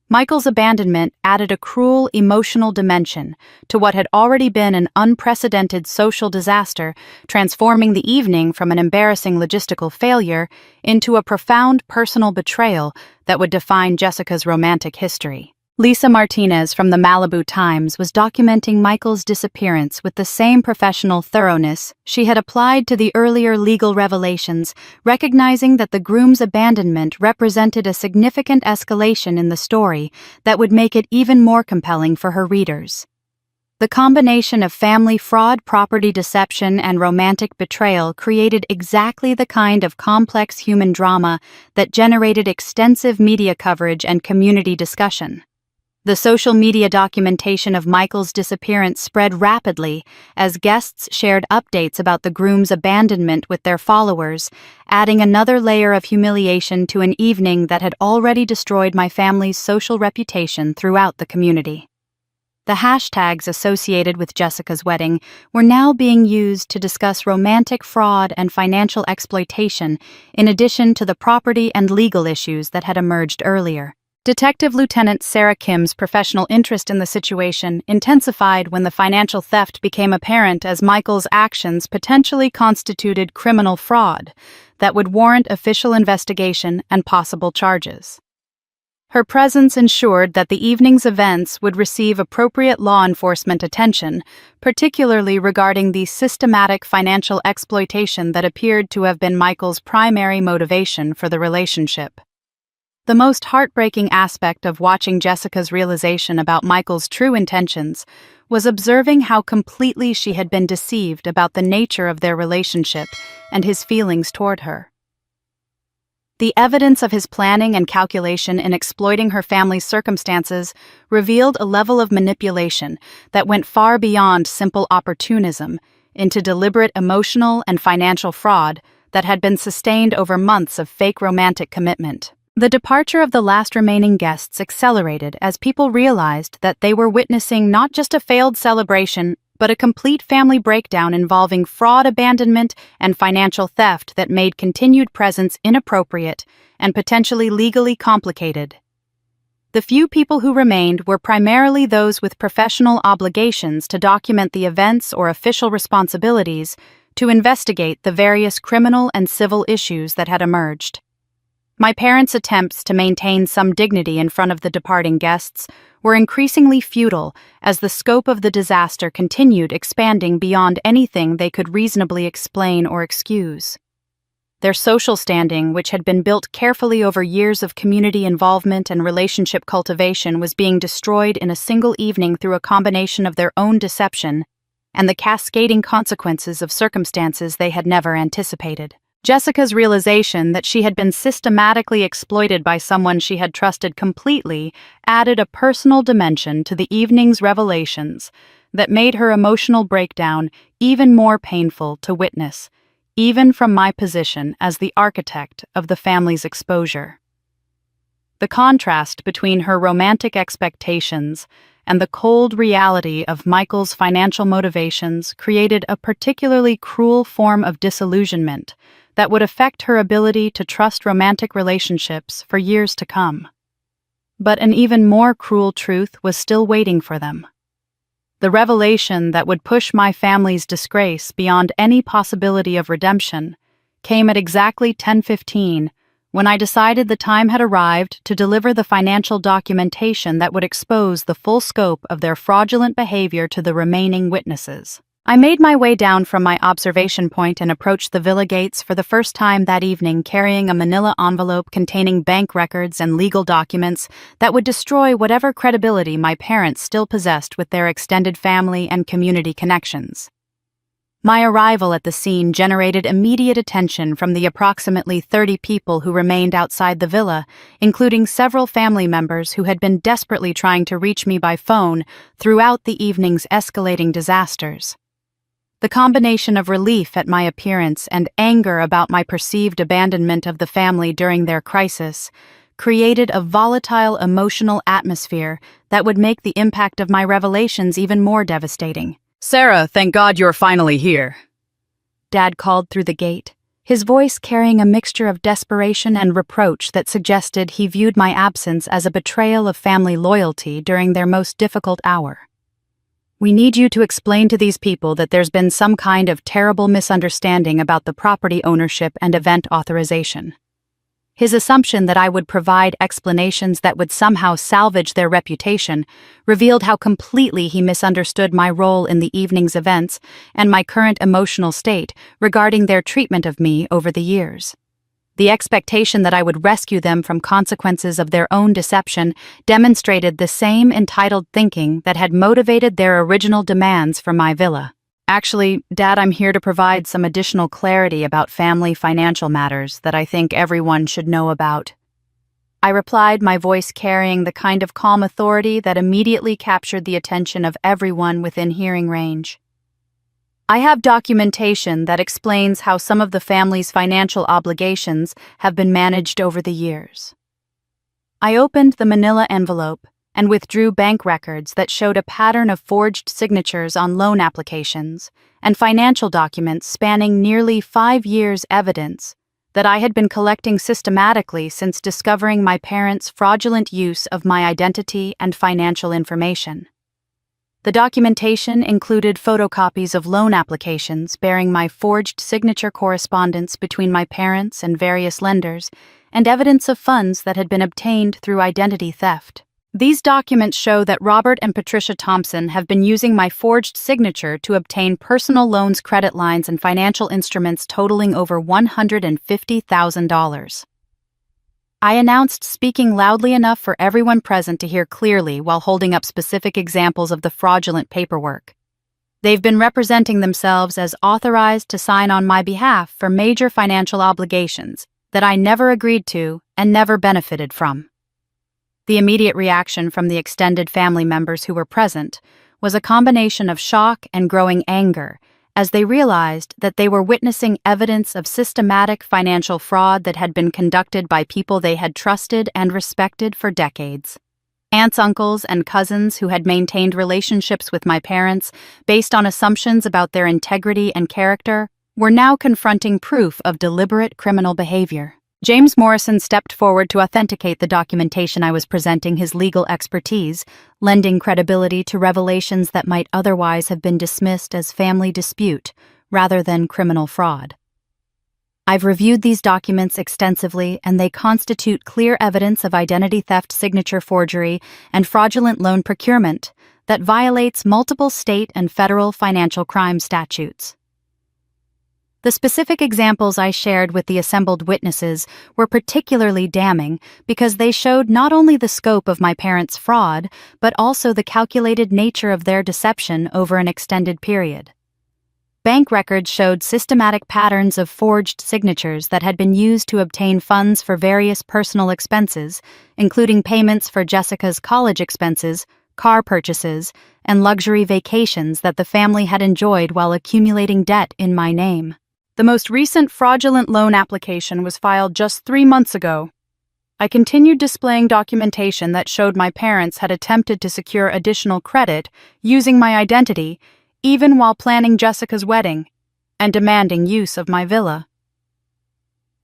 Michael's abandonment added a cruel emotional dimension to what had already been an unprecedented social disaster, transforming the evening from an embarrassing logistical failure into a profound personal betrayal that would define Jessica's romantic history. Lisa Martinez from the Malibu Times was documenting Michael's disappearance with the same professional thoroughness she had applied to the earlier legal revelations, recognizing that the groom's abandonment represented a significant escalation in the story that would make it even more compelling for her readers. The combination of family fraud, property deception, and romantic betrayal created exactly the kind of complex human drama that generated extensive media coverage and community discussion. The social media documentation of Michael's disappearance spread rapidly as guests shared updates about the groom's abandonment with their followers, adding another layer of humiliation to an evening that had already destroyed my family's social reputation throughout the community. The hashtags associated with Jessica's wedding were now being used to discuss romantic fraud and financial exploitation, in addition to the property and legal issues that had emerged earlier. Detective Lieutenant Sarah Kim's professional interest in the situation intensified when the financial theft became apparent as Michael's actions potentially constituted criminal fraud that would warrant official investigation and possible charges. Her presence ensured that the evening's events would receive appropriate law enforcement attention, particularly regarding the systematic financial exploitation that appeared to have been Michael's primary motivation for the relationship. The most heartbreaking aspect of watching Jessica's realization about Michael's true intentions was observing how completely she had been deceived about the nature of their relationship and his feelings toward her. The evidence of his planning and calculation in exploiting her family's circumstances revealed a level of manipulation that went far beyond simple opportunism into deliberate emotional and financial fraud that had been sustained over months of fake romantic commitment. The departure of the last remaining guests accelerated as people realized that they were witnessing not just a failed celebration, but a complete family breakdown involving fraud, abandonment, and financial theft that made continued presence inappropriate and potentially legally complicated. The few people who remained were primarily those with professional obligations to document the events or official responsibilities to investigate the various criminal and civil issues that had emerged. My parents' attempts to maintain some dignity in front of the departing guests were increasingly futile as the scope of the disaster continued expanding beyond anything they could reasonably explain or excuse. Their social standing, which had been built carefully over years of community involvement and relationship cultivation, was being destroyed in a single evening through a combination of their own deception and the cascading consequences of circumstances they had never anticipated. Jessica's realization that she had been systematically exploited by someone she had trusted completely added a personal dimension to the evening's revelations that made her emotional breakdown even more painful to witness, even from my position as the architect of the family's exposure. The contrast between her romantic expectations and the cold reality of Michael's financial motivations created a particularly cruel form of disillusionment that would affect her ability to trust romantic relationships for years to come. But an even more cruel truth was still waiting for them. The revelation that would push my family's disgrace beyond any possibility of redemption came at exactly 10:15, when I decided the time had arrived to deliver the financial documentation that would expose the full scope of their fraudulent behavior to the remaining witnesses. I made my way down from my observation point and approached the villa gates for the first time that evening, carrying a manila envelope containing bank records and legal documents that would destroy whatever credibility my parents still possessed with their extended family and community connections. My arrival at the scene generated immediate attention from the approximately 30 people who remained outside the villa, including several family members who had been desperately trying to reach me by phone throughout the evening's escalating disasters. The combination of relief at my appearance and anger about my perceived abandonment of the family during their crisis created a volatile emotional atmosphere that would make the impact of my revelations even more devastating. "Sarah, thank God you're finally here," Dad called through the gate, his voice carrying a mixture of desperation and reproach that suggested he viewed my absence as a betrayal of family loyalty during their most difficult hour. "We need you to explain to these people that there's been some kind of terrible misunderstanding about the property ownership and event authorization." His assumption that I would provide explanations that would somehow salvage their reputation revealed how completely he misunderstood my role in the evening's events and my current emotional state regarding their treatment of me over the years. The expectation that I would rescue them from consequences of their own deception demonstrated the same entitled thinking that had motivated their original demands for my villa. "Actually, Dad, I'm here to provide some additional clarity about family financial matters that I think everyone should know about," I replied, my voice carrying the kind of calm authority that immediately captured the attention of everyone within hearing range. "I have documentation that explains how some of the family's financial obligations have been managed over the years." I opened the manila envelope and withdrew bank records that showed a pattern of forged signatures on loan applications and financial documents spanning nearly 5 years' evidence that I had been collecting systematically since discovering my parents' fraudulent use of my identity and financial information. The documentation included photocopies of loan applications bearing my forged signature correspondence between my parents and various lenders, and evidence of funds that had been obtained through identity theft. These documents show that Robert and Patricia Thompson have been using my forged signature to obtain personal loans, credit lines, and financial instruments totaling over $150,000. I announced, speaking loudly enough for everyone present to hear clearly while holding up specific examples of the fraudulent paperwork. "They've been representing themselves as authorized to sign on my behalf for major financial obligations that I never agreed to and never benefited from." The immediate reaction from the extended family members who were present was a combination of shock and growing anger as they realized that they were witnessing evidence of systematic financial fraud that had been conducted by people they had trusted and respected for decades. Aunts, uncles, and cousins who had maintained relationships with my parents based on assumptions about their integrity and character were now confronting proof of deliberate criminal behavior. James Morrison stepped forward to authenticate the documentation I was presenting, his legal expertise, lending credibility to revelations that might otherwise have been dismissed as family dispute rather than criminal fraud. "I've reviewed these documents extensively, and they constitute clear evidence of identity theft, signature forgery, and fraudulent loan procurement that violates multiple state and federal financial crime statutes." The specific examples I shared with the assembled witnesses were particularly damning because they showed not only the scope of my parents' fraud, but also the calculated nature of their deception over an extended period. Bank records showed systematic patterns of forged signatures that had been used to obtain funds for various personal expenses, including payments for Jessica's college expenses, car purchases, and luxury vacations that the family had enjoyed while accumulating debt in my name. The most recent fraudulent loan application was filed just 3 months ago. I continued displaying documentation that showed my parents had attempted to secure additional credit using my identity, even while planning Jessica's wedding, and demanding use of my villa.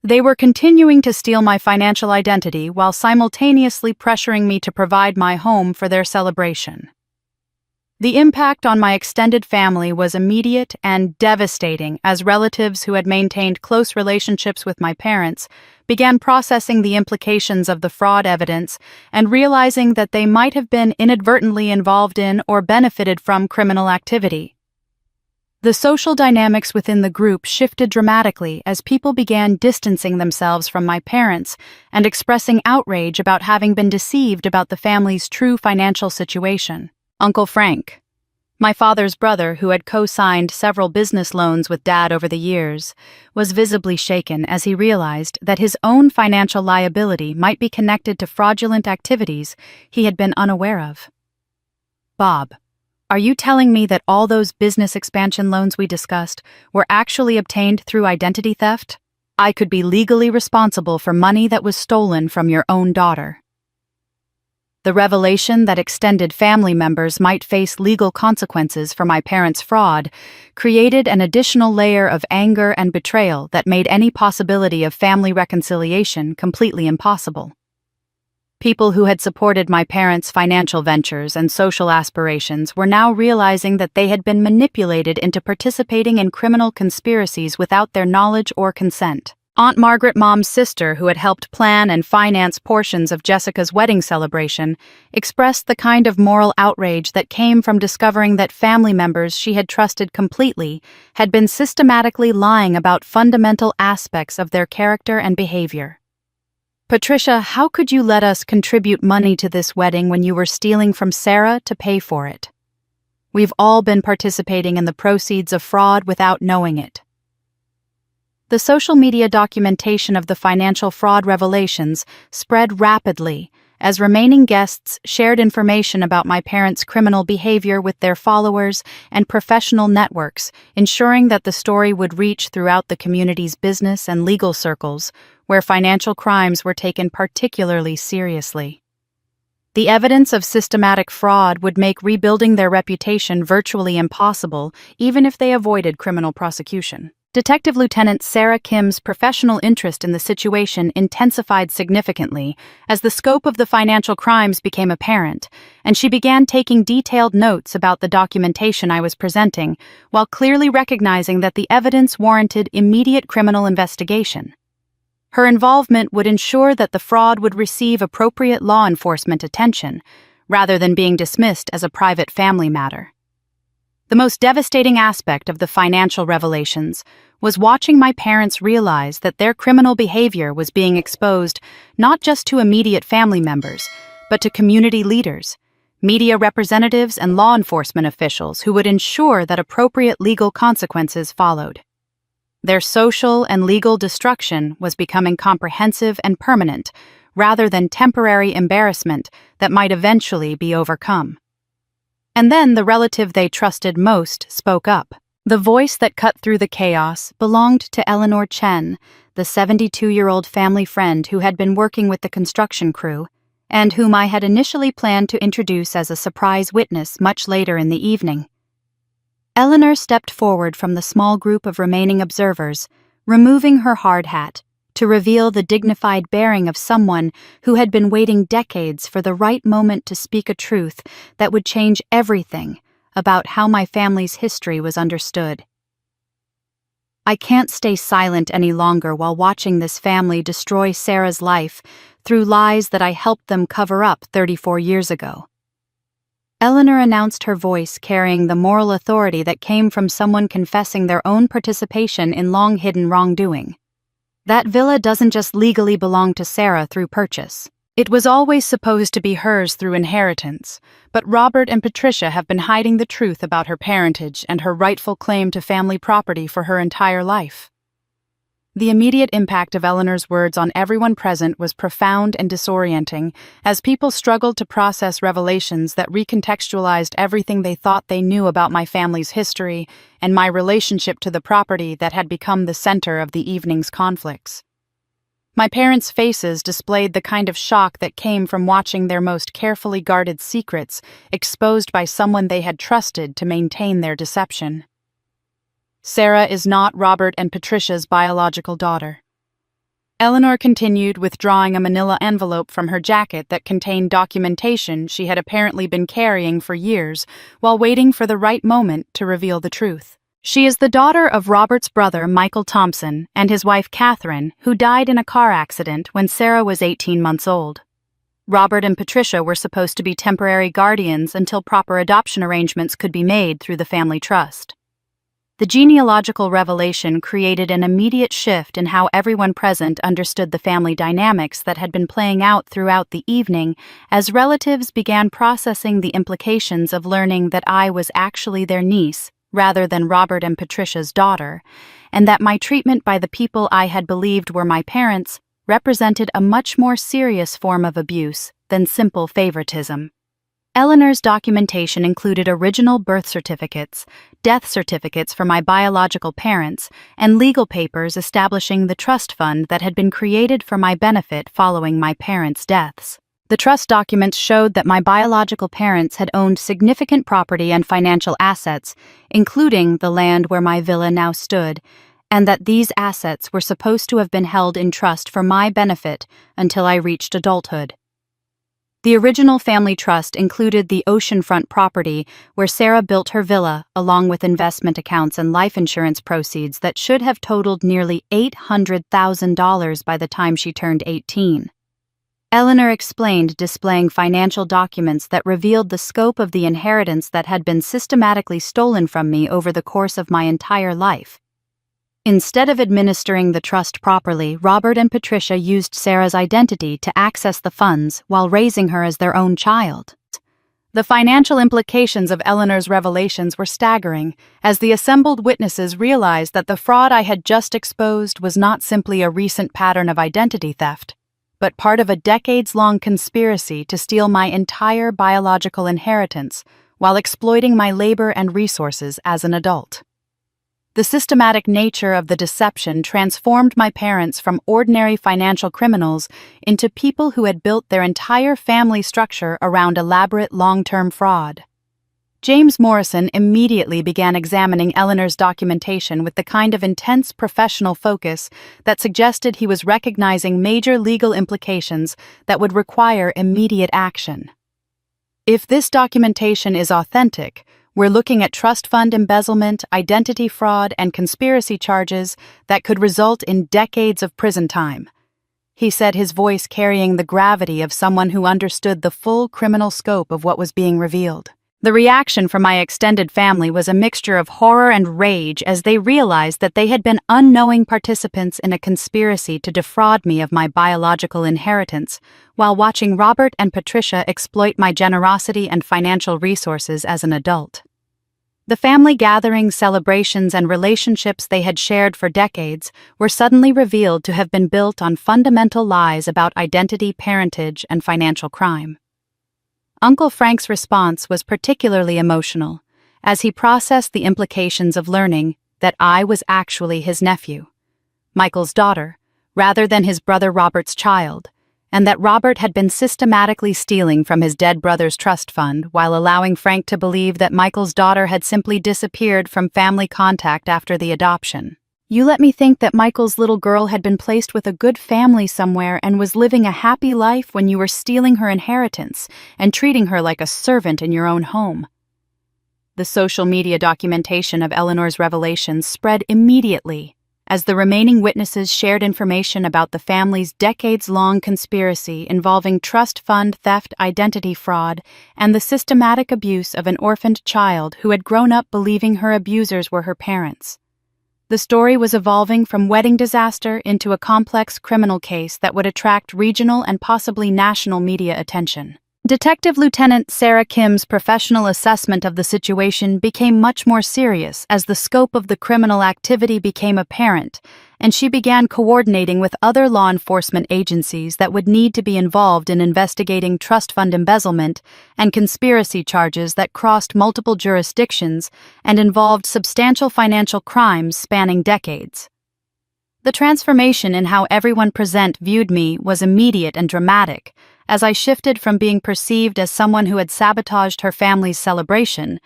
They were continuing to steal my financial identity while simultaneously pressuring me to provide my home for their celebration. The impact on my extended family was immediate and devastating, as relatives who had maintained close relationships with my parents began processing the implications of the fraud evidence and realizing that they might have been inadvertently involved in or benefited from criminal activity. The social dynamics within the group shifted dramatically as people began distancing themselves from my parents and expressing outrage about having been deceived about the family's true financial situation. Uncle Frank, my father's brother who had co-signed several business loans with Dad over the years, was visibly shaken as he realized that his own financial liability might be connected to fraudulent activities he had been unaware of. Bob, are you telling me that all those business expansion loans we discussed were actually obtained through identity theft? I could be legally responsible for money that was stolen from your own daughter. The revelation that extended family members might face legal consequences for my parents' fraud created an additional layer of anger and betrayal that made any possibility of family reconciliation completely impossible. People who had supported my parents' financial ventures and social aspirations were now realizing that they had been manipulated into participating in criminal conspiracies without their knowledge or consent. Aunt Margaret, Mom's sister, who had helped plan and finance portions of Jessica's wedding celebration, expressed the kind of moral outrage that came from discovering that family members she had trusted completely had been systematically lying about fundamental aspects of their character and behavior. Patricia, how could you let us contribute money to this wedding when you were stealing from Sarah to pay for it? We've all been participating in the proceeds of fraud without knowing it. The social media documentation of the financial fraud revelations spread rapidly as remaining guests shared information about my parents' criminal behavior with their followers and professional networks, ensuring that the story would reach throughout the community's business and legal circles, where financial crimes were taken particularly seriously. The evidence of systematic fraud would make rebuilding their reputation virtually impossible, even if they avoided criminal prosecution. Detective Lieutenant Sarah Kim's professional interest in the situation intensified significantly as the scope of the financial crimes became apparent, and she began taking detailed notes about the documentation I was presenting, while clearly recognizing that the evidence warranted immediate criminal investigation. Her involvement would ensure that the fraud would receive appropriate law enforcement attention, rather than being dismissed as a private family matter. The most devastating aspect of the financial revelations was watching my parents realize that their criminal behavior was being exposed not just to immediate family members, but to community leaders, media representatives, and law enforcement officials who would ensure that appropriate legal consequences followed. Their social and legal destruction was becoming comprehensive and permanent, rather than temporary embarrassment that might eventually be overcome. And then the relative they trusted most spoke up. The voice that cut through the chaos belonged to Eleanor Chen, the 72-year-old family friend who had been working with the construction crew, and whom I had initially planned to introduce as a surprise witness much later in the evening. Eleanor stepped forward from the small group of remaining observers, removing her hard hat, to reveal the dignified bearing of someone who had been waiting decades for the right moment to speak a truth that would change everything about how my family's history was understood. I can't stay silent any longer while watching this family destroy Sarah's life through lies that I helped them cover up 34 years ago. Eleanor announced, her voice carrying the moral authority that came from someone confessing their own participation in long-hidden wrongdoing. That villa doesn't just legally belong to Sarah through purchase. It was always supposed to be hers through inheritance, but Robert and Patricia have been hiding the truth about her parentage and her rightful claim to family property for her entire life. The immediate impact of Eleanor's words on everyone present was profound and disorienting, as people struggled to process revelations that recontextualized everything they thought they knew about my family's history and my relationship to the property that had become the center of the evening's conflicts. My parents' faces displayed the kind of shock that came from watching their most carefully guarded secrets exposed by someone they had trusted to maintain their deception. Sarah is not Robert and Patricia's biological daughter. Eleanor continued, withdrawing a manila envelope from her jacket that contained documentation she had apparently been carrying for years while waiting for the right moment to reveal the truth. She is the daughter of Robert's brother, Michael Thompson, and his wife, Catherine, who died in a car accident when Sarah was 18 months old. Robert and Patricia were supposed to be temporary guardians until proper adoption arrangements could be made through the family trust. The genealogical revelation created an immediate shift in how everyone present understood the family dynamics that had been playing out throughout the evening as relatives began processing the implications of learning that I was actually their niece rather than Robert and Patricia's daughter, and that my treatment by the people I had believed were my parents represented a much more serious form of abuse than simple favoritism. Eleanor's documentation included original birth certificates, death certificates for my biological parents, and legal papers establishing the trust fund that had been created for my benefit following my parents' deaths. The trust documents showed that my biological parents had owned significant property and financial assets, including the land where my villa now stood, and that these assets were supposed to have been held in trust for my benefit until I reached adulthood. The original family trust included the oceanfront property where Sarah built her villa, along with investment accounts and life insurance proceeds that should have totaled nearly $800,000 by the time she turned 18. Eleanor explained, displaying financial documents that revealed the scope of the inheritance that had been systematically stolen from me over the course of my entire life. Instead of administering the trust properly, Robert and Patricia used Sarah's identity to access the funds while raising her as their own child. The financial implications of Eleanor's revelations were staggering, as the assembled witnesses realized that the fraud I had just exposed was not simply a recent pattern of identity theft, but part of a decades-long conspiracy to steal my entire biological inheritance while exploiting my labor and resources as an adult. The systematic nature of the deception transformed my parents from ordinary financial criminals into people who had built their entire family structure around elaborate long-term fraud. James Morrison immediately began examining Eleanor's documentation with the kind of intense professional focus that suggested he was recognizing major legal implications that would require immediate action. If this documentation is authentic, we're looking at trust fund embezzlement, identity fraud, and conspiracy charges that could result in decades of prison time, he said, his voice carrying the gravity of someone who understood the full criminal scope of what was being revealed. The reaction from my extended family was a mixture of horror and rage as they realized that they had been unknowing participants in a conspiracy to defraud me of my biological inheritance, while watching Robert and Patricia exploit my generosity and financial resources as an adult. The family gatherings, celebrations, and relationships they had shared for decades were suddenly revealed to have been built on fundamental lies about identity, parentage, and financial crime. Uncle Frank's response was particularly emotional, as he processed the implications of learning that I was actually his nephew, Michael's daughter, rather than his brother Robert's child, and that Robert had been systematically stealing from his dead brother's trust fund while allowing Frank to believe that Michael's daughter had simply disappeared from family contact after the adoption. You let me think that Michael's little girl had been placed with a good family somewhere and was living a happy life when you were stealing her inheritance and treating her like a servant in your own home. The social media documentation of Eleanor's revelations spread immediately, as the remaining witnesses shared information about the family's decades-long conspiracy involving trust fund theft, identity fraud, and the systematic abuse of an orphaned child who had grown up believing her abusers were her parents. The story was evolving from wedding disaster into a complex criminal case that would attract regional and possibly national media attention. Detective Lieutenant Sarah Kim's professional assessment of the situation became much more serious as the scope of the criminal activity became apparent, and she began coordinating with other law enforcement agencies that would need to be involved in investigating trust fund embezzlement and conspiracy charges that crossed multiple jurisdictions and involved substantial financial crimes spanning decades. The transformation in how everyone present viewed me was immediate and dramatic, as I shifted from being perceived as someone who had sabotaged her family's celebration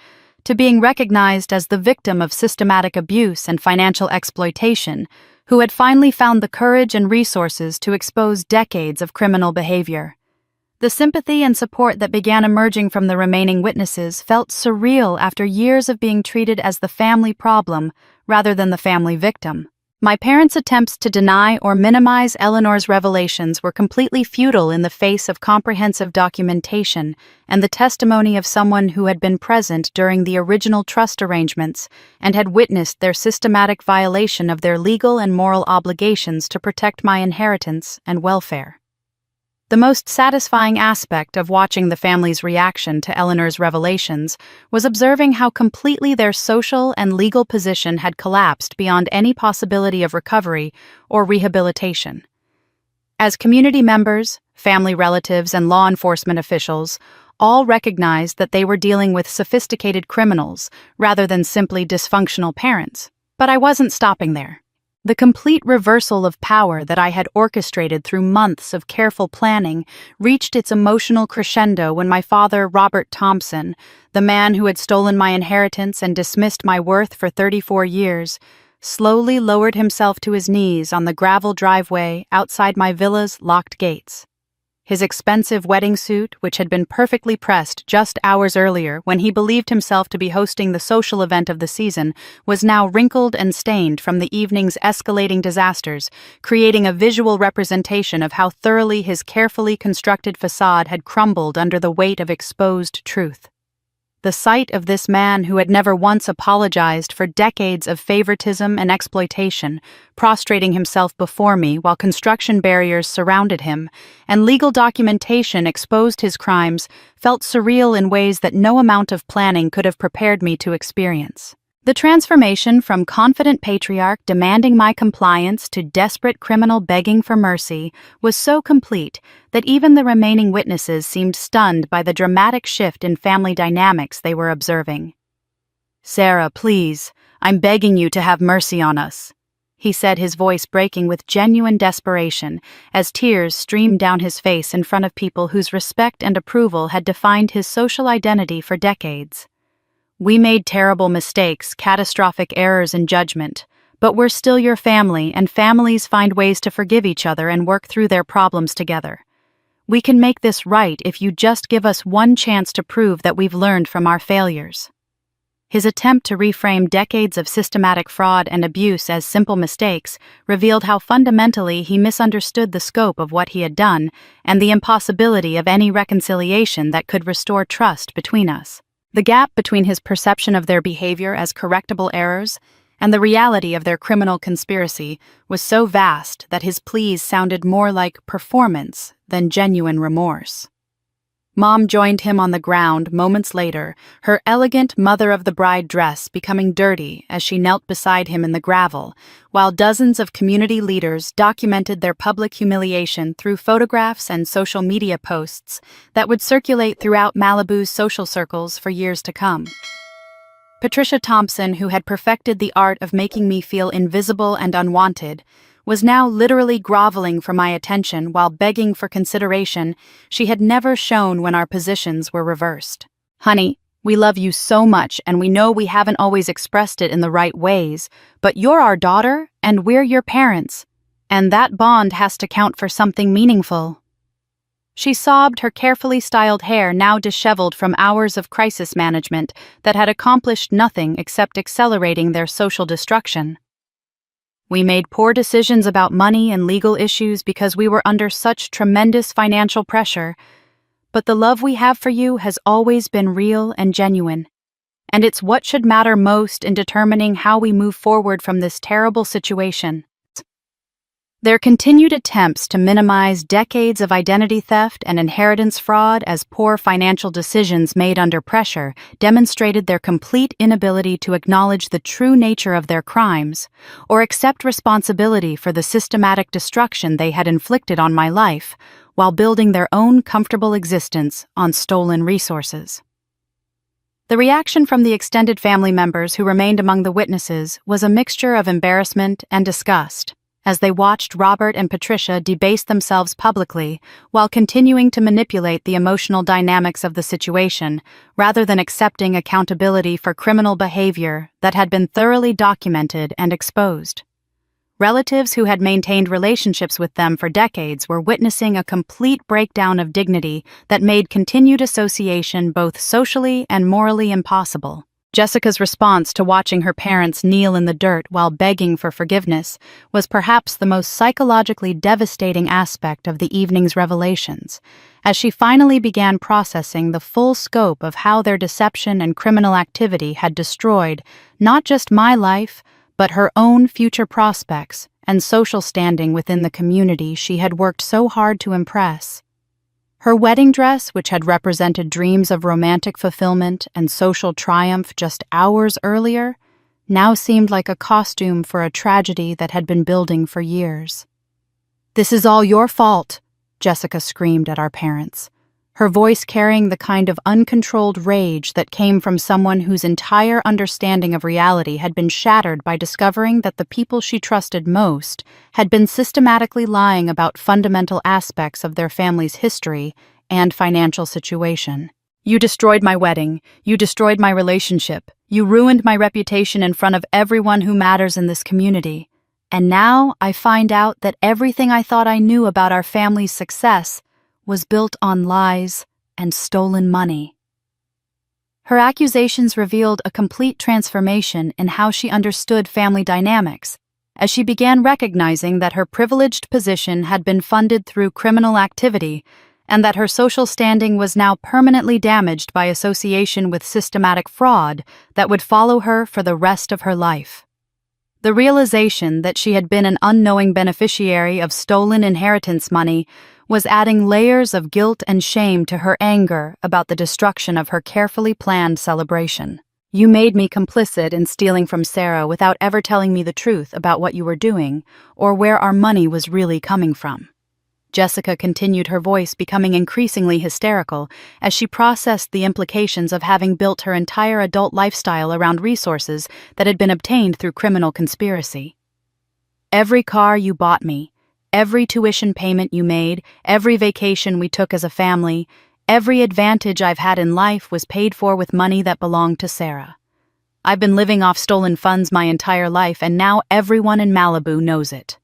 to being recognized as the victim of systematic abuse and financial exploitation, who had finally found the courage and resources to expose decades of criminal behavior. The sympathy and support that began emerging from the remaining witnesses felt surreal after years of being treated as the family problem rather than the family victim. My parents' attempts to deny or minimize Eleanor's revelations were completely futile in the face of comprehensive documentation and the testimony of someone who had been present during the original trust arrangements and had witnessed their systematic violation of their legal and moral obligations to protect my inheritance and welfare. The most satisfying aspect of watching the family's reaction to Eleanor's revelations was observing how completely their social and legal position had collapsed beyond any possibility of recovery or rehabilitation. As community members, family relatives, and law enforcement officials all recognized that they were dealing with sophisticated criminals rather than simply dysfunctional parents. But I wasn't stopping there. The complete reversal of power that I had orchestrated through months of careful planning reached its emotional crescendo when my father, Robert Thompson, the man who had stolen my inheritance and dismissed my worth for 34 years, slowly lowered himself to his knees on the gravel driveway outside my villa's locked gates. His expensive wedding suit, which had been perfectly pressed just hours earlier when he believed himself to be hosting the social event of the season, was now wrinkled and stained from the evening's escalating disasters, creating a visual representation of how thoroughly his carefully constructed facade had crumbled under the weight of exposed truth. The sight of this man who had never once apologized for decades of favoritism and exploitation, prostrating himself before me while construction barriers surrounded him, and legal documentation exposed his crimes, felt surreal in ways that no amount of planning could have prepared me to experience. The transformation from confident patriarch demanding my compliance to desperate criminal begging for mercy was so complete that even the remaining witnesses seemed stunned by the dramatic shift in family dynamics they were observing. "Sarah, please, I'm begging you to have mercy on us," he said, his voice breaking with genuine desperation as tears streamed down his face in front of people whose respect and approval had defined his social identity for decades. "We made terrible mistakes, catastrophic errors in judgment, but we're still your family, and families find ways to forgive each other and work through their problems together. We can make this right if you just give us one chance to prove that we've learned from our failures." His attempt to reframe decades of systematic fraud and abuse as simple mistakes revealed how fundamentally he misunderstood the scope of what he had done and the impossibility of any reconciliation that could restore trust between us. The gap between his perception of their behavior as correctable errors and the reality of their criminal conspiracy was so vast that his pleas sounded more like performance than genuine remorse. Mom joined him on the ground moments later, her elegant mother-of-the-bride dress becoming dirty as she knelt beside him in the gravel, while dozens of community leaders documented their public humiliation through photographs and social media posts that would circulate throughout Malibu's social circles for years to come. Patricia Thompson, who had perfected the art of making me feel invisible and unwanted, was now literally groveling for my attention while begging for consideration she had never shown when our positions were reversed. "Honey, we love you so much, and we know we haven't always expressed it in the right ways, but you're our daughter, and we're your parents, and that bond has to count for something meaningful." She sobbed, her carefully styled hair now disheveled from hours of crisis management that had accomplished nothing except accelerating their social destruction. "We made poor decisions about money and legal issues because we were under such tremendous financial pressure, but the love we have for you has always been real and genuine, and it's what should matter most in determining how we move forward from this terrible situation." Their continued attempts to minimize decades of identity theft and inheritance fraud as poor financial decisions made under pressure demonstrated their complete inability to acknowledge the true nature of their crimes or accept responsibility for the systematic destruction they had inflicted on my life while building their own comfortable existence on stolen resources. The reaction from the extended family members who remained among the witnesses was a mixture of embarrassment and disgust, as they watched Robert and Patricia debase themselves publicly while continuing to manipulate the emotional dynamics of the situation, rather than accepting accountability for criminal behavior that had been thoroughly documented and exposed. Relatives who had maintained relationships with them for decades were witnessing a complete breakdown of dignity that made continued association both socially and morally impossible. Jessica's response to watching her parents kneel in the dirt while begging for forgiveness was perhaps the most psychologically devastating aspect of the evening's revelations, as she finally began processing the full scope of how their deception and criminal activity had destroyed not just my life, but her own future prospects and social standing within the community she had worked so hard to impress. Her wedding dress, which had represented dreams of romantic fulfillment and social triumph just hours earlier, now seemed like a costume for a tragedy that had been building for years. "This is all your fault," Jessica screamed at our parents, her voice carrying the kind of uncontrolled rage that came from someone whose entire understanding of reality had been shattered by discovering that the people she trusted most had been systematically lying about fundamental aspects of their family's history and financial situation. "You destroyed my wedding. You destroyed my relationship. You ruined my reputation in front of everyone who matters in this community. And now I find out that everything I thought I knew about our family's success was built on lies and stolen money." Her accusations revealed a complete transformation in how she understood family dynamics, as she began recognizing that her privileged position had been funded through criminal activity and that her social standing was now permanently damaged by association with systematic fraud that would follow her for the rest of her life. The realization that she had been an unknowing beneficiary of stolen inheritance money was adding layers of guilt and shame to her anger about the destruction of her carefully planned celebration. "You made me complicit in stealing from Sarah without ever telling me the truth about what you were doing or where our money was really coming from." Jessica continued, her voice becoming increasingly hysterical as she processed the implications of having built her entire adult lifestyle around resources that had been obtained through criminal conspiracy. "Every car you bought me, every tuition payment you made, every vacation we took as a family, every advantage I've had in life was paid for with money that belonged to Sarah. I've been living off stolen funds my entire life, and now everyone in Malibu knows it."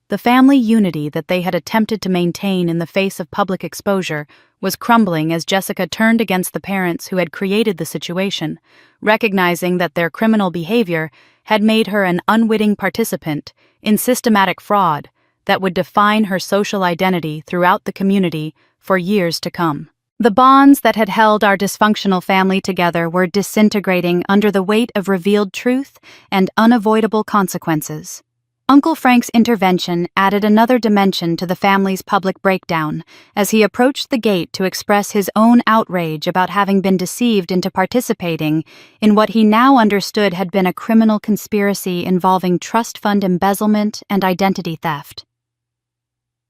The family unity that they had attempted to maintain in the face of public exposure was crumbling as Jessica turned against the parents who had created the situation, recognizing that their criminal behavior had made her an unwitting participant in systematic fraud that would define her social identity throughout the community for years to come. The bonds that had held our dysfunctional family together were disintegrating under the weight of revealed truth and unavoidable consequences. Uncle Frank's intervention added another dimension to the family's public breakdown as he approached the gate to express his own outrage about having been deceived into participating in what he now understood had been a criminal conspiracy involving trust fund embezzlement and identity theft.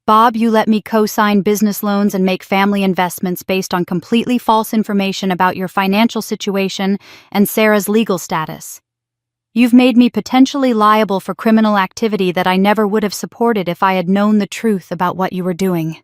"Bob, you let me co-sign business loans and make family investments based on completely false information about your financial situation and Sarah's legal status. You've made me potentially liable for criminal activity that I never would have supported if I had known the truth about what you were doing."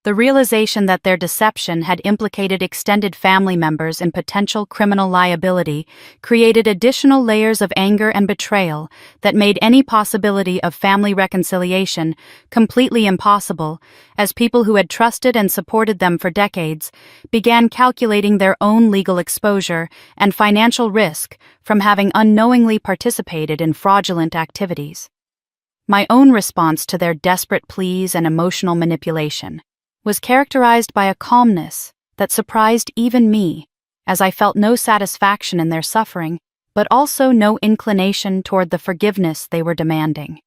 The realization that their deception had implicated extended family members in potential criminal liability created additional layers of anger and betrayal that made any possibility of family reconciliation completely impossible, as people who had trusted and supported them for decades began calculating their own legal exposure and financial risk from having unknowingly participated in fraudulent activities. My own response to their desperate pleas and emotional manipulation was characterized by a calmness that surprised even me, as I felt no satisfaction in their suffering, but also no inclination toward the forgiveness they were demanding.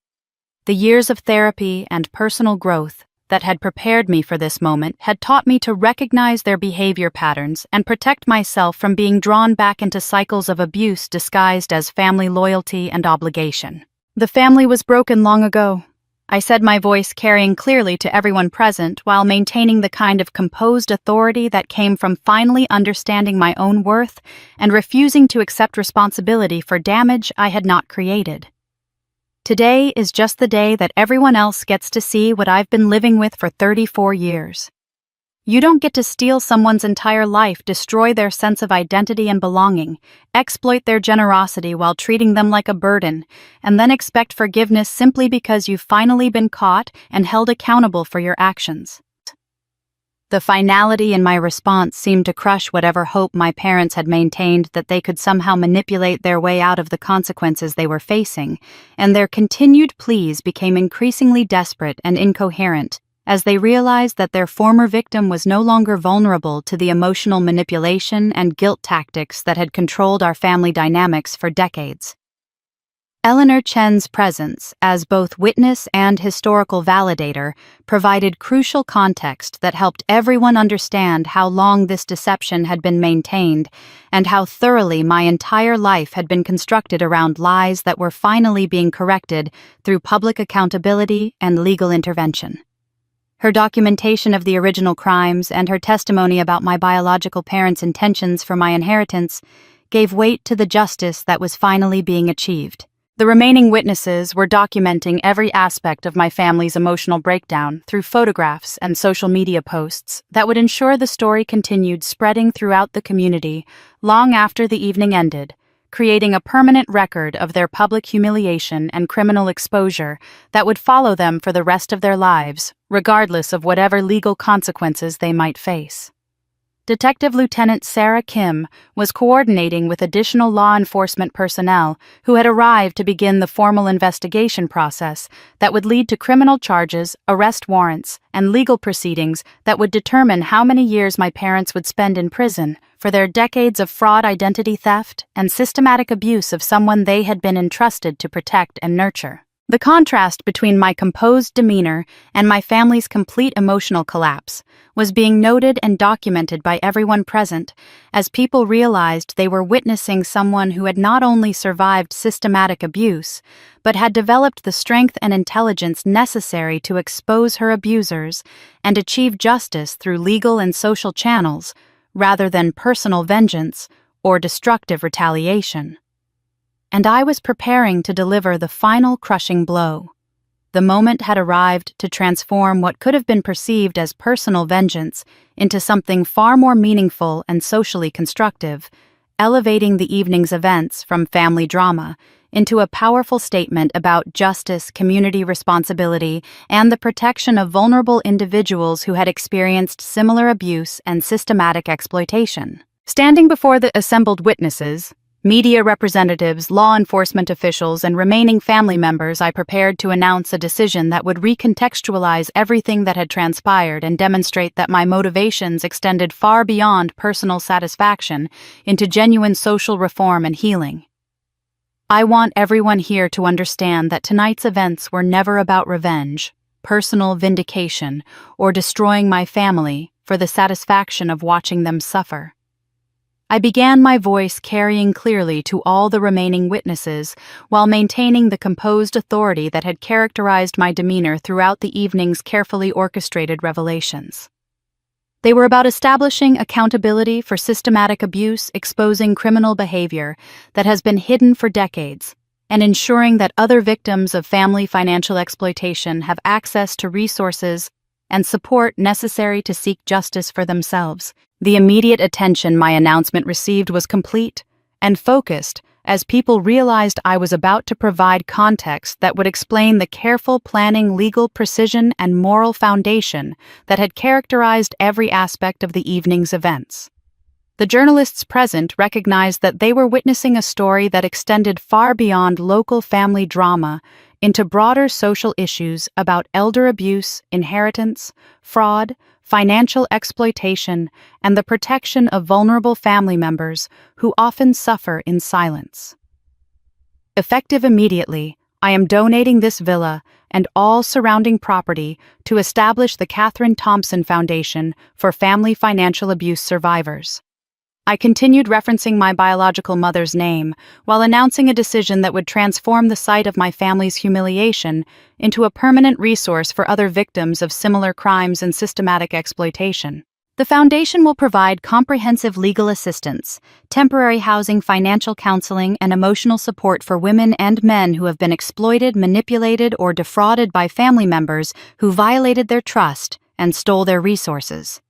The years of therapy and personal growth that had prepared me for this moment had taught me to recognize their behavior patterns and protect myself from being drawn back into cycles of abuse disguised as family loyalty and obligation. "The family was broken long ago," I said, my voice carrying clearly to everyone present while maintaining the kind of composed authority that came from finally understanding my own worth and refusing to accept responsibility for damage I had not created. "Today is just the day that everyone else gets to see what I've been living with for 34 years. You don't get to steal someone's entire life, destroy their sense of identity and belonging, exploit their generosity while treating them like a burden, and then expect forgiveness simply because you've finally been caught and held accountable for your actions. The finality in my response seemed to crush whatever hope my parents had maintained that they could somehow manipulate their way out of the consequences they were facing, and their continued pleas became increasingly desperate and incoherent as they realized that their former victim was no longer vulnerable to the emotional manipulation and guilt tactics that had controlled our family dynamics for decades. Eleanor Chen's presence, as both witness and historical validator, provided crucial context that helped everyone understand how long this deception had been maintained and how thoroughly my entire life had been constructed around lies that were finally being corrected through public accountability and legal intervention. Her documentation of the original crimes and her testimony about my biological parents' intentions for my inheritance gave weight to the justice that was finally being achieved. The remaining witnesses were documenting every aspect of my family's emotional breakdown through photographs and social media posts that would ensure the story continued spreading throughout the community long after the evening ended, creating a permanent record of their public humiliation and criminal exposure that would follow them for the rest of their lives, regardless of whatever legal consequences they might face. Detective Lieutenant Sarah Kim was coordinating with additional law enforcement personnel who had arrived to begin the formal investigation process that would lead to criminal charges, arrest warrants, and legal proceedings that would determine how many years my parents would spend in prison for their decades of fraud, identity theft, and systematic abuse of someone they had been entrusted to protect and nurture. The contrast between my composed demeanor and my family's complete emotional collapse was being noted and documented by everyone present as people realized they were witnessing someone who had not only survived systematic abuse, but had developed the strength and intelligence necessary to expose her abusers and achieve justice through legal and social channels, rather than personal vengeance or destructive retaliation. And I was preparing to deliver the final crushing blow. The moment had arrived to transform what could have been perceived as personal vengeance into something far more meaningful and socially constructive, elevating the evening's events from family drama into a powerful statement about justice, community responsibility, and the protection of vulnerable individuals who had experienced similar abuse and systematic exploitation. Standing before the assembled witnesses, media representatives, law enforcement officials, and remaining family members, I prepared to announce a decision that would recontextualize everything that had transpired and demonstrate that my motivations extended far beyond personal satisfaction into genuine social reform and healing. I want everyone here to understand that tonight's events were never about revenge, personal vindication, or destroying my family for the satisfaction of watching them suffer. I began my voice carrying clearly to all the remaining witnesses while maintaining the composed authority that had characterized my demeanor throughout the evening's carefully orchestrated revelations. They were about establishing accountability for systematic abuse, exposing criminal behavior that has been hidden for decades, and ensuring that other victims of family financial exploitation have access to resources and support necessary to seek justice for themselves. The immediate attention my announcement received was complete and focused as people realized I was about to provide context that would explain the careful planning, legal precision, and moral foundation that had characterized every aspect of the evening's events. The journalists present recognized that they were witnessing a story that extended far beyond local family drama into broader social issues about elder abuse, inheritance, fraud, financial exploitation, and the protection of vulnerable family members who often suffer in silence. Effective immediately, I am donating this villa and all surrounding property to establish the Catherine Thompson Foundation for Family Financial Abuse Survivors. I continued referencing my biological mother's name while announcing a decision that would transform the site of my family's humiliation into a permanent resource for other victims of similar crimes and systematic exploitation. The foundation will provide comprehensive legal assistance, temporary housing, financial counseling, and emotional support for women and men who have been exploited, manipulated, or defrauded by family members who violated their trust and stole their resources.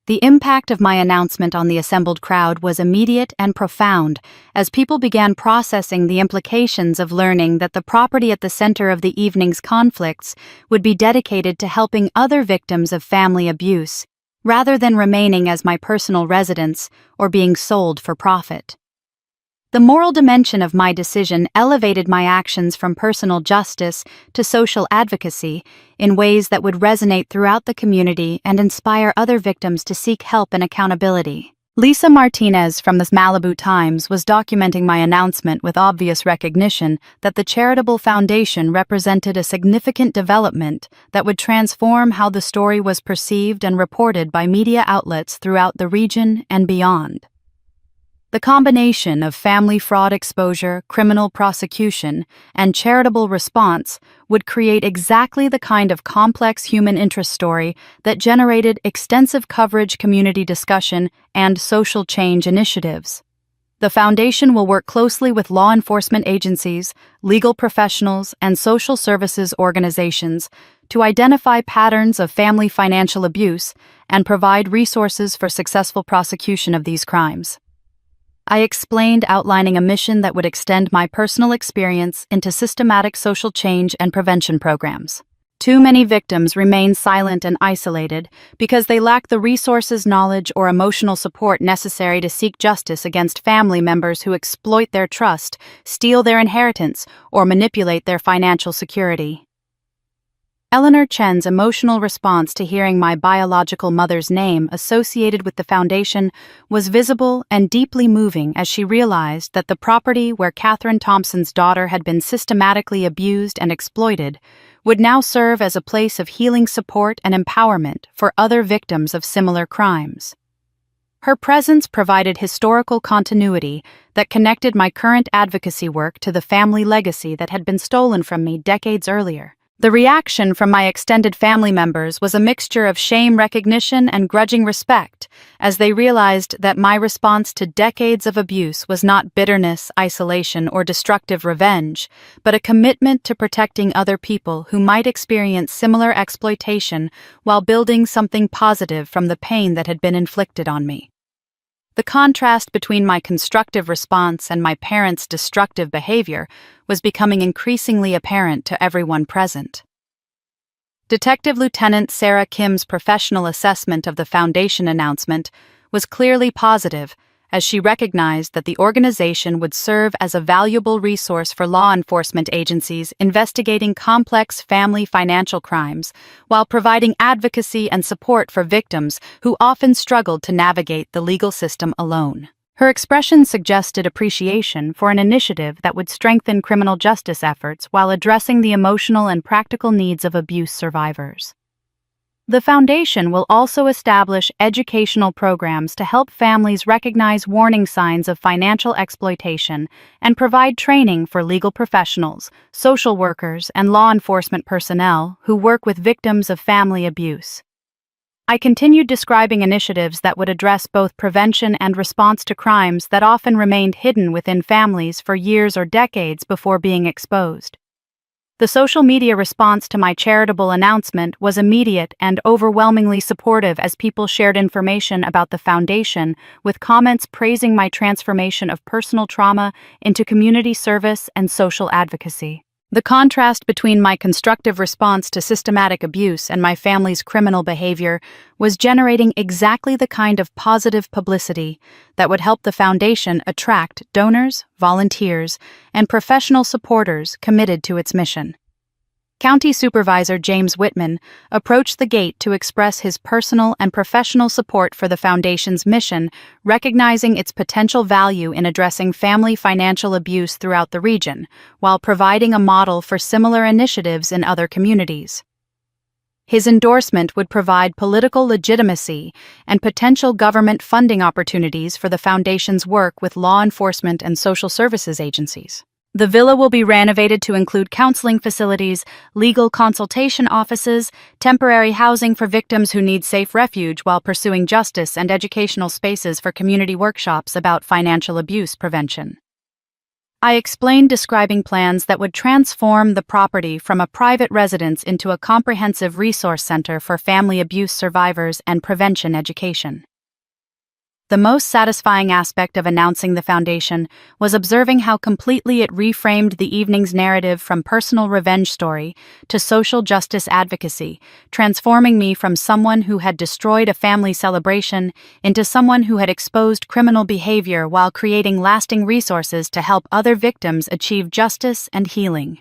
The impact of my announcement on the assembled crowd was immediate and profound, as people began processing the implications of learning that the property at the center of the evening's conflicts would be dedicated to helping other victims of family abuse, rather than remaining as my personal residence or being sold for profit. The moral dimension of my decision elevated my actions from personal justice to social advocacy in ways that would resonate throughout the community and inspire other victims to seek help and accountability. Lisa Martinez from the Malibu Times was documenting my announcement with obvious recognition that the charitable foundation represented a significant development that would transform how the story was perceived and reported by media outlets throughout the region and beyond. The combination of family fraud exposure, criminal prosecution, and charitable response would create exactly the kind of complex human interest story that generated extensive coverage, community discussion, and social change initiatives. The foundation will work closely with law enforcement agencies, legal professionals, and social services organizations to identify patterns of family financial abuse and provide resources for successful prosecution of these crimes. I explained, outlining a mission that would extend my personal experience into systematic social change and prevention programs. Too many victims remain silent and isolated because they lack the resources, knowledge, or emotional support necessary to seek justice against family members who exploit their trust, steal their inheritance, or manipulate their financial security. Eleanor Chen's emotional response to hearing my biological mother's name associated with the foundation was visible and deeply moving as she realized that the property where Catherine Thompson's daughter had been systematically abused and exploited would now serve as a place of healing support and empowerment for other victims of similar crimes. Her presence provided historical continuity that connected my current advocacy work to the family legacy that had been stolen from me decades earlier. The reaction from my extended family members was a mixture of shame, recognition, and grudging respect, as they realized that my response to decades of abuse was not bitterness, isolation, or destructive revenge, but a commitment to protecting other people who might experience similar exploitation while building something positive from the pain that had been inflicted on me. The contrast between my constructive response and my parents' destructive behavior was becoming increasingly apparent to everyone present. Detective Lieutenant Sarah Kim's professional assessment of the foundation announcement was clearly positive, as she recognized that the organization would serve as a valuable resource for law enforcement agencies investigating complex family financial crimes, while providing advocacy and support for victims who often struggled to navigate the legal system alone. Her expression suggested appreciation for an initiative that would strengthen criminal justice efforts while addressing the emotional and practical needs of abuse survivors. The foundation will also establish educational programs to help families recognize warning signs of financial exploitation and provide training for legal professionals, social workers, and law enforcement personnel who work with victims of family abuse. I continued describing initiatives that would address both prevention and response to crimes that often remained hidden within families for years or decades before being exposed. The social media response to my charitable announcement was immediate and overwhelmingly supportive as people shared information about the foundation, with comments praising my transformation of personal trauma into community service and social advocacy. The contrast between my constructive response to systematic abuse and my family's criminal behavior was generating exactly the kind of positive publicity that would help the foundation attract donors, volunteers, and professional supporters committed to its mission. County Supervisor James Whitman approached the gate to express his personal and professional support for the Foundation's mission, recognizing its potential value in addressing family financial abuse throughout the region, while providing a model for similar initiatives in other communities. His endorsement would provide political legitimacy and potential government funding opportunities for the Foundation's work with law enforcement and social services agencies. The villa will be renovated to include counseling facilities, legal consultation offices, temporary housing for victims who need safe refuge while pursuing justice, and educational spaces for community workshops about financial abuse prevention. I explained, describing plans that would transform the property from a private residence into a comprehensive resource center for family abuse survivors and prevention education. The most satisfying aspect of announcing the foundation was observing how completely it reframed the evening's narrative from personal revenge story to social justice advocacy, transforming me from someone who had destroyed a family celebration into someone who had exposed criminal behavior while creating lasting resources to help other victims achieve justice and healing.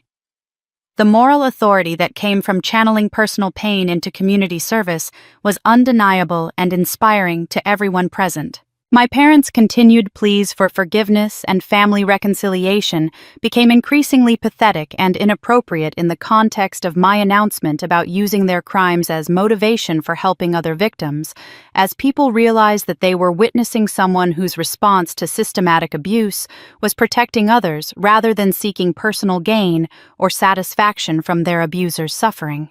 The moral authority that came from channeling personal pain into community service was undeniable and inspiring to everyone present. My parents' continued pleas for forgiveness and family reconciliation became increasingly pathetic and inappropriate in the context of my announcement about using their crimes as motivation for helping other victims, as people realized that they were witnessing someone whose response to systematic abuse was protecting others rather than seeking personal gain or satisfaction from their abuser's suffering.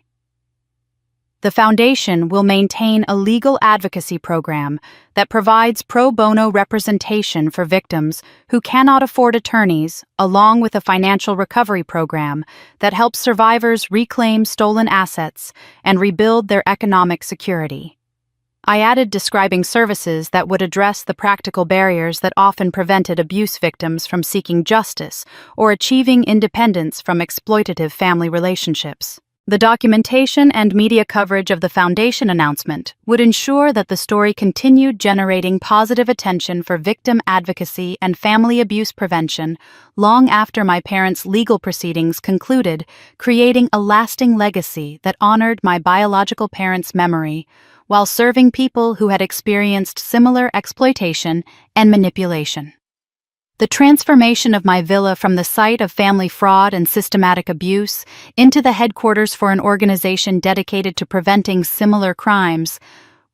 The foundation will maintain a legal advocacy program that provides pro bono representation for victims who cannot afford attorneys, along with a financial recovery program that helps survivors reclaim stolen assets and rebuild their economic security. I added, describing services that would address the practical barriers that often prevented abuse victims from seeking justice or achieving independence from exploitative family relationships. The documentation and media coverage of the foundation announcement would ensure that the story continued generating positive attention for victim advocacy and family abuse prevention long after my parents' legal proceedings concluded, creating a lasting legacy that honored my biological parents' memory while serving people who had experienced similar exploitation and manipulation. The transformation of my villa from the site of family fraud and systematic abuse into the headquarters for an organization dedicated to preventing similar crimes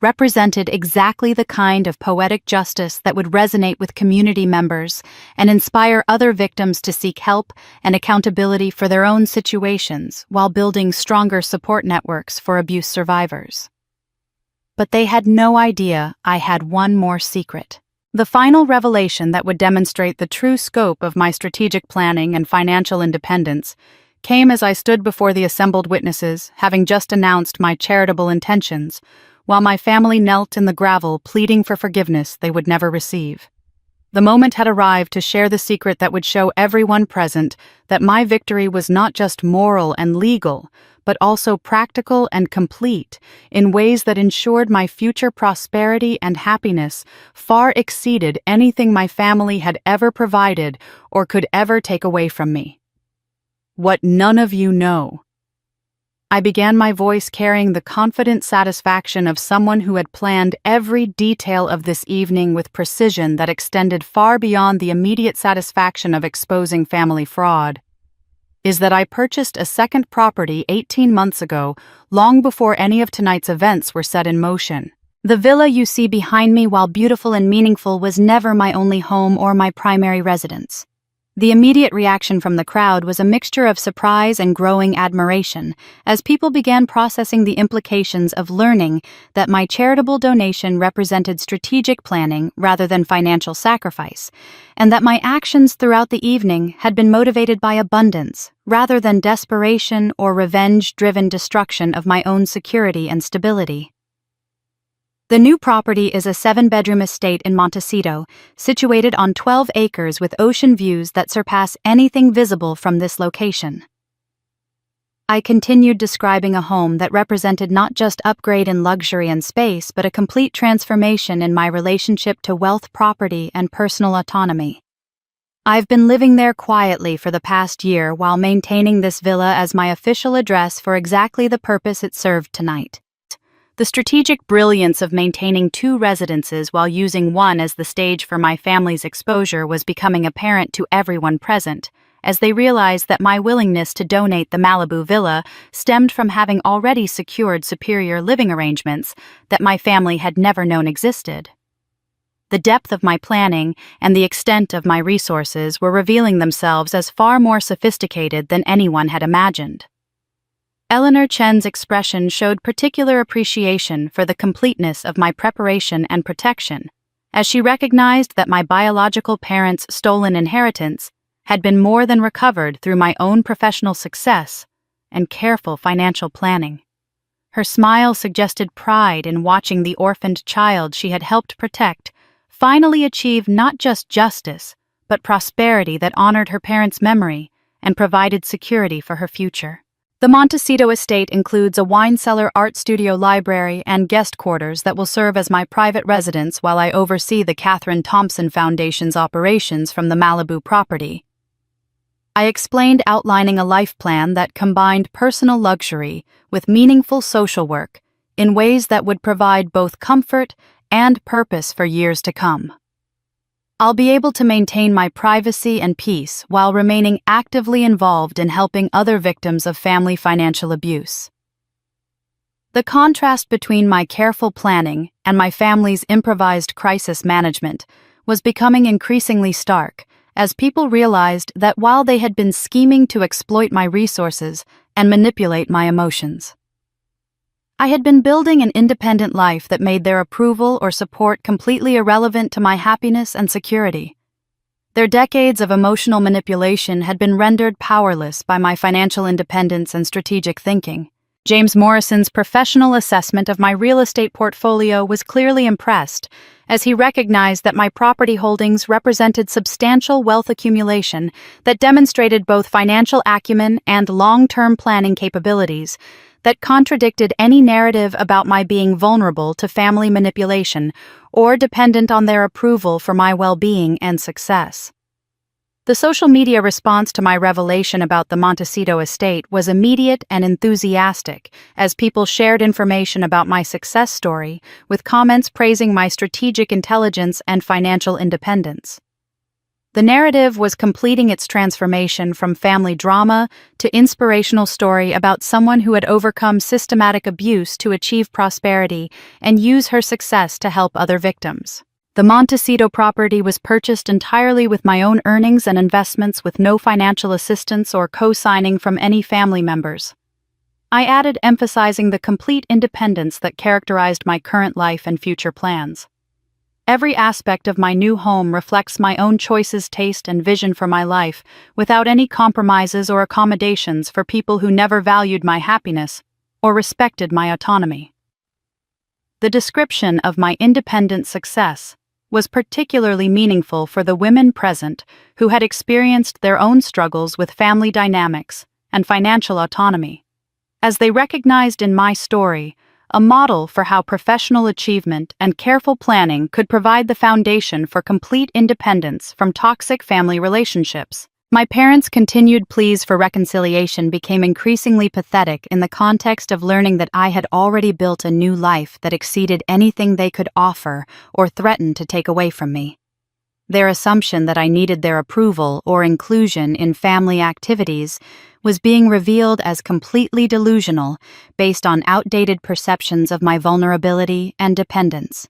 represented exactly the kind of poetic justice that would resonate with community members and inspire other victims to seek help and accountability for their own situations while building stronger support networks for abuse survivors. But they had no idea I had one more secret. The final revelation that would demonstrate the true scope of my strategic planning and financial independence came as I stood before the assembled witnesses, having just announced my charitable intentions, while my family knelt in the gravel pleading for forgiveness they would never receive. The moment had arrived to share the secret that would show everyone present that my victory was not just moral and legal, but also practical and complete in ways that ensured my future prosperity and happiness far exceeded anything my family had ever provided or could ever take away from me. What none of you know. I began, my voice carrying the confident satisfaction of someone who had planned every detail of this evening with precision that extended far beyond the immediate satisfaction of exposing family fraud, is that I purchased a second property 18 months ago, long before any of tonight's events were set in motion. The villa you see behind me, while beautiful and meaningful, was never my only home or my primary residence. The immediate reaction from the crowd was a mixture of surprise and growing admiration as people began processing the implications of learning that my charitable donation represented strategic planning rather than financial sacrifice, and that my actions throughout the evening had been motivated by abundance rather than desperation or revenge-driven destruction of my own security and stability. The new property is a 7-bedroom estate in Montecito, situated on 12 acres with ocean views that surpass anything visible from this location. I continued, describing a home that represented not just upgrade in luxury and space, but a complete transformation in my relationship to wealth, property, and personal autonomy. I've been living there quietly for the past year while maintaining this villa as my official address for exactly the purpose it served tonight. The strategic brilliance of maintaining 2 residences while using one as the stage for my family's exposure was becoming apparent to everyone present, as they realized that my willingness to donate the Malibu villa stemmed from having already secured superior living arrangements that my family had never known existed. The depth of my planning and the extent of my resources were revealing themselves as far more sophisticated than anyone had imagined. Eleanor Chen's expression showed particular appreciation for the completeness of my preparation and protection, as she recognized that my biological parents' stolen inheritance had been more than recovered through my own professional success and careful financial planning. Her smile suggested pride in watching the orphaned child she had helped protect finally achieve not just justice, but prosperity that honored her parents' memory and provided security for her future. The Montecito estate includes a wine cellar, art studio, library, and guest quarters that will serve as my private residence while I oversee the Catherine Thompson Foundation's operations from the Malibu property. I explained outlining a life plan that combined personal luxury with meaningful social work in ways that would provide both comfort and purpose for years to come. I'll be able to maintain my privacy and peace while remaining actively involved in helping other victims of family financial abuse. The contrast between my careful planning and my family's improvised crisis management was becoming increasingly stark as people realized that while they had been scheming to exploit my resources and manipulate my emotions, I had been building an independent life that made their approval or support completely irrelevant to my happiness and security. Their decades of emotional manipulation had been rendered powerless by my financial independence and strategic thinking. James Morrison's professional assessment of my real estate portfolio was clearly impressed, as he recognized that my property holdings represented substantial wealth accumulation that demonstrated both financial acumen and long-term planning capabilities that contradicted any narrative about my being vulnerable to family manipulation or dependent on their approval for my well-being and success. The social media response to my revelation about the Montecito estate was immediate and enthusiastic, as people shared information about my success story, with comments praising my strategic intelligence and financial independence. The narrative was completing its transformation from family drama to inspirational story about someone who had overcome systematic abuse to achieve prosperity and use her success to help other victims. The Montecito property was purchased entirely with my own earnings and investments, with no financial assistance or co-signing from any family members. I added, emphasizing the complete independence that characterized my current life and future plans. Every aspect of my new home reflects my own choices, taste, and vision for my life, without any compromises or accommodations for people who never valued my happiness or respected my autonomy. The description of my independent success was particularly meaningful for the women present who had experienced their own struggles with family dynamics and financial autonomy, as they recognized in my story a model for how professional achievement and careful planning could provide the foundation for complete independence from toxic family relationships. My parents' continued pleas for reconciliation became increasingly pathetic in the context of learning that I had already built a new life that exceeded anything they could offer or threaten to take away from me. Their assumption that I needed their approval or inclusion in family activities was being revealed as completely delusional based on outdated perceptions of my vulnerability and dependence.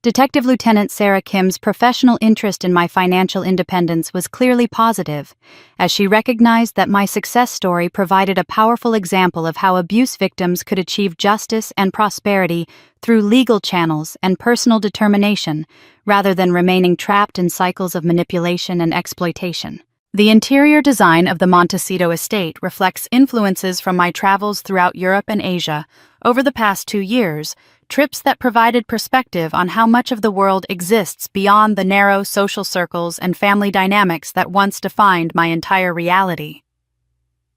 Detective Lieutenant Sarah Kim's professional interest in my financial independence was clearly positive, as she recognized that my success story provided a powerful example of how abuse victims could achieve justice and prosperity through legal channels and personal determination, rather than remaining trapped in cycles of manipulation and exploitation. The interior design of the Montecito estate reflects influences from my travels throughout Europe and Asia over the past 2 years, trips that provided perspective on how much of the world exists beyond the narrow social circles and family dynamics that once defined my entire reality.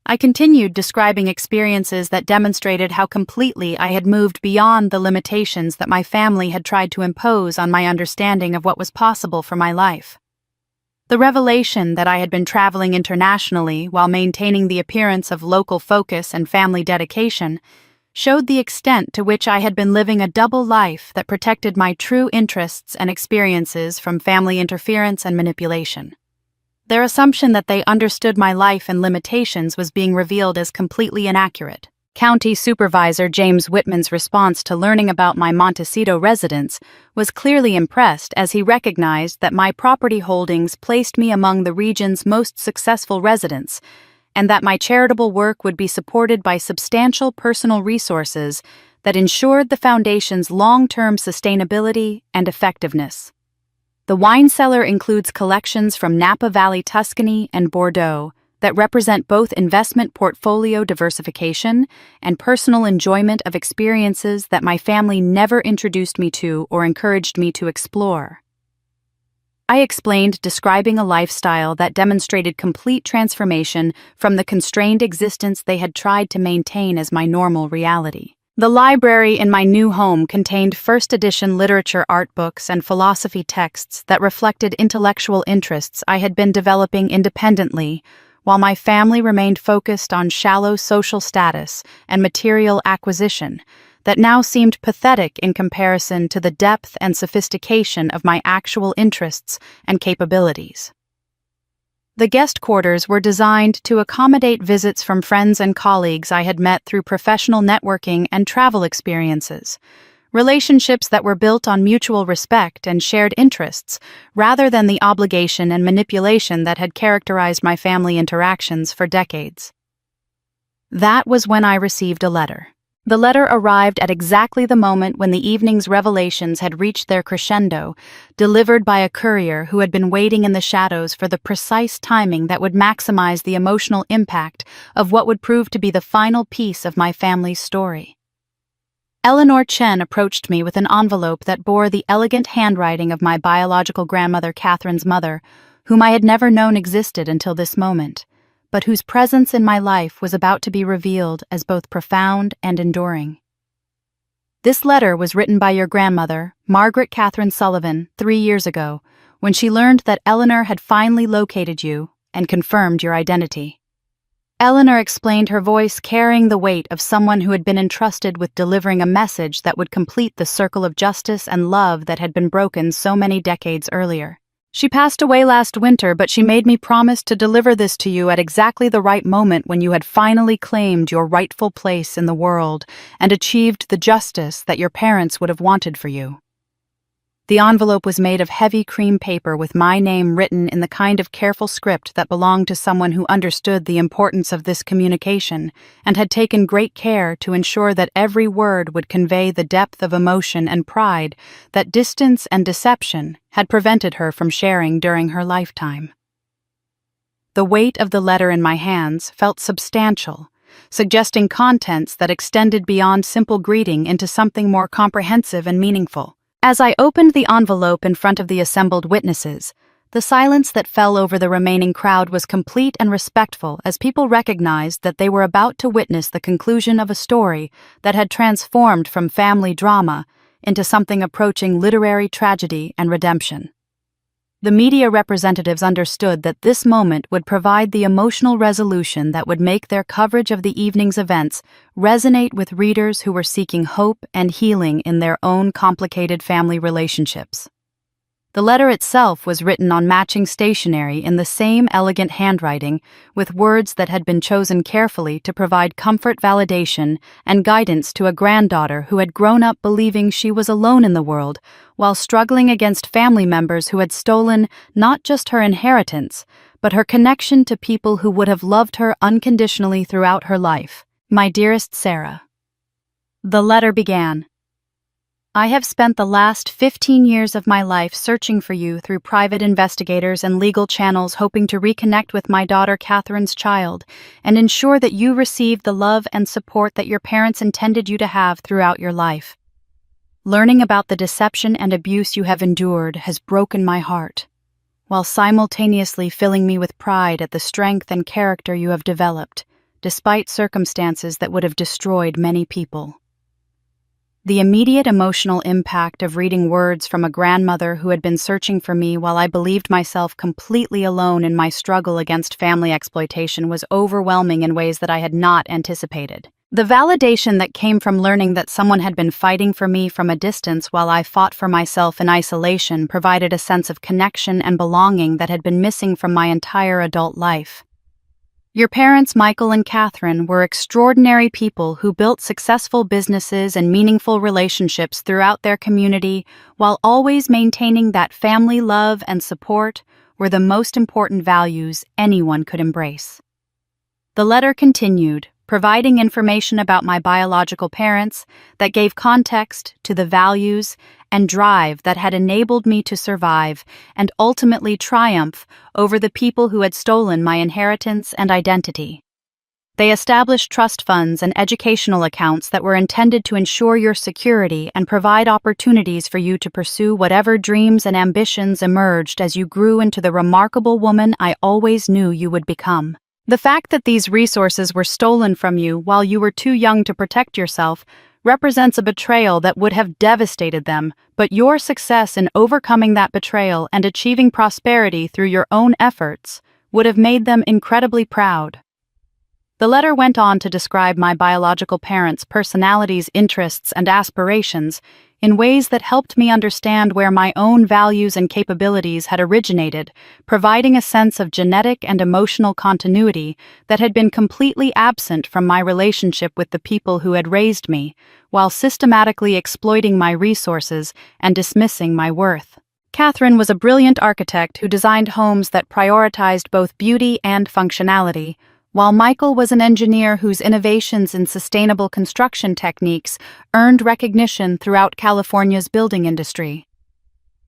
I continued describing experiences that demonstrated how completely I had moved beyond the limitations that my family had tried to impose on my understanding of what was possible for my life. The revelation that I had been traveling internationally while maintaining the appearance of local focus and family dedication showed the extent to which I had been living a double life that protected my true interests and experiences from family interference and manipulation. Their assumption that they understood my life and limitations was being revealed as completely inaccurate. County Supervisor James Whitman's response to learning about my Montecito residence was clearly impressed, as he recognized that my property holdings placed me among the region's most successful residents, and that my charitable work would be supported by substantial personal resources that ensured the foundation's long-term sustainability and effectiveness. The wine cellar includes collections from Napa Valley, Tuscany, and Bordeaux that represent both investment portfolio diversification and personal enjoyment of experiences that my family never introduced me to or encouraged me to explore. I explained, describing a lifestyle that demonstrated complete transformation from the constrained existence they had tried to maintain as my normal reality. The library in my new home contained first edition literature art books and philosophy texts that reflected intellectual interests I had been developing independently, while my family remained focused on shallow social status and material acquisition that now seemed pathetic in comparison to the depth and sophistication of my actual interests and capabilities. The guest quarters were designed to accommodate visits from friends and colleagues I had met through professional networking and travel experiences, relationships that were built on mutual respect and shared interests, rather than the obligation and manipulation that had characterized my family interactions for decades. That was when I received a letter. The letter arrived at exactly the moment when the evening's revelations had reached their crescendo, delivered by a courier who had been waiting in the shadows for the precise timing that would maximize the emotional impact of what would prove to be the final piece of my family's story. Eleanor Chen approached me with an envelope that bore the elegant handwriting of my biological grandmother Catherine's mother, whom I had never known existed until this moment, but whose presence in my life was about to be revealed as both profound and enduring. This letter was written by your grandmother, Margaret Catherine Sullivan, 3 years ago, when she learned that Eleanor had finally located you and confirmed your identity. Eleanor explained, her voice carrying the weight of someone who had been entrusted with delivering a message that would complete the circle of justice and love that had been broken so many decades earlier. She passed away last winter, but she made me promise to deliver this to you at exactly the right moment when you had finally claimed your rightful place in the world and achieved the justice that your parents would have wanted for you. The envelope was made of heavy cream paper with my name written in the kind of careful script that belonged to someone who understood the importance of this communication and had taken great care to ensure that every word would convey the depth of emotion and pride that distance and deception had prevented her from sharing during her lifetime. The weight of the letter in my hands felt substantial, suggesting contents that extended beyond simple greeting into something more comprehensive and meaningful. As I opened the envelope in front of the assembled witnesses, the silence that fell over the remaining crowd was complete and respectful as people recognized that they were about to witness the conclusion of a story that had transformed from family drama into something approaching literary tragedy and redemption. The media representatives understood that this moment would provide the emotional resolution that would make their coverage of the evening's events resonate with readers who were seeking hope and healing in their own complicated family relationships. The letter itself was written on matching stationery in the same elegant handwriting, with words that had been chosen carefully to provide comfort, validation, and guidance to a granddaughter who had grown up believing she was alone in the world, while struggling against family members who had stolen not just her inheritance, but her connection to people who would have loved her unconditionally throughout her life. My dearest Sarah. The letter began. I have spent the last 15 years of my life searching for you through private investigators and legal channels, hoping to reconnect with my daughter Catherine's child and ensure that you receive the love and support that your parents intended you to have throughout your life. Learning about the deception and abuse you have endured has broken my heart, while simultaneously filling me with pride at the strength and character you have developed, despite circumstances that would have destroyed many people. The immediate emotional impact of reading words from a grandmother who had been searching for me while I believed myself completely alone in my struggle against family exploitation was overwhelming in ways that I had not anticipated. The validation that came from learning that someone had been fighting for me from a distance while I fought for myself in isolation provided a sense of connection and belonging that had been missing from my entire adult life. Your parents, Michael and Catherine, were extraordinary people who built successful businesses and meaningful relationships throughout their community, while always maintaining that family love and support were the most important values anyone could embrace. The letter continued, providing information about my biological parents that gave context to the values and drive that had enabled me to survive and ultimately triumph over the people who had stolen my inheritance and identity. They established trust funds and educational accounts that were intended to ensure your security and provide opportunities for you to pursue whatever dreams and ambitions emerged as you grew into the remarkable woman I always knew you would become. The fact that these resources were stolen from you while you were too young to protect yourself represents a betrayal that would have devastated them, but your success in overcoming that betrayal and achieving prosperity through your own efforts would have made them incredibly proud. The letter went on to describe my biological parents' personalities, interests, and aspirations in ways that helped me understand where my own values and capabilities had originated, providing a sense of genetic and emotional continuity that had been completely absent from my relationship with the people who had raised me, while systematically exploiting my resources and dismissing my worth. Catherine was a brilliant architect who designed homes that prioritized both beauty and functionality, while Michael was an engineer whose innovations in sustainable construction techniques earned recognition throughout California's building industry.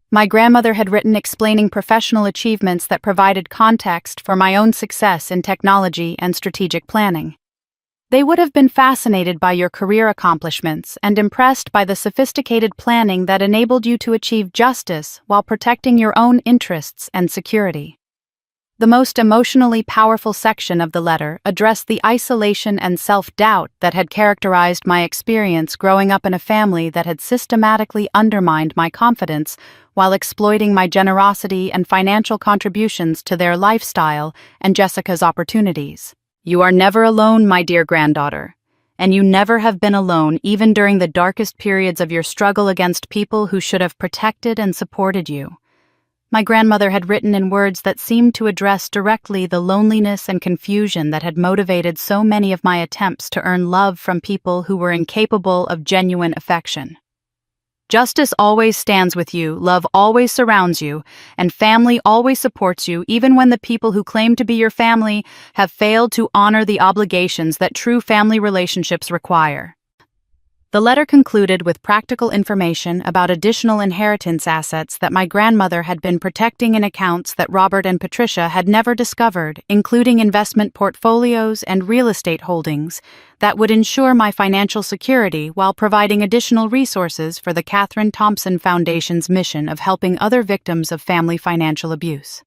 My grandmother had written explaining professional achievements that provided context for my own success in technology and strategic planning. They would have been fascinated by your career accomplishments and impressed by the sophisticated planning that enabled you to achieve justice while protecting your own interests and security. The most emotionally powerful section of the letter addressed the isolation and self-doubt that had characterized my experience growing up in a family that had systematically undermined my confidence while exploiting my generosity and financial contributions to their lifestyle and Jessica's opportunities. You are never alone, my dear granddaughter, and you never have been alone even during the darkest periods of your struggle against people who should have protected and supported you. My grandmother had written in words that seemed to address directly the loneliness and confusion that had motivated so many of my attempts to earn love from people who were incapable of genuine affection. Justice always stands with you, love always surrounds you, and family always supports you even when the people who claim to be your family have failed to honor the obligations that true family relationships require. The letter concluded with practical information about additional inheritance assets that my grandmother had been protecting in accounts that Robert and Patricia had never discovered, including investment portfolios and real estate holdings that would ensure my financial security while providing additional resources for the Catherine Thompson Foundation's mission of helping other victims of family financial abuse.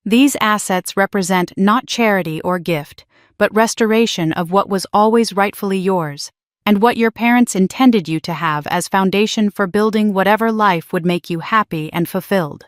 These assets represent not charity or gift, but restoration of what was always rightfully yours, and what your parents intended you to have as foundation for building whatever life would make you happy and fulfilled.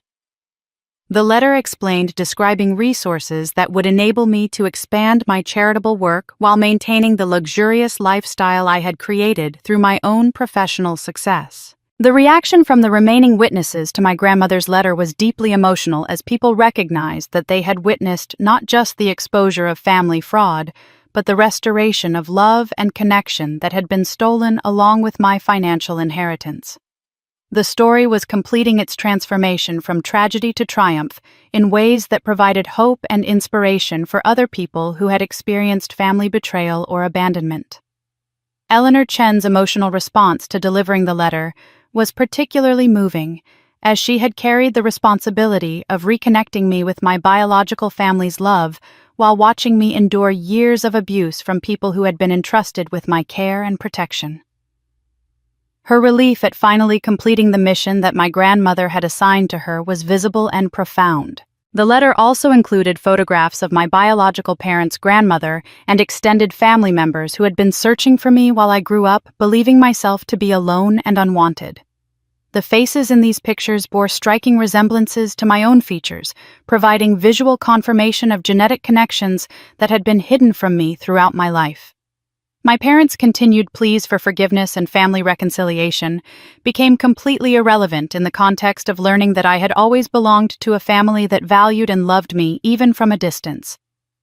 The letter explained describing resources that would enable me to expand my charitable work while maintaining the luxurious lifestyle I had created through my own professional success. The reaction from the remaining witnesses to my grandmother's letter was deeply emotional as people recognized that they had witnessed not just the exposure of family fraud, but the restoration of love and connection that had been stolen along with my financial inheritance. The story was completing its transformation from tragedy to triumph in ways that provided hope and inspiration for other people who had experienced family betrayal or abandonment. Eleanor Chen's emotional response to delivering the letter was particularly moving, as she had carried the responsibility of reconnecting me with my biological family's love while watching me endure years of abuse from people who had been entrusted with my care and protection. Her relief at finally completing the mission that my grandmother had assigned to her was visible and profound. The letter also included photographs of my biological parents' grandmother and extended family members who had been searching for me while I grew up, believing myself to be alone and unwanted. The faces in these pictures bore striking resemblances to my own features, providing visual confirmation of genetic connections that had been hidden from me throughout my life. My parents' continued pleas for forgiveness and family reconciliation became completely irrelevant in the context of learning that I had always belonged to a family that valued and loved me even from a distance,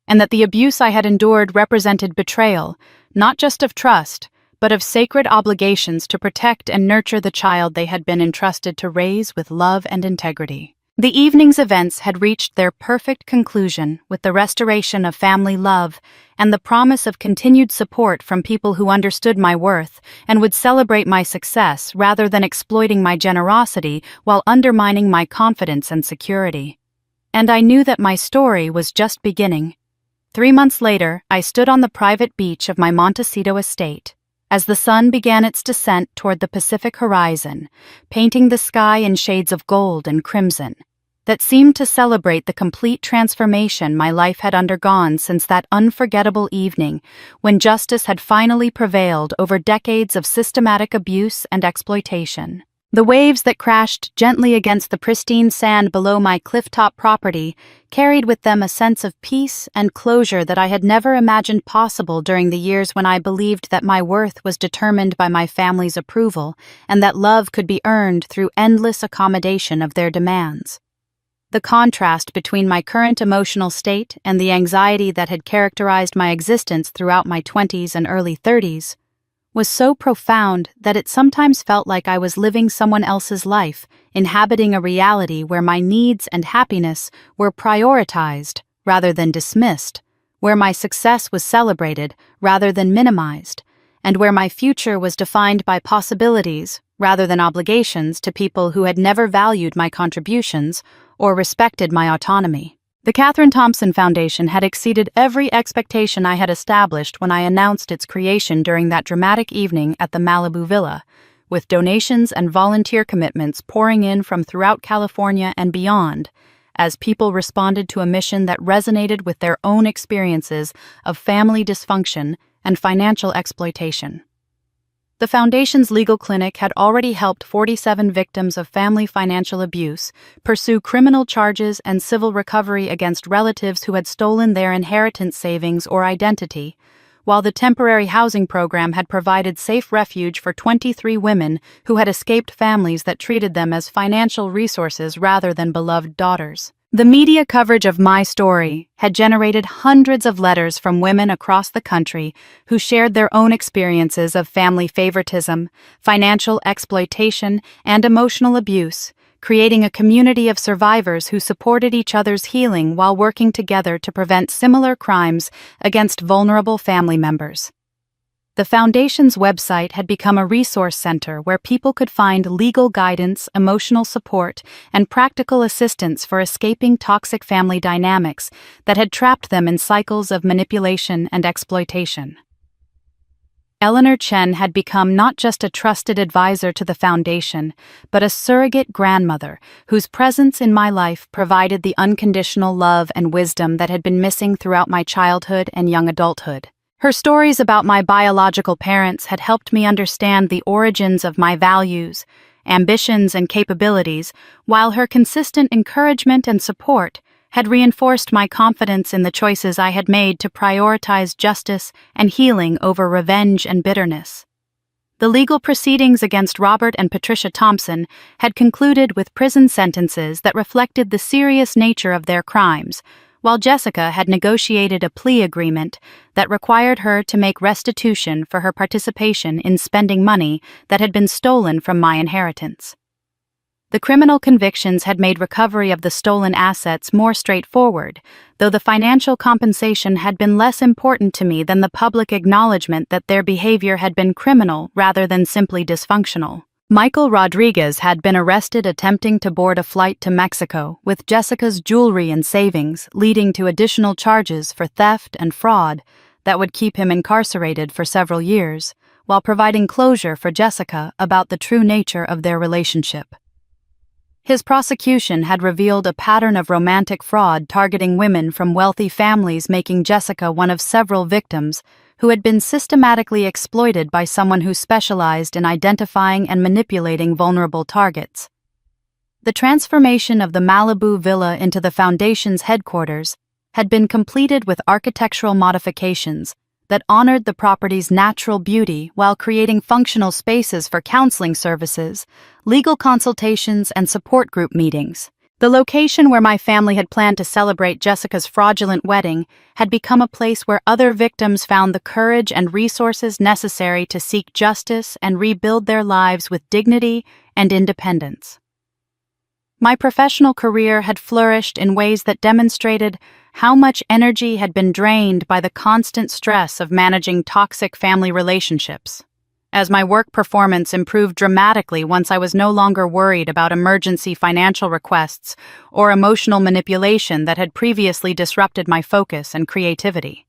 and that the abuse I had endured represented betrayal, not just of trust, but of sacred obligations to protect and nurture the child they had been entrusted to raise with love and integrity. The evening's events had reached their perfect conclusion with the restoration of family love and the promise of continued support from people who understood my worth and would celebrate my success rather than exploiting my generosity while undermining my confidence and security. And I knew that my story was just beginning. 3 months later, I stood on the private beach of my Montecito estate as the sun began its descent toward the Pacific horizon, painting the sky in shades of gold and crimson that seemed to celebrate the complete transformation my life had undergone since that unforgettable evening when justice had finally prevailed over decades of systematic abuse and exploitation. The waves that crashed gently against the pristine sand below my clifftop property carried with them a sense of peace and closure that I had never imagined possible during the years when I believed that my worth was determined by my family's approval and that love could be earned through endless accommodation of their demands. The contrast between my current emotional state and the anxiety that had characterized my existence throughout my 20s and early 30s was so profound that it sometimes felt like I was living someone else's life, inhabiting a reality where my needs and happiness were prioritized rather than dismissed, where my success was celebrated rather than minimized, and where my future was defined by possibilities rather than obligations to people who had never valued my contributions or respected my autonomy. The Katherine Thompson Foundation had exceeded every expectation I had established when I announced its creation during that dramatic evening at the Malibu Villa, with donations and volunteer commitments pouring in from throughout California and beyond, as people responded to a mission that resonated with their own experiences of family dysfunction and financial exploitation. The Foundation's legal clinic had already helped 47 victims of family financial abuse pursue criminal charges and civil recovery against relatives who had stolen their inheritance savings or identity, while the temporary housing program had provided safe refuge for 23 women who had escaped families that treated them as financial resources rather than beloved daughters. The media coverage of my story had generated hundreds of letters from women across the country who shared their own experiences of family favoritism, financial exploitation, and emotional abuse, creating a community of survivors who supported each other's healing while working together to prevent similar crimes against vulnerable family members. The Foundation's website had become a resource center where people could find legal guidance, emotional support, and practical assistance for escaping toxic family dynamics that had trapped them in cycles of manipulation and exploitation. Eleanor Chen had become not just a trusted advisor to the Foundation, but a surrogate grandmother whose presence in my life provided the unconditional love and wisdom that had been missing throughout my childhood and young adulthood. Her stories about my biological parents had helped me understand the origins of my values, ambitions, and capabilities, while her consistent encouragement and support had reinforced my confidence in the choices I had made to prioritize justice and healing over revenge and bitterness. The legal proceedings against Robert and Patricia Thompson had concluded with prison sentences that reflected the serious nature of their crimes, while Jessica had negotiated a plea agreement that required her to make restitution for her participation in spending money that had been stolen from my inheritance. The criminal convictions had made recovery of the stolen assets more straightforward, though the financial compensation had been less important to me than the public acknowledgement that their behavior had been criminal rather than simply dysfunctional. Michael Rodriguez had been arrested attempting to board a flight to Mexico with Jessica's jewelry and savings, leading to additional charges for theft and fraud that would keep him incarcerated for several years, while providing closure for Jessica about the true nature of their relationship. His prosecution had revealed a pattern of romantic fraud targeting women from wealthy families, making Jessica one of several victims who had been systematically exploited by someone who specialized in identifying and manipulating vulnerable targets. The transformation of the Malibu Villa into the Foundation's headquarters had been completed with architectural modifications that honored the property's natural beauty while creating functional spaces for counseling services, legal consultations, and support group meetings. The location where my family had planned to celebrate Jessica's fraudulent wedding had become a place where other victims found the courage and resources necessary to seek justice and rebuild their lives with dignity and independence. My professional career had flourished in ways that demonstrated how much energy had been drained by the constant stress of managing toxic family relationships. As my work performance improved dramatically once I was no longer worried about emergency financial requests or emotional manipulation that had previously disrupted my focus and creativity.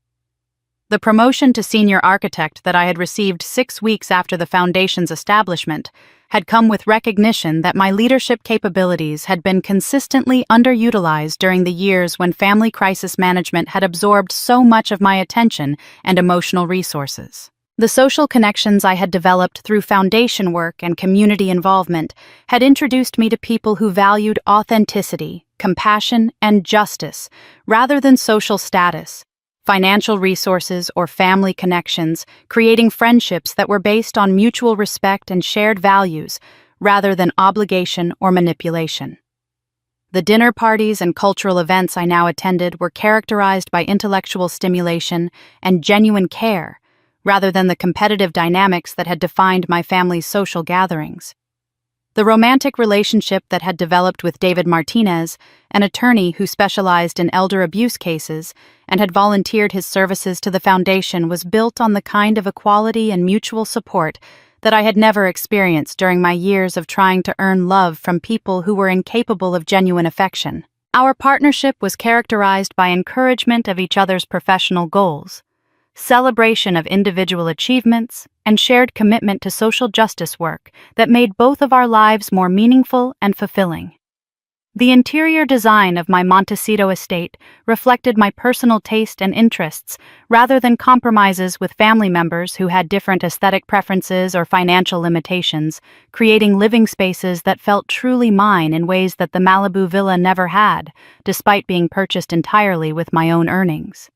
The promotion to senior architect that I had received 6 weeks after the foundation's establishment had come with recognition that my leadership capabilities had been consistently underutilized during the years when family crisis management had absorbed so much of my attention and emotional resources. The social connections I had developed through foundation work and community involvement had introduced me to people who valued authenticity, compassion, and justice rather than social status, financial resources, or family connections, creating friendships that were based on mutual respect and shared values rather than obligation or manipulation. The dinner parties and cultural events I now attended were characterized by intellectual stimulation and genuine care, rather than the competitive dynamics that had defined my family's social gatherings. The romantic relationship that had developed with David Martinez, an attorney who specialized in elder abuse cases and had volunteered his services to the foundation, was built on the kind of equality and mutual support that I had never experienced during my years of trying to earn love from people who were incapable of genuine affection. Our partnership was characterized by encouragement of each other's professional goals, celebration of individual achievements, and shared commitment to social justice work that made both of our lives more meaningful and fulfilling. The interior design of my Montecito estate reflected my personal taste and interests rather than compromises with family members who had different aesthetic preferences or financial limitations, creating living spaces that felt truly mine in ways that the Malibu villa never had, despite being purchased entirely with my own earnings.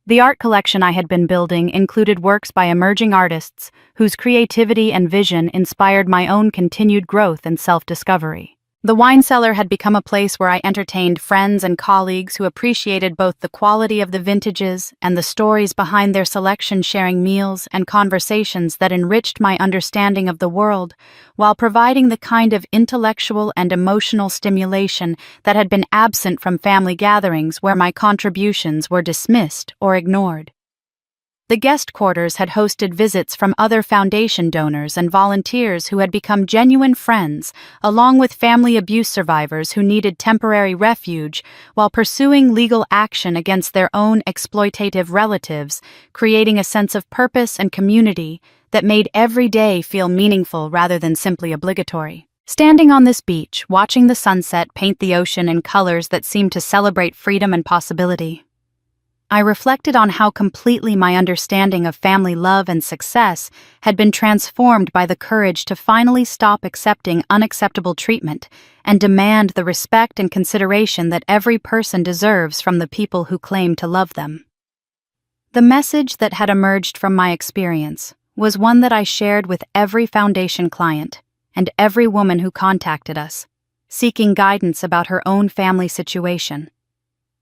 The art collection I had been building included works by emerging artists whose creativity and vision inspired my own continued growth and self-discovery. The wine cellar had become a place where I entertained friends and colleagues who appreciated both the quality of the vintages and the stories behind their selection, sharing meals and conversations that enriched my understanding of the world, while providing the kind of intellectual and emotional stimulation that had been absent from family gatherings where my contributions were dismissed or ignored. The guest quarters had hosted visits from other foundation donors and volunteers who had become genuine friends, along with family abuse survivors who needed temporary refuge while pursuing legal action against their own exploitative relatives, creating a sense of purpose and community that made every day feel meaningful rather than simply obligatory. Standing on this beach, watching the sunset paint the ocean in colors that seemed to celebrate freedom and possibility, I reflected on how completely my understanding of family love and success had been transformed by the courage to finally stop accepting unacceptable treatment and demand the respect and consideration that every person deserves from the people who claim to love them. The message that had emerged from my experience was one that I shared with every foundation client and every woman who contacted us, seeking guidance about her own family situation.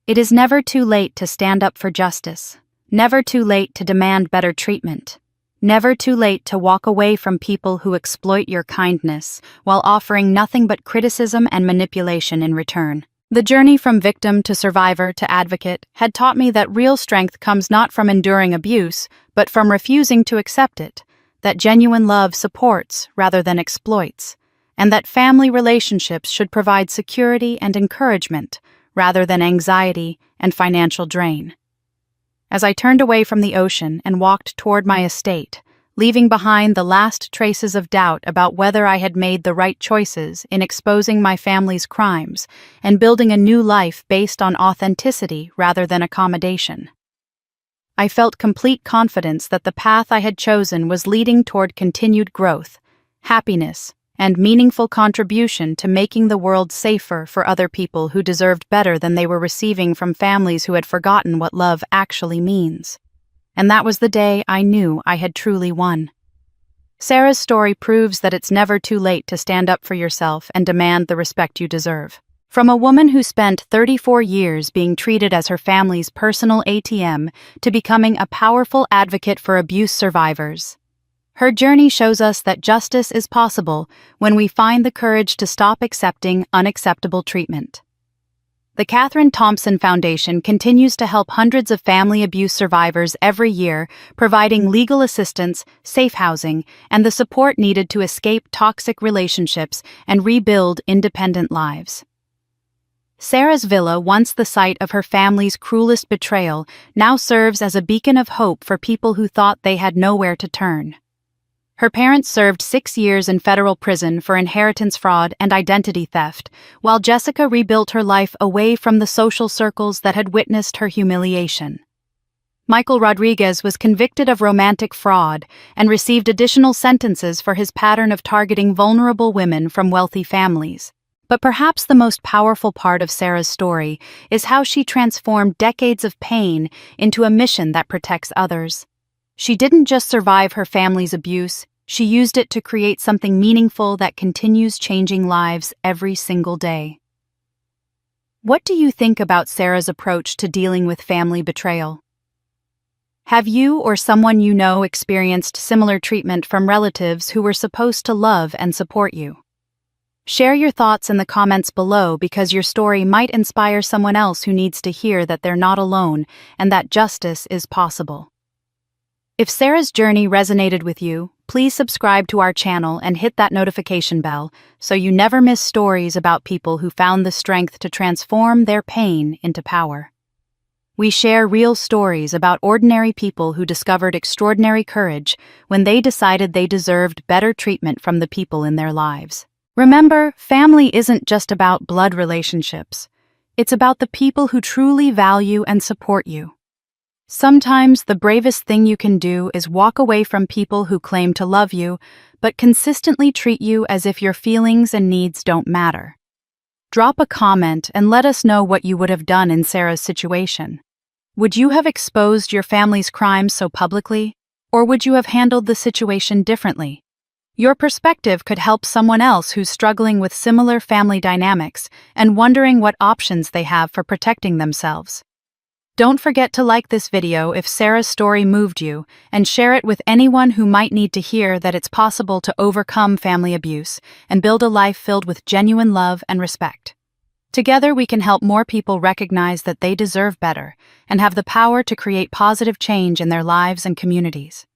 It is never too late to stand up for justice, never too late to demand better treatment, never too late to walk away from people who exploit your kindness while offering nothing but criticism and manipulation in return. The journey from victim to survivor to advocate had taught me that real strength comes not from enduring abuse, but from refusing to accept it, that genuine love supports rather than exploits, and that family relationships should provide security and encouragement rather than anxiety and financial drain. As I turned away from the ocean and walked toward my estate, leaving behind the last traces of doubt about whether I had made the right choices in exposing my family's crimes and building a new life based on authenticity rather than accommodation, I felt complete confidence that the path I had chosen was leading toward continued growth, happiness, and meaningful contribution to making the world safer for other people who deserved better than they were receiving from families who had forgotten what love actually means. And that was the day I knew I had truly won. Sarah's story proves that it's never too late to stand up for yourself and demand the respect you deserve. From a woman who spent 34 years being treated as her family's personal ATM to becoming a powerful advocate for abuse survivors, Her journey shows us that justice is possible when we find the courage to stop accepting unacceptable treatment. The Katherine Thompson Foundation continues to help hundreds of family abuse survivors every year, providing legal assistance, safe housing, and the support needed to escape toxic relationships and rebuild independent lives. Sarah's villa, once the site of her family's cruelest betrayal, now serves as a beacon of hope for people who thought they had nowhere to turn. Her parents served 6 years in federal prison for inheritance fraud and identity theft, while Jessica rebuilt her life away from the social circles that had witnessed her humiliation. Michael Rodriguez was convicted of romantic fraud and received additional sentences for his pattern of targeting vulnerable women from wealthy families. But perhaps the most powerful part of Sarah's story is how she transformed decades of pain into a mission that protects others. She didn't just survive her family's abuse, she used it to create something meaningful that continues changing lives every single day. What do you think about Sarah's approach to dealing with family betrayal? Have you or someone you know experienced similar treatment from relatives who were supposed to love and support you? Share your thoughts in the comments below because your story might inspire someone else who needs to hear that they're not alone and that justice is possible. If Sarah's journey resonated with you, please subscribe to our channel and hit that notification bell so you never miss stories about people who found the strength to transform their pain into power. We share real stories about ordinary people who discovered extraordinary courage when they decided they deserved better treatment from the people in their lives. Remember, family isn't just about blood relationships. It's about the people who truly value and support you. Sometimes the bravest thing you can do is walk away from people who claim to love you, but consistently treat you as if your feelings and needs don't matter. Drop a comment and let us know what you would have done in Sarah's situation. Would you have exposed your family's crimes so publicly, or would you have handled the situation differently? Your perspective could help someone else who's struggling with similar family dynamics and wondering what options they have for protecting themselves. Don't forget to like this video if Sarah's story moved you, and share it with anyone who might need to hear that it's possible to overcome family abuse and build a life filled with genuine love and respect. Together we can help more people recognize that they deserve better and have the power to create positive change in their lives and communities.